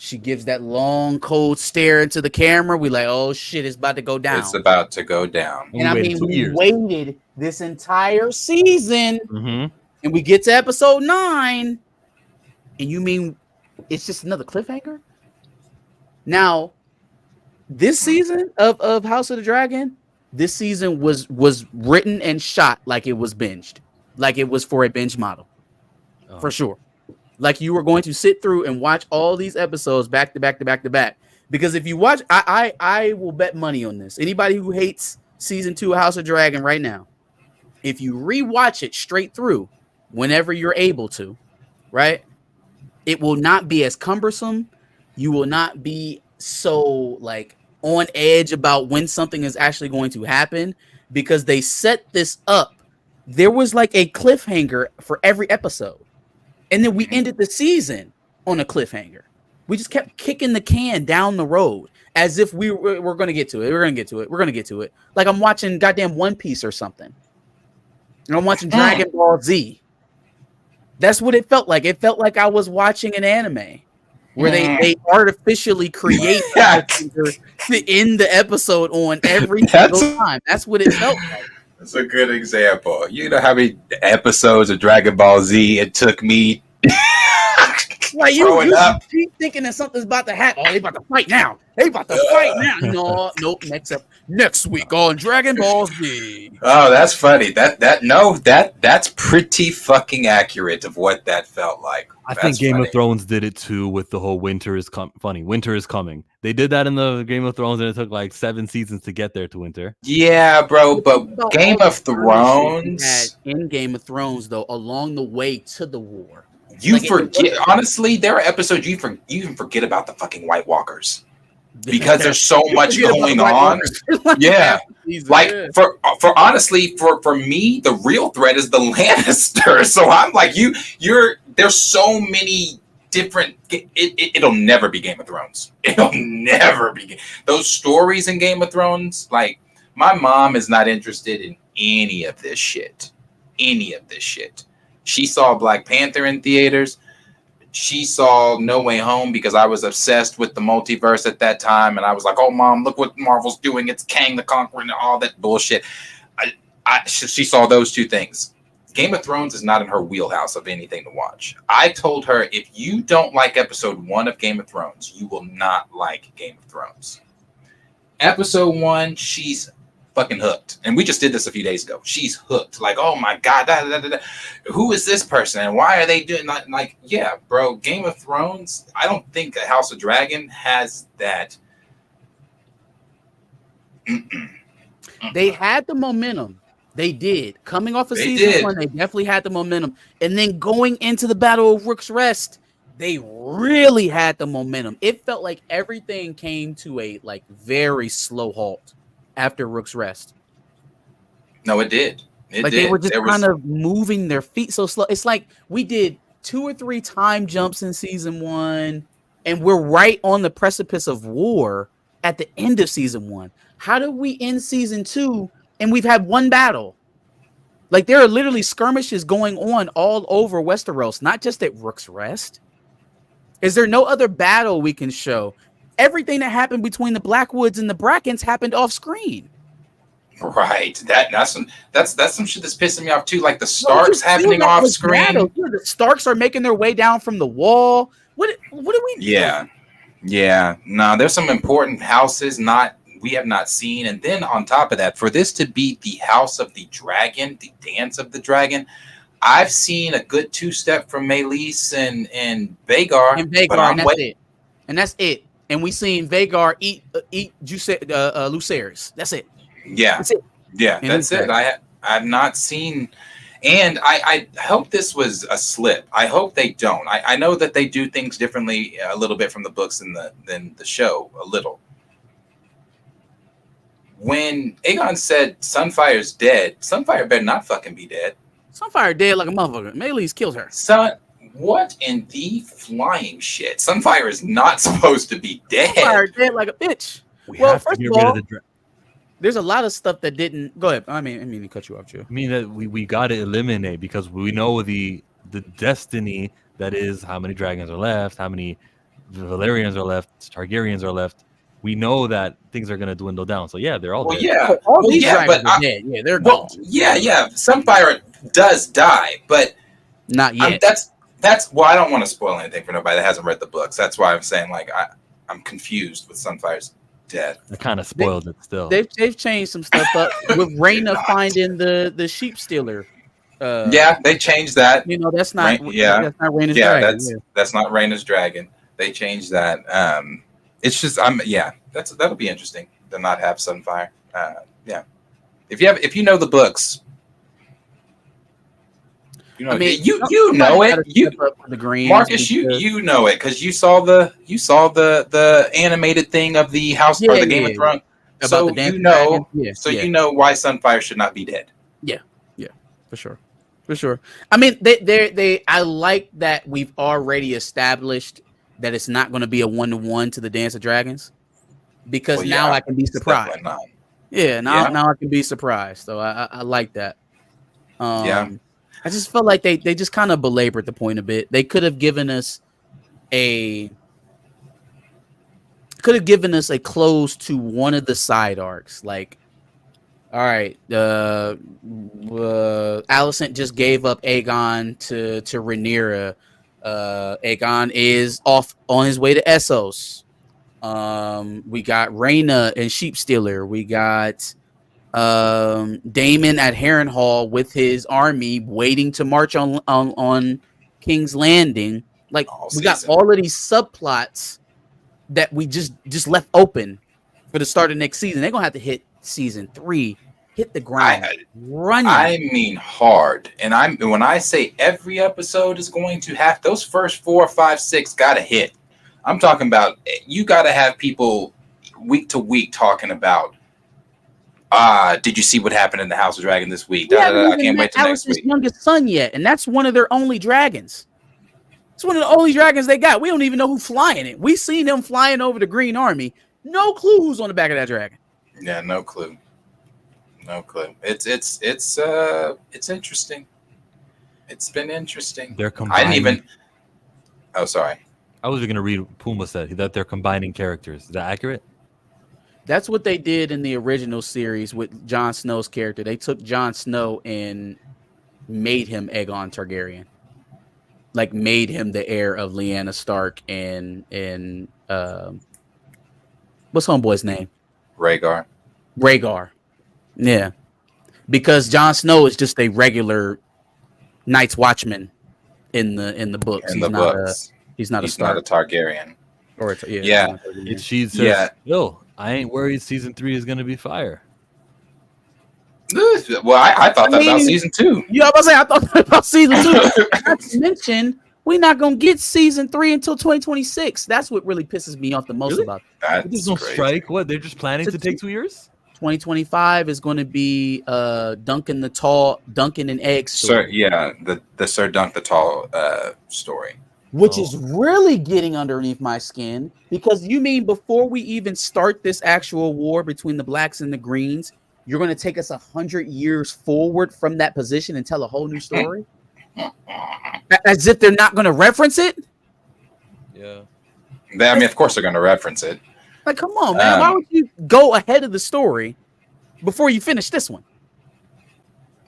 She gives that long, cold stare into the camera. We like, oh shit, it's about to go down. It's about to go down. And we waited this entire season, and we get to episode 9, and you mean it's just another cliffhanger? Now, this season of House of the Dragon, this season was written and shot like it was binged, like it was for a binge model, for sure. Like you were going to sit through and watch all these episodes back to back to back to back. Because if you watch, I will bet money on this. Anybody who hates season 2 of House of Dragon right now, if you rewatch it straight through, whenever you're able to, right, it will not be as cumbersome. You will not be so like on edge about when something is actually going to happen because they set this up. There was like a cliffhanger for every episode. And then we ended the season on a cliffhanger. We just kept kicking the can down the road as if we're going to get to it. We're going to get to it. We're going to get to it. Like I'm watching goddamn One Piece or something. And I'm watching Dragon Ball Z. That's what it felt like. It felt like I was watching an anime where they artificially create to end the episode on every single time. That's what it felt like. That's a good example. You know how many episodes of Dragon Ball Z it took me like you keep thinking that something's about to happen. Oh, they about to fight now. They about to fight now. No, nope. Next week on Dragon Ball Z. Oh, that's funny. That's pretty fucking accurate of what that felt like. I think Game of Thrones did it too with the whole winter is coming. They did that in the Game of Thrones and it took like 7 seasons to get there to winter. Yeah, bro, but Game of Thrones in Game of Thrones though, along the way to the war. You forget honestly, there are episodes you even forget about the fucking White Walkers. Because there's so much going on. Yeah. Like for honestly, for me, the real threat is the Lannister. So I'm like, there's so many different, it'll never be Game of Thrones. It'll never be. Those stories in Game of Thrones, like my mom is not interested in any of this shit. She saw Black Panther in theaters. She saw No Way Home because I was obsessed with the multiverse at that time. And I was like, oh, Mom, look what Marvel's doing. It's Kang the Conqueror and all that bullshit. She saw those two things. Game of Thrones is not in her wheelhouse of anything to watch. I told her, if you don't like episode 1 of Game of Thrones, you will not like Game of Thrones. Episode 1, she's fucking hooked. And we just did this a few days ago. She's hooked. Like, oh my God, who is this person? And why are they doing like, yeah, bro, Game of Thrones, I don't think the House of Dragon has that. They had the momentum. They did. Coming off of season 1, they definitely had the momentum. And then going into the Battle of Rook's Rest, they really had the momentum. It felt like everything came to a like very slow halt after Rook's Rest. No, it did. They were just kind of moving their feet so slow. It's like we did 2 or 3 time jumps in season 1, and we're right on the precipice of war at the end of season 1. How do we end season 2 and we've had 1 battle? Like there are literally skirmishes going on all over Westeros, not just at Rook's Rest. Is there no other battle we can show? Everything that happened between the Blackwoods and the Brackens happened off screen. Right. That's some shit that's pissing me off too. Like the Starks happening off screen. Yeah, the Starks are making their way down from the wall. What are we doing? Yeah. No, there's some important houses we have not seen. And then on top of that, for this to be the House of the Dragon, the Dance of the Dragon, I've seen a good two-step from Maelys and Vagar. And Vagar, but I'm and that's it. And that's it. And we seen Vagar eat Lucerys. That's it. Yeah, That's it. yeah, And that's it. I've not seen, and I hope this was a slip. I hope they don't. I know that they do things differently a little bit from the books than the show a little. When Aegon said Sunfire's dead, Sunfire better not fucking be dead. Sunfire dead like a motherfucker. Maelys killed her. Son, what in the flying shit? Sunfire is not supposed to be dead. Sunfire dead like a bitch. Well, first of all, there's a lot of stuff that didn't. Go ahead. I mean to cut you off, Joe. I mean that we got to eliminate because we know the destiny that is how many dragons are left, how many Valyrians are left, Targaryens are left. We know that things are going to dwindle down. So yeah, they're all dead. Yeah, all these dragons are dead. Yeah, they're gone. Yeah. Sunfire does die, but not yet. That's well, I don't want to spoil anything for nobody that hasn't read the books. That's why I'm saying like I'm confused with Sunfire's death. I kind of spoiled it still. They've changed some stuff up with Rhaena finding the sheep stealer. Yeah, they changed that. You know, that's not that's not Rhaena's dragon. That's not Rhaena's dragon. They changed that. It's just that'll be interesting to not have Sunfire. Yeah. If you know the books, you know, you know it. The green Marcus, you know it because you saw the animated thing of the House or the Game of Thrones. So you know, you know why Sunfire should not be dead. Yeah, for sure. I mean, they I like that we've already established that it's not going to be a 1-to-1 to the Dance of Dragons because now I can be surprised. Now I can be surprised. So I like that. I just felt like they just kind of belabored the point a bit. They could have given us a close to one of the side arcs. Like, all right, Alicent just gave up Aegon to Rhaenyra. Aegon is off on his way to Essos. We got Rhaena and Sheep Stealer. We got Daemon at Harrenhal with his army waiting to march on King's Landing. Like we got all of these subplots that we just left open for the start of next season. They're gonna have to hit season 3, hit the ground running. I mean hard. And when I say every episode is going to have those first 4, 5, 6 gotta hit. I'm talking about you gotta have people week to week talking about did you see what happened in the House of Dragon this week? I can't wait till next week. Youngest son yet, and that's one of their only dragons. It's one of the only dragons they got. We don't even know who's flying it. We seen them flying over the Green Army. No clue who's on the back of that dragon. Yeah, no clue. It's interesting. It's been interesting. They're combining. I didn't even. Oh, sorry. I was going to read what Puma said that they're combining characters. Is that accurate? That's what they did in the original series with Jon Snow's character. They took Jon Snow and made him Aegon Targaryen. Like made him the heir of Lyanna Stark and what's homeboy's name? Rhaegar. Yeah. Because Jon Snow is just a regular Night's Watchman in the books. He's not a Targaryen. She says, "Yo, I ain't worried. Season 3 is gonna be fire." Well, I thought that about season 2. Yeah, I was about to say I thought that about season 2. Not to mention, we're not gonna get season 3 until 2026. That's what really pisses me off the most about it. There's no strike. What? They're just planning to take 2 years. 2025 is going to be Duncan and Egg story. The Sir Dunk the Tall story. Which is really getting underneath my skin because you mean before we even start this actual war between the blacks and the greens, you're going to take us 100 years forward from that position and tell a whole new story? As if they're not going to reference it? Yeah. I mean, of course they're going to reference it. Like, come on, man. Why would you go ahead of the story before you finish this one?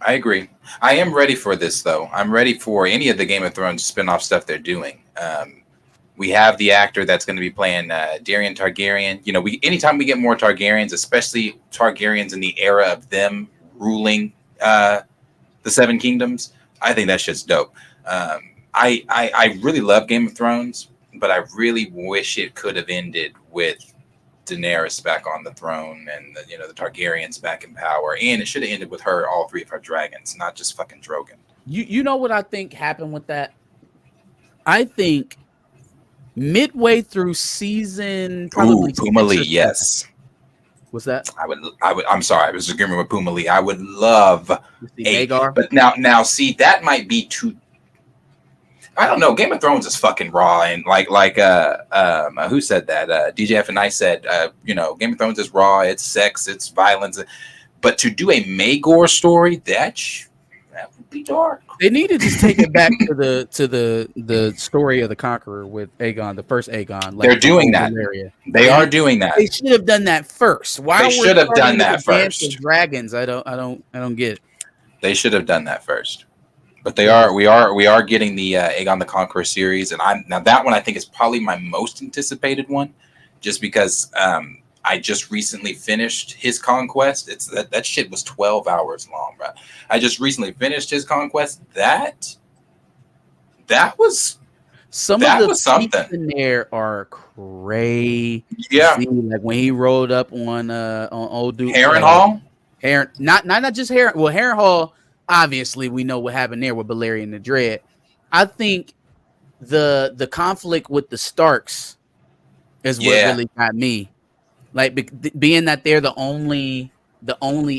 I agree. I am ready for this, though. I'm ready for any of the Game of Thrones spinoff stuff they're doing. We have the actor that's going to be playing Daeron Targaryen. You know, anytime we get more Targaryens, especially Targaryens in the era of them ruling the Seven Kingdoms, I think that shit's dope. I really love Game of Thrones, but I really wish it could have ended with Daenerys back on the throne and the Targaryens back in power, and it should have ended with all three of her dragons, not just fucking Drogon. You know what I think happened with that? I think midway through season, probably Puma Lee, yes. What's that? I'm sorry, I was agreeing with Puma Lee. I would love Aegar, but now see, that might be too. I don't know. Game of Thrones is fucking raw, and like who said that? DJF and I said, Game of Thrones is raw. It's sex, it's violence, but to do a Maegor story, that would be dark. They need to just take it back to the story of the Conqueror with Aegon, the first Aegon. They're doing that. They are doing that. They should have done that first. Why they should have done that first. Dragons, I don't get it. They should have done that first. But we are getting the Aegon the Conqueror series, and now that one I think is probably my most anticipated one, just because I just recently finished his Conquest. It's that shit was 12 hours long, bro. I just recently finished his Conquest. That was something in there are crazy. Yeah, like when he rolled up on old dude Harrenhal. Not just Harren. Well, Harrenhal. Obviously, we know what happened there with Balerion the Dread. I think the conflict with the Starks is what really got me. Like being that they're the only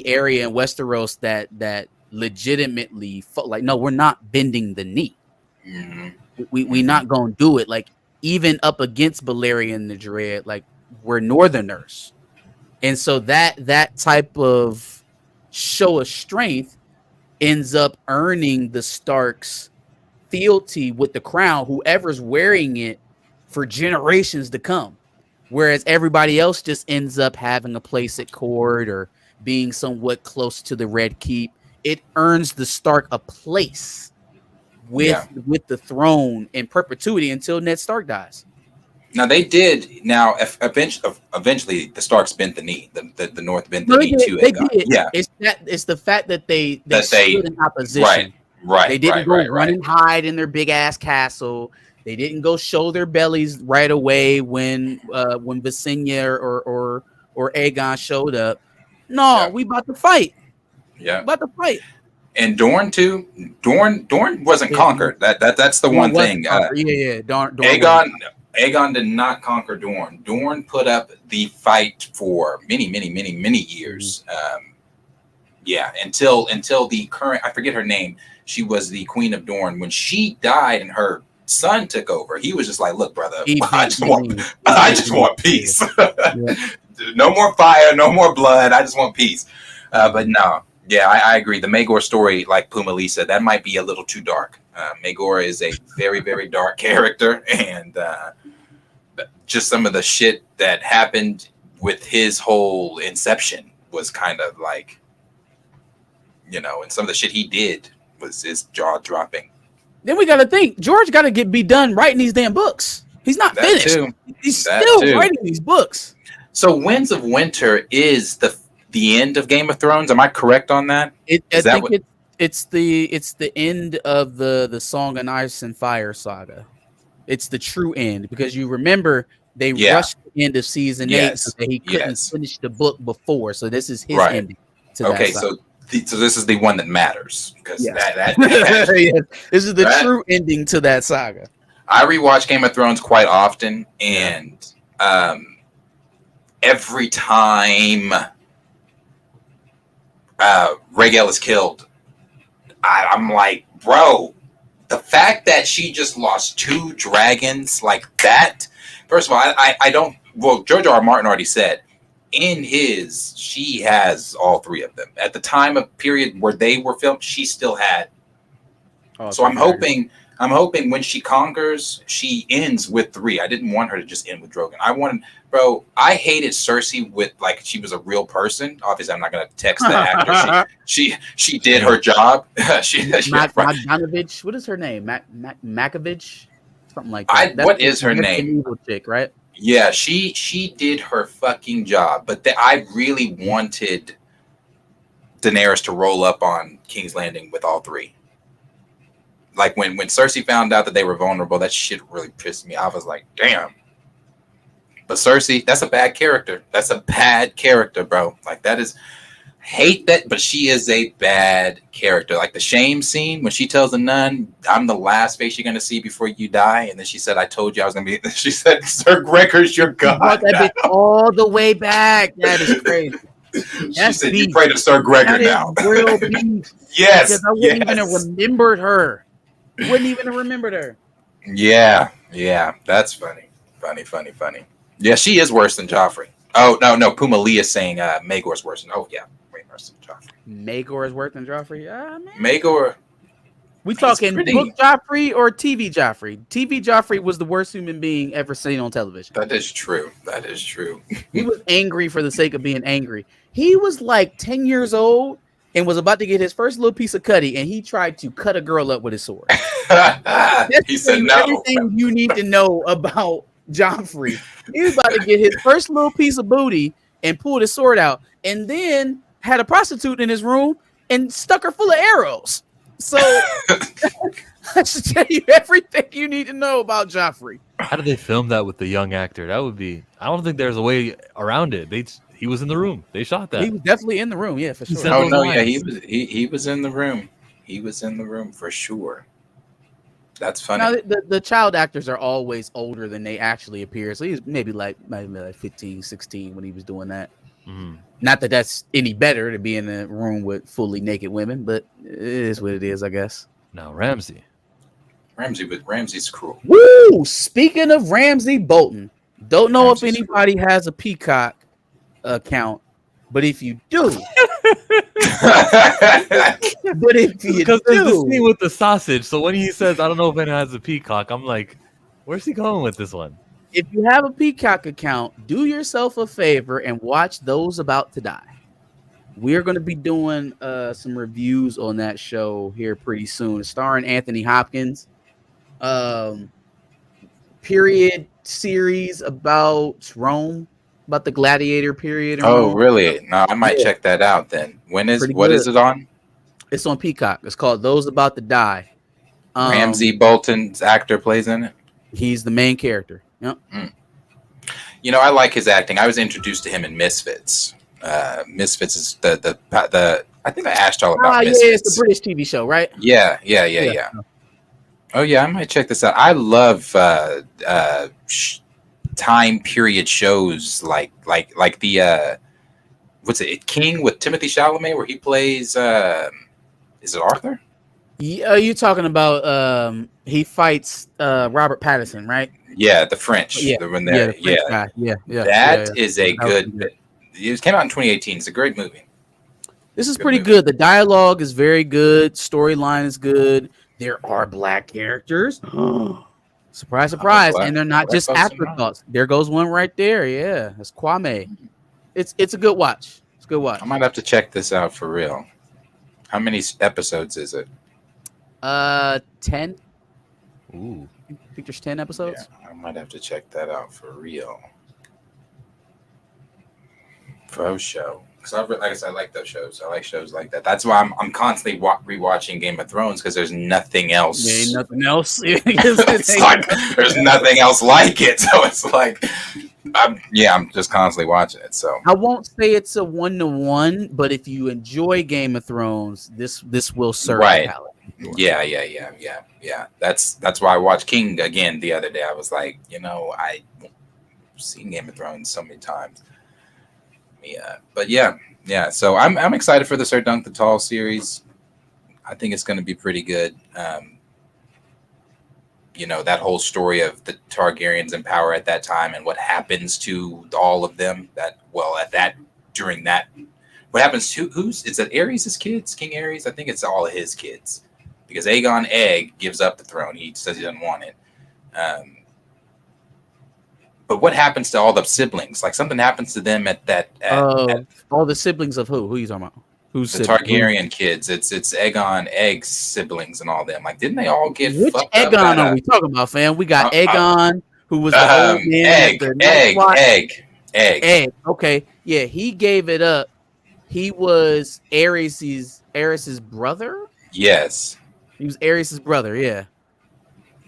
area in Westeros that legitimately no, we're not bending the knee. Mm-hmm. We not gonna do it. Like even up against Balerion the Dread, like we're Northerners, and so that type of show of strength ends up earning the Starks fealty with the crown, whoever's wearing it for generations to come. Whereas everybody else just ends up having a place at court or being somewhat close to the Red Keep. It earns the Stark a place with the throne in perpetuity until Ned Stark dies. Now they did. Now, eventually, the Starks bent the knee. The North bent the knee to Aegon. Yeah, it's the fact that they stood in opposition. Right. They didn't go run and hide in their big ass castle. They didn't go show their bellies right away when Visenya or Aegon showed up. No, we about to fight. Yeah, about to fight. And Dorne too. Dorne wasn't conquered. That's the one thing. Aegon did not conquer Dorne. Dorne put up the fight for many years. Until the current, I forget her name. She was the Queen of Dorne. When she died and her son took over, he was just like, "Look, brother, I just want peace. No more fire, no more blood. I just want peace." But no, I agree. The Maegor story, like Puma Lee said, that might be a little too dark. Maegor is a very, very dark character, and just some of the shit that happened with his whole inception was kind of like, and some of the shit he did was his jaw dropping. Then we got to think George got to be done writing these damn books. He's not finished. He's still writing these books. So Winds of Winter is the end of Game of Thrones. Am I correct on that? It's the end of the Song of Ice and Fire saga. It's the true end, because you remember they rushed the end of season 8 so that he couldn't finish the book before. So this is his ending. So this is the one that matters, because this is the true ending to that saga. I rewatch Game of Thrones quite often, and every time Rhaegal is killed, I'm like, bro, the fact that she just lost 2 dragons like that. First of all, I don't. Well, George R. R. Martin already said she has all 3 of them. At the time of period where they were filmed, she still had. So I'm hoping when she conquers, she ends with 3. I didn't want her to just end with Drogon. I hated Cersei with like she was a real person. Obviously, I'm not gonna text the actor. She did her job. Magdanovich. What is her name? Makovich? Something like that. What is her name? Evil chick, right? Yeah, she did her fucking job. But I really wanted Daenerys to roll up on King's Landing with all 3. like when Cersei found out that they were vulnerable, that shit really pissed me off. I was like, damn. But Cersei, that's a bad character. That's a bad character, bro. Like that is, hate that, but she is a bad character. Like the shame scene when she tells the nun, "I'm the last face you're gonna see before you die," and then she said, "I told you I was gonna be." She said, "Sir Gregor's your god." Brought that bitch all the way back. That is crazy. She said, "You pray to Sir Gregor now." Real beef. Yes, because I wouldn't even have remembered her. Wouldn't even have remembered her. Yeah, that's funny. Yeah, she is worse than Joffrey. Oh no, Puma Lee is saying Maegor's worse than. Oh yeah, way worse than Joffrey. Maegor is worse than Joffrey. Man. Maegor. We talking book Joffrey or TV Joffrey? TV Joffrey was the worst human being ever seen on television. That is true. He was angry for the sake of being angry. He was like 10 years old and was about to get his first little piece of cutty, and he tried to cut a girl up with his sword. He said no. Everything you need to know about Joffrey. He was about to get his first little piece of booty and pulled his sword out, and then had a prostitute in his room and stuck her full of arrows. So I should tell you everything you need to know about Joffrey. How did they film that with the young actor? That would be. I don't think there's a way around it. He was in the room. They shot that. He was definitely in the room. Yeah, for sure. Oh no, yeah, he was in the room. He was in the room for sure. That's funny. Now, the child actors are always older than they actually appear. So he's maybe like 15, 16 when he was doing that. Mm-hmm. Not that that's any better to be in a room with fully naked women, but it is what it is, I guess. Now Ramsey. Ramsey's cruel. Woo! Speaking of Ramsey Bolton, don't know Ramsey's if anybody has a Peacock account, but if you do, because there's this scene with the sausage. So when he says, "I don't know if anyone has a Peacock," I'm like, "Where's he going with this one?" If you have a Peacock account, do yourself a favor and watch Those About to Die. We're going to be doing some reviews on that show here pretty soon, starring Anthony Hopkins. Period series about Rome, about the gladiator period. Oh, Rome. Really? No, I might check that out then. What is it on? It's on Peacock. It's called Those About to Die. Ramsey Bolton's actor plays in it. He's the main character. Yep. You know, I like his acting. I was introduced to him in Misfits. Misfits is the I think I asked y'all about Misfits. Yeah, it's the British TV show, right? Yeah. Oh yeah, I might check this out. I love time period shows like the what's it, King with Timothy Chalamet, where he plays is it Arthur? Yeah, you talking about he fights Robert Pattinson, right? Yeah, the French. Yeah, That is a good. It came out in 2018. It's a great movie. This is pretty good. The dialogue is very good. Storyline is good. There are black characters. Surprise, surprise. And they're not just afterthoughts. There goes one right there. Yeah, that's Kwame. It's a good watch. It's a good watch. I might have to check this out for real. How many episodes is it? 10. Ooh. I think there's 10 episodes. Yeah, I might have to check that out for real. For show. Because like I said, I like those shows. I like shows like that. That's why I'm constantly rewatching Game of Thrones, because there's nothing else. Yeah, ain't nothing else. It's like there's nothing else like it. So it's like I'm just constantly watching it. So I won't say it's a 1-to-1, but if you enjoy Game of Thrones, this will serve right. the palate. Yeah. That's why I watched King again the other day. I was like, I've seen Game of Thrones so many times. Yeah, but yeah. So I'm excited for the Sir Dunk the Tall series. I think it's going to be pretty good. That whole story of the Targaryens in power at that time and what happens to all of them. What happens to is it Aerys' kids? King Aerys? I think it's all of his kids, because Aegon Egg gives up the throne. He says he doesn't want it. But what happens to all the siblings? Like something happens to them at all the siblings of who? Who are you talking about? Who's the Targaryen kids? It's Aegon Egg's siblings and all them. Like, didn't they all get Which fucked Aegon up? are we talking about, fam? We got Aegon, who was the old man. Egg. Okay, yeah, he gave it up. He was Aerys's brother. Yes. He was Ares' brother. Yeah.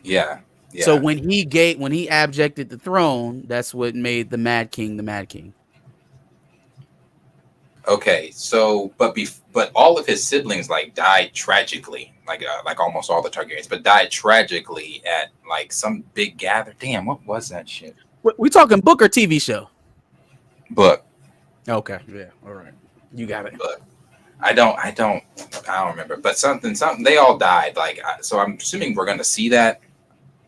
Yeah. Yeah. So when he abjected the throne, that's what made the Mad King the Mad King. Okay, so but all of his siblings like died tragically, like almost all the Targaryens, but died tragically at like some big gather. Damn, what was that shit? We talking book or TV show? Book. Okay, yeah, all right, you got it. Book. I don't remember, but something they all died. So I'm assuming we're going to see that.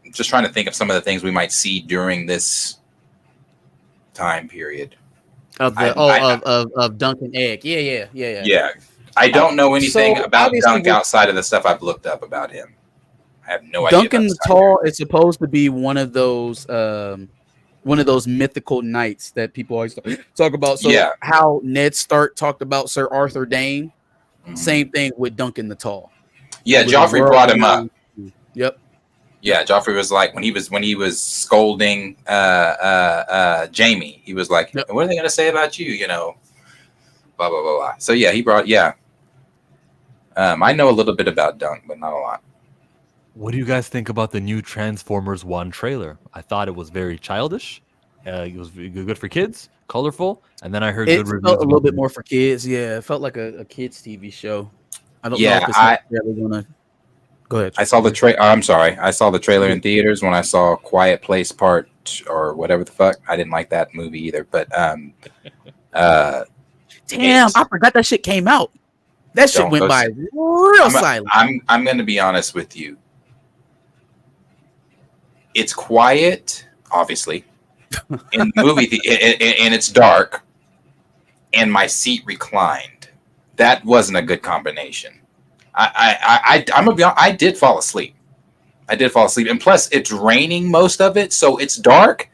I'm just trying to think of some of the things we might see during this time period. Of Duncan Egg. Yeah. I don't know anything So about obviously Dunk outside of the stuff I've looked up about him. I have no idea. Duncan the Tall is supposed to be one of those mythical knights that people always talk about. So Yeah. how Ned Stark talked about Sir Arthur Dane, same thing with Duncan the Tall. Yeah, Joffrey brought him up. Yep. Yeah, Joffrey was like when he was scolding Jamie, he was like, "What are they gonna say about you?" You know, blah blah blah blah. So yeah, he brought I know a little bit about Dunk, but not a lot. What do you guys think about the new Transformers 1 trailer? I thought it was very childish. It was good for kids, colorful, and then I heard good reviews. Felt a little bit more for kids. Yeah, it felt like a kids TV show. I don't know if it's really gonna. Go ahead. I saw the I saw the trailer in theaters when I saw Quiet Place Part or whatever the fuck. I didn't like that movie either. But damn, I forgot that shit came out. That shit went by real silent. I'm going to be honest with you. It's quiet, obviously, in the movie, and it's dark, and my seat reclined. That wasn't a good combination. I'm gonna be honest, I did fall asleep, and plus it's raining most of it, so it's dark.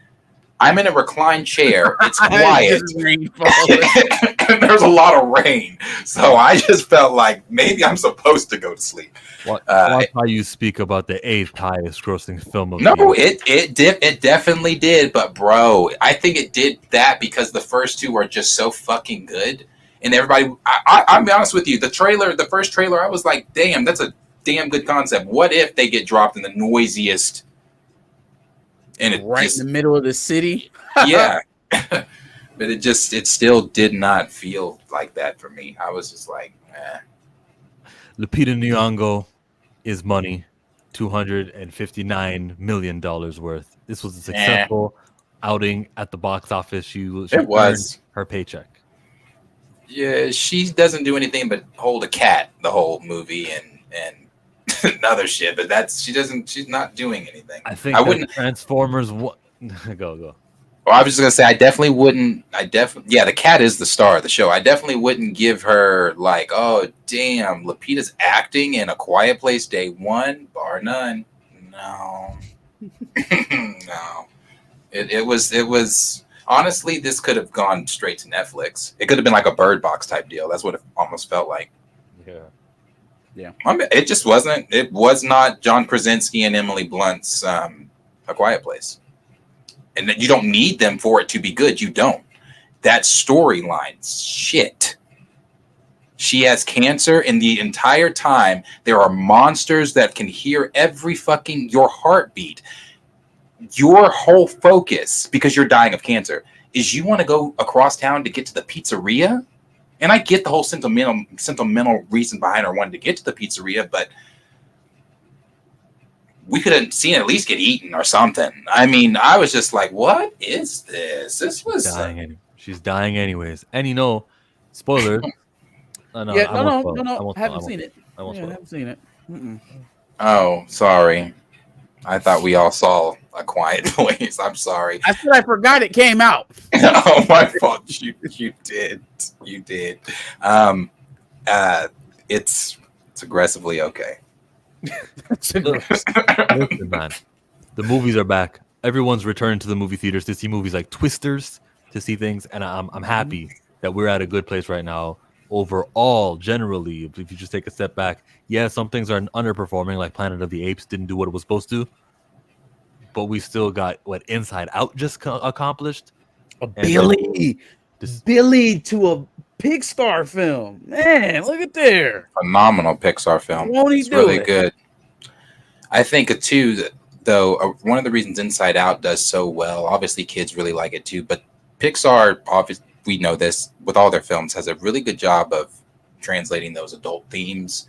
I'm in a reclined chair. It's quiet. There's a lot of rain, so I just felt like maybe I'm supposed to go to sleep. Watch how you speak about the 8th highest grossing film of the year. It definitely did, but bro, I think it did that because the first two are just so fucking good. And everybody, I'll be honest with you, the first trailer, I was like, damn, that's a damn good concept. What if they get dropped in the noisiest, and in the middle of the city? Yeah. But it still did not feel like that for me. I was just like, eh. Lupita Nyong'o is money, $259 million worth. This was a successful outing at the box office. She earned her paycheck. Yeah, she doesn't do anything but hold a cat the whole movie and other shit. But she's not doing anything. I think I wouldn't. Transformers. Go. Well, I was just gonna say I definitely wouldn't. The cat is the star of the show. I definitely wouldn't give her like, oh damn, Lupita's acting in A Quiet Place Day 1, bar none. No, no. It was. Honestly, this could have gone straight to Netflix. It could have been like a Bird Box type deal. That's what it almost felt like. Yeah. It just wasn't. It was not John Krasinski and Emily Blunt's A Quiet Place. And you don't need them for it to be good. You don't. That storyline, shit. She has cancer, and the entire time there are monsters that can hear every fucking your heartbeat. Your whole focus, because you're dying of cancer, is you want to go across town to get to the pizzeria. And I get the whole sentimental reason behind her wanting to get to the pizzeria, but we could have seen at least get eaten or something. I mean, I was just like, what is this? This was she's dying anyways. And spoiler. No. I haven't seen it. I haven't seen it. Mm-mm. Oh, sorry. I thought we all saw A Quiet Place. I'm sorry. I said I forgot it came out. Oh, my fault. You did. You did. It's aggressively okay. Listen, man. The movies are back. Everyone's returned to the movie theaters to see movies like Twisters, to see things, and I'm happy that we're at a good place right now. Overall, generally, if you just take a step back, some things are underperforming, like Planet of the Apes didn't do what it was supposed to, but we still got what Inside Out just accomplished. Billy to a Pixar film. Man, look at there. Phenomenal Pixar film. Won't he It's do really it? good. I think too, though, one of the reasons Inside Out does so well, obviously kids really like it too, but Pixar, obviously, we know this with all their films, has a really good job of translating those adult themes.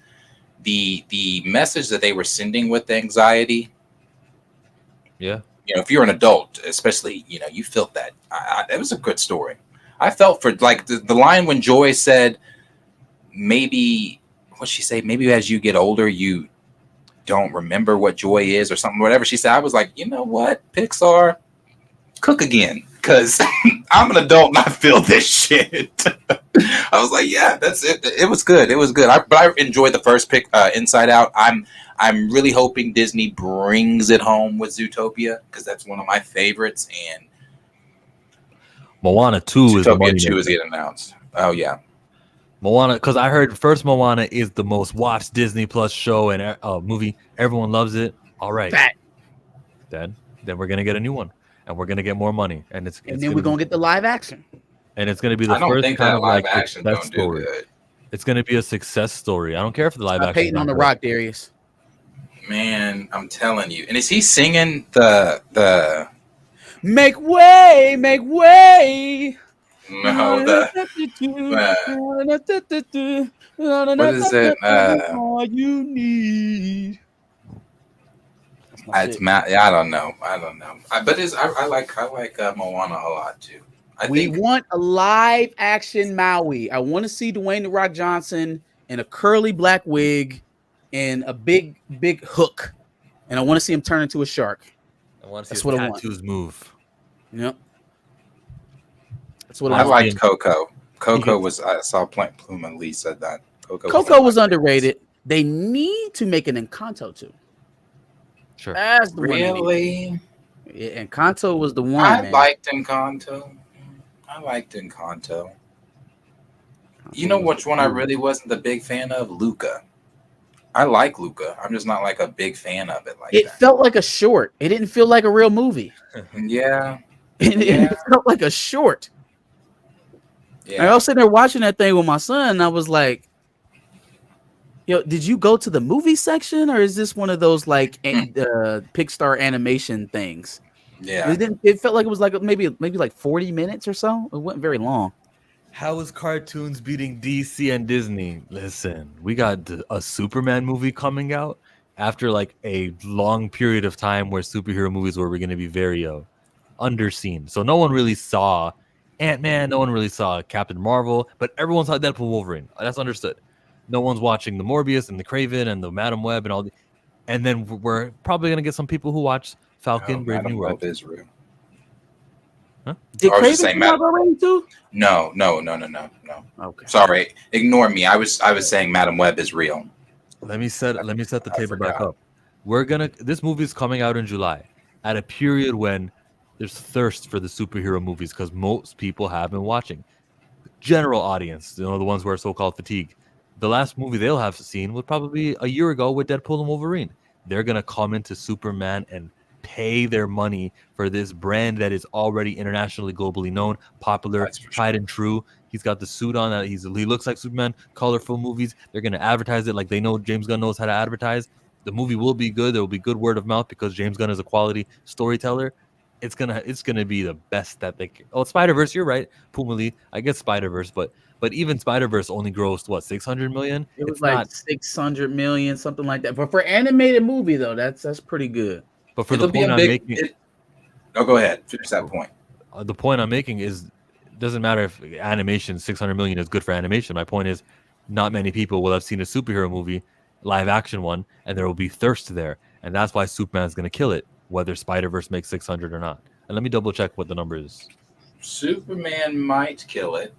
The message that they were sending with the anxiety. Yeah. You know, if you're an adult, especially, you know, you felt that. It was a good story. I felt for like the line when Joy said, maybe, what'd she say? Maybe as you get older, you don't remember what joy is or something, whatever she said. I was like, you know what, Pixar, cook again, because I'm an adult and I feel this shit. I was like, yeah, that's it. It was good. It was good. But I enjoyed the first Inside Out. I'm really hoping Disney brings it home with Zootopia, because that's one of my favorites. And Moana 2 is the money Zootopia 2 maker. is getting announced. Oh yeah, Moana, because I heard first Moana is the most watched Disney Plus show and movie. Everyone loves it. All right, Fact. then we're gonna get a new one, and we're gonna get more money, and And then we're gonna get the live action. and it's gonna be the I don't first think kind that of live like action success don't do story. good. It's gonna be a success story. I don't care if the live Stop action. hating on the Rock, Darius. Man, I'm telling you. And is he singing the Make way, make way. no the what is it? All you need. It's Matt. Yeah, I don't know. But I like Moana a lot too. We want a live action Maui. I want to see Dwayne the Rock Johnson in a curly black wig and a big hook, and I want to see him turn into a shark. I want to That's see what his I want. tattoos move. Yep. That's what I I liked Coco. Coco was I saw Plume and Lee said that. Coco was underrated. They need to make an Encanto too. Sure. That's the Really? one. Yeah, Encanto was the one. I liked Encanto. You know which one I really wasn't a big fan of? Luca. I like Luca. I'm just not like a big fan of it. It felt like a short. It didn't feel like a real movie. Yeah. It felt like a short. Yeah. I was sitting there watching that thing with my son, and I was like, "Yo, did you go to the movie section, or is this one of those like Pixar animation things?" Yeah. It felt like it was like maybe like 40 minutes or so. It wasn't very long. How is cartoons beating DC and Disney? Listen, we got a Superman movie coming out after like a long period of time where superhero movies were going to be very underseen. So no one really saw Ant-Man, no one really saw Captain Marvel, but everyone saw Deadpool Wolverine. That's understood. No one's watching the Morbius and the Kraven and the Madam Web and all the. And then we're probably going to get some people who watch Falcon, Brave New World. Is real. Huh? Did I was just Kraven saying come out already too? No. Okay. Sorry, ignore me. I was saying Madam Web is real. Let me set the table back forgot. up. This movie is coming out in July at a period when there's thirst for the superhero movies because most people have been watching. General audience, the ones who are so-called fatigued. The last movie they'll have seen was probably a year ago with Deadpool and Wolverine. They're gonna come into Superman and pay their money for this brand that is already internationally, globally known, popular, tried and true. He's got the suit on that he looks like Superman. Colorful movies. They're gonna advertise it like they know James Gunn knows how to advertise. The movie will be good. There will be good word of mouth because James Gunn is a quality storyteller. It's gonna be the best that they can. Oh, Spider-Verse, you're right. Pumali, I guess Spider-Verse, but even Spider-Verse only grossed what, 600 million? It was like 600 million, something like that. But for animated movie though, that's pretty good. But for the point I'm making, go ahead. Finish that point. The point I'm making is, it doesn't matter if animation 600 million is good for animation. My point is, not many people will have seen a superhero movie, live action one, and there will be thirst there, and that's why Superman's gonna kill it, whether Spider-Verse makes 600 or not. And let me double check what the number is. Superman might kill it.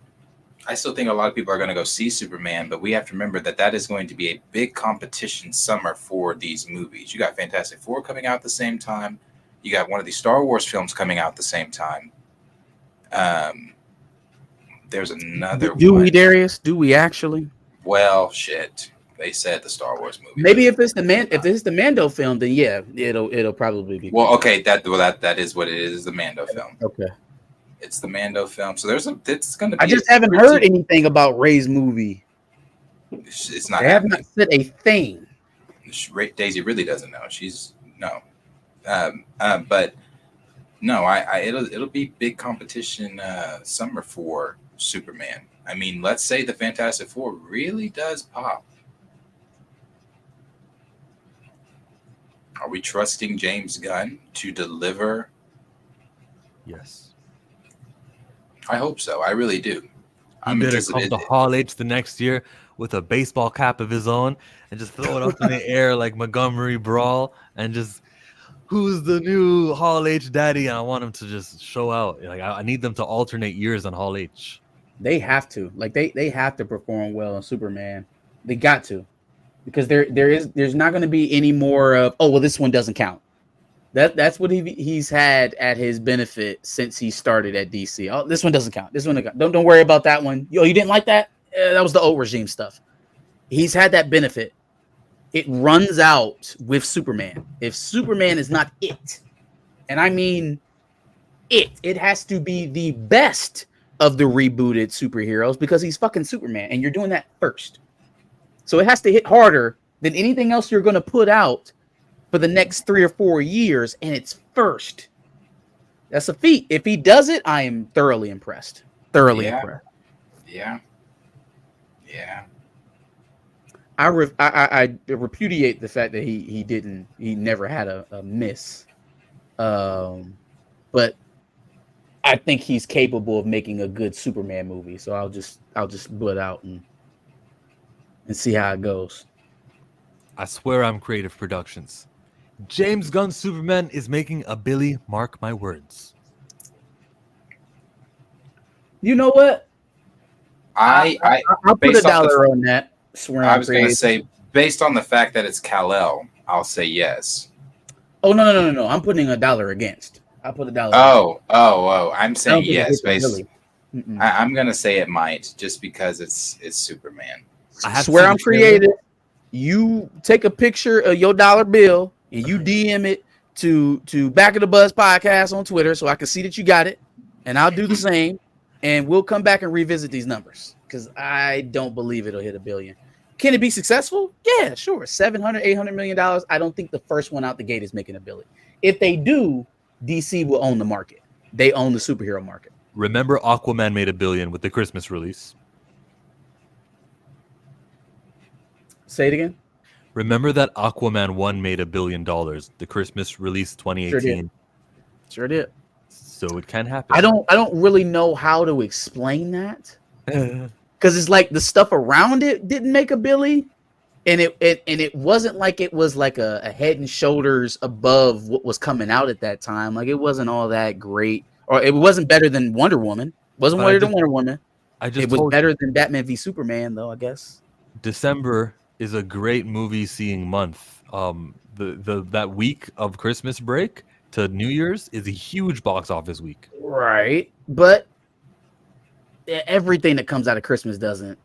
I still think a lot of people are going to go see Superman, but we have to remember that is going to be a big competition summer for these movies. You got Fantastic Four coming out at the same time. You got one of these Star Wars films coming out at the same time. There's another one. Do we, Darius? Do we actually? Well, shit. They said the Star Wars movie. Maybe if it's the Mando film, then yeah, it'll probably be. Well, okay, that is what it is, the Mando film. Okay. It's the Mando film. So it's going to be. I just haven't heard anything about Ray's movie. It's not They have happening. not said a thing. Daisy really doesn't know. But no, it'll be big competition summer for Superman. I mean, let's say the Fantastic Four really does pop. Are we trusting James Gunn to deliver? Yes. I hope so. I really do. I'm better come to Hall H the next year with a baseball cap of his own and just throw it up in the air like Montgomery Brawl and just who's the new Hall H daddy? And I want him to just show out. Like I need them to alternate years on Hall H. They have to. Like they have to perform well on Superman. They got to. Because there's not going to be any more of, oh well, this one doesn't count. That's what he's had at his benefit since he started at DC. Oh, this one doesn't count. This one don't worry about that one. Yo, you didn't like that? That was the old regime stuff. He's had that benefit. It runs out with Superman. If Superman is not it, and I mean it has to be the best of the rebooted superheroes because he's fucking Superman, and you're doing that first. So it has to hit harder than anything else you're going to put out for the next 3 or 4 years, and it's first. That's a feat. If he does it, I am thoroughly impressed. Impressed. Yeah. I repudiate the fact that he never had a miss. But I think he's capable of making a good Superman movie. So I'll just put out and see how it goes. I swear I'm Creative Productions. James Gunn's Superman is making a Billy, mark my words. You know what? I'll put $1 on that. I was going to say, based on the fact that it's Kal-El, I'll say yes. Oh, no. I'm putting $1 against. I'll put $1. Oh. I'm saying yes. I'm going to say it might just because it's Superman. I swear I'm creative. You take a picture of your dollar bill and you DM it to Back of the Buzz podcast on Twitter so I can see that you got it. And I'll do the same. And we'll come back and revisit these numbers because I don't believe it'll hit $1 billion. Can it be successful? Yeah, sure. $700-800 million. I don't think the first one out the gate is making $1 billion. If they do, DC will own the market. They own the superhero market. Remember Aquaman made $1 billion with the Christmas release. Say it again. Remember that Aquaman 1 made $1 billion, the Christmas release 2018. Sure did. So it can happen. I don't really know how to explain that. Because it's like the stuff around it didn't make $1 billion, and it wasn't like it was like a head and shoulders above what was coming out at that time. Like it wasn't all that great, or it wasn't better than Wonder Woman. It wasn't better than Wonder Woman. It was better than Batman v Superman, though. I guess December is a great movie seeing month. That week of Christmas break to New Year's is a huge box office week. Right, but everything that comes out of Christmas doesn't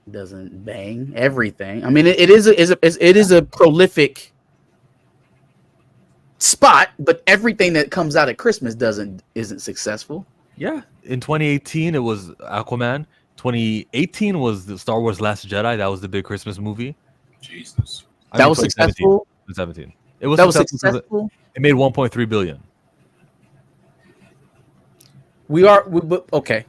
bang. Everything. I mean, it is a prolific spot, but everything that comes out at Christmas isn't successful. Yeah, in 2018 it was Aquaman. 2018 was the Star Wars Last Jedi. That was the big Christmas movie. Jesus, that was successful. 2017. It was successful. It made 1.3 billion. Okay.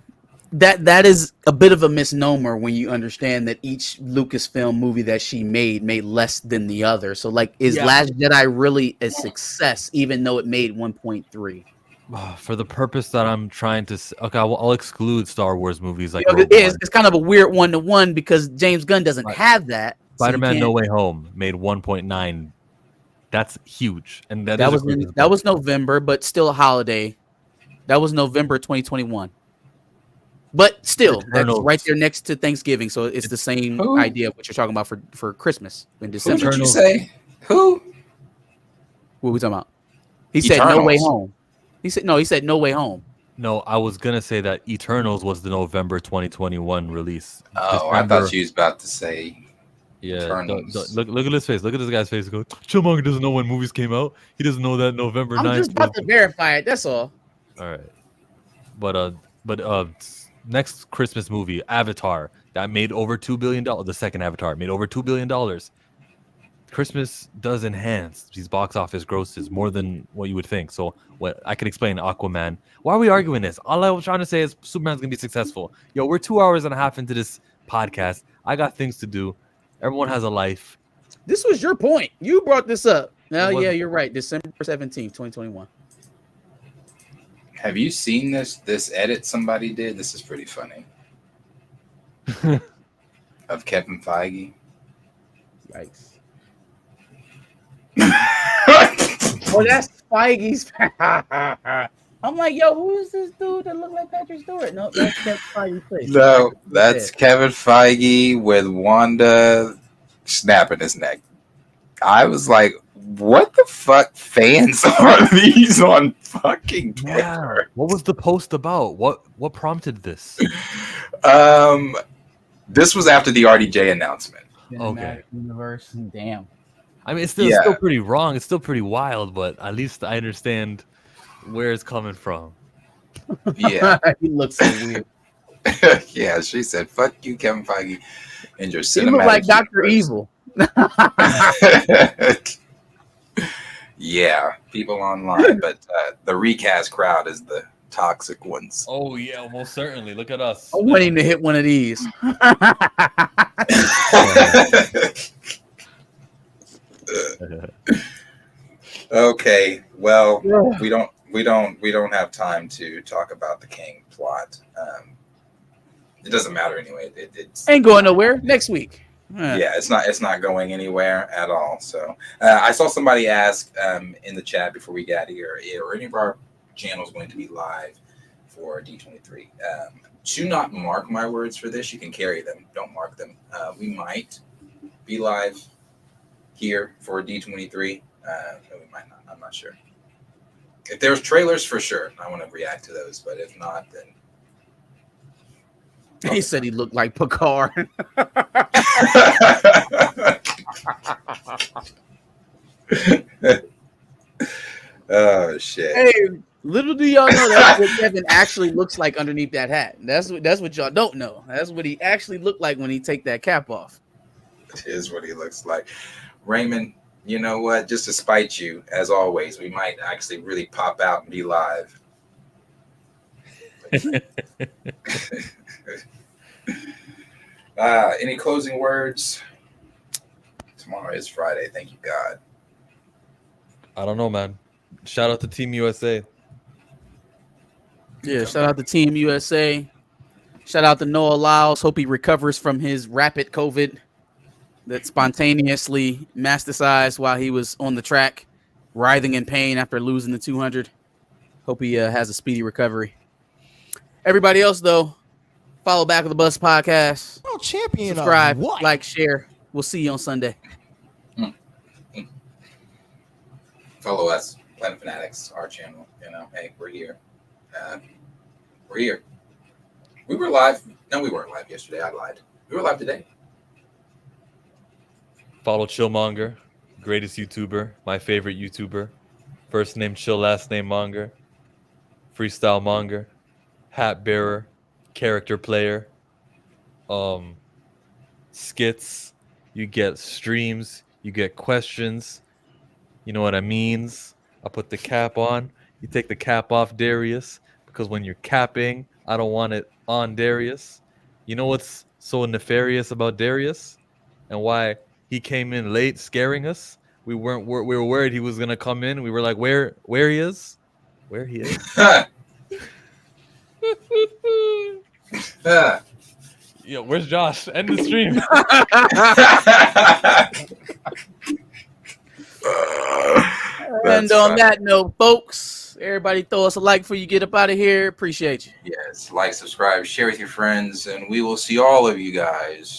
That is a bit of a misnomer when you understand that each Lucasfilm movie that she made less than the other. So, like, is Last Jedi really a success, even though it made 1.3? For the purpose that I'm trying to, I'll exclude Star Wars movies like it's kind of a weird 1-to-1 because James Gunn doesn't have that. Spider-Man No Way Home made 1.9. That's huge, and that was November, but still a holiday. That was November 2021. But still, that's right there next to Thanksgiving, so it's the same idea of what you're talking about for Christmas in December. Who did you say? Who? What are we talking about? He said No Way Home. He said No Way Home. No, I was gonna say that Eternals was the November 2021 release. Oh, I thought you was about to say. Yeah, look at his face. Look at this guy's face. Go, Chillmonger doesn't know when movies came out. He doesn't know that November 9th. I'm just about to verify it. That's all. All right, but But next Christmas movie, Avatar, that made over $2 billion. The second Avatar made over $2 billion. Christmas does enhance these box office grosses more than what you would think. So what I can explain Aquaman. Why are we arguing this? All I was trying to say is Superman's gonna be successful. Yo, we're 2 hours and a half into this podcast. I got things to do. Everyone has a life. This was your point. You brought this up. Now, It was- yeah, you're right. December 17th, 2021. Have you seen this edit somebody did? This is pretty funny. Of Kevin Feige. Yikes. Oh, that's Feige's. I'm like, yo, who is this dude that look like Patrick Stewart? No, that's Feige's face. No, that's Kevin Feige with Wanda snapping his neck. I was like, what the fuck fans are these on fucking Twitter? Yeah. What was the post about? What prompted this? This was after the RDJ announcement. Cinematic universe. Damn. I mean, it's still pretty wrong. It's still pretty wild, but at least I understand where it's coming from. Yeah. He looks so weird. Yeah, she said, fuck you, Kevin Feige, and your He cinematic look like Dr. universe." Evil. Yeah, people online, but the recast crowd is the toxic ones. Oh yeah, most certainly. Look at us. I'm waiting to hit one of these. Okay, well, we don't have time to talk about the Kang plot. It doesn't matter anyway. It's Ain't going nowhere. Next week. yeah, it's not going anywhere at all. So I saw somebody ask in the chat before we got here, are any of our channels going to be live for D23? Do not mark my words for this. You can carry them. Don't mark them. We might be live here for D23. No, we might not. I'm not sure. If there's trailers, for sure, I want to react to those. But if not, then He said he looked like Picard. Oh shit! Hey, little do y'all know that's what Kevin actually looks like underneath that hat. That's what y'all don't know. That's what he actually looked like when he take that cap off. It is what he looks like. Raymond, you know what? Just to spite you, as always, we might actually really pop out and be live. Any closing words? Tomorrow is Friday. Thank you, God. I don't know, man. Shout out to Team USA. Yeah, shout out to Team USA. Shout out to Noah Lyles. Hope he recovers from his rapid COVID that spontaneously metastasized while he was on the track, writhing in pain after losing the 200. Hope he has a speedy recovery. Everybody else, though, follow Back of the Bus podcast. Oh, champion. Subscribe, What? like, share. We'll see you on Sunday. Follow us, Planet Fanatics, our channel. You know, hey, we're here. We're here. We were live. No, we weren't live yesterday. I lied. We were live today. Follow Chillmonger, greatest YouTuber, my favorite YouTuber. First name Chill, last name Monger. Freestyle Monger, hat bearer, character player, skits. You get streams. You get questions. You know what I means? I put the cap on. You take the cap off, Darius, because when you're capping, I don't want it on Darius. You know what's so nefarious about Darius and why he came in late, scaring us? We were worried he was gonna come in. We were like, where he is? Where he is? Yo, where's Josh? End the stream. And on that note, folks, everybody throw us a like before you get up out of here. Appreciate you. Yes, like, subscribe, share with your friends, and we will see all of you guys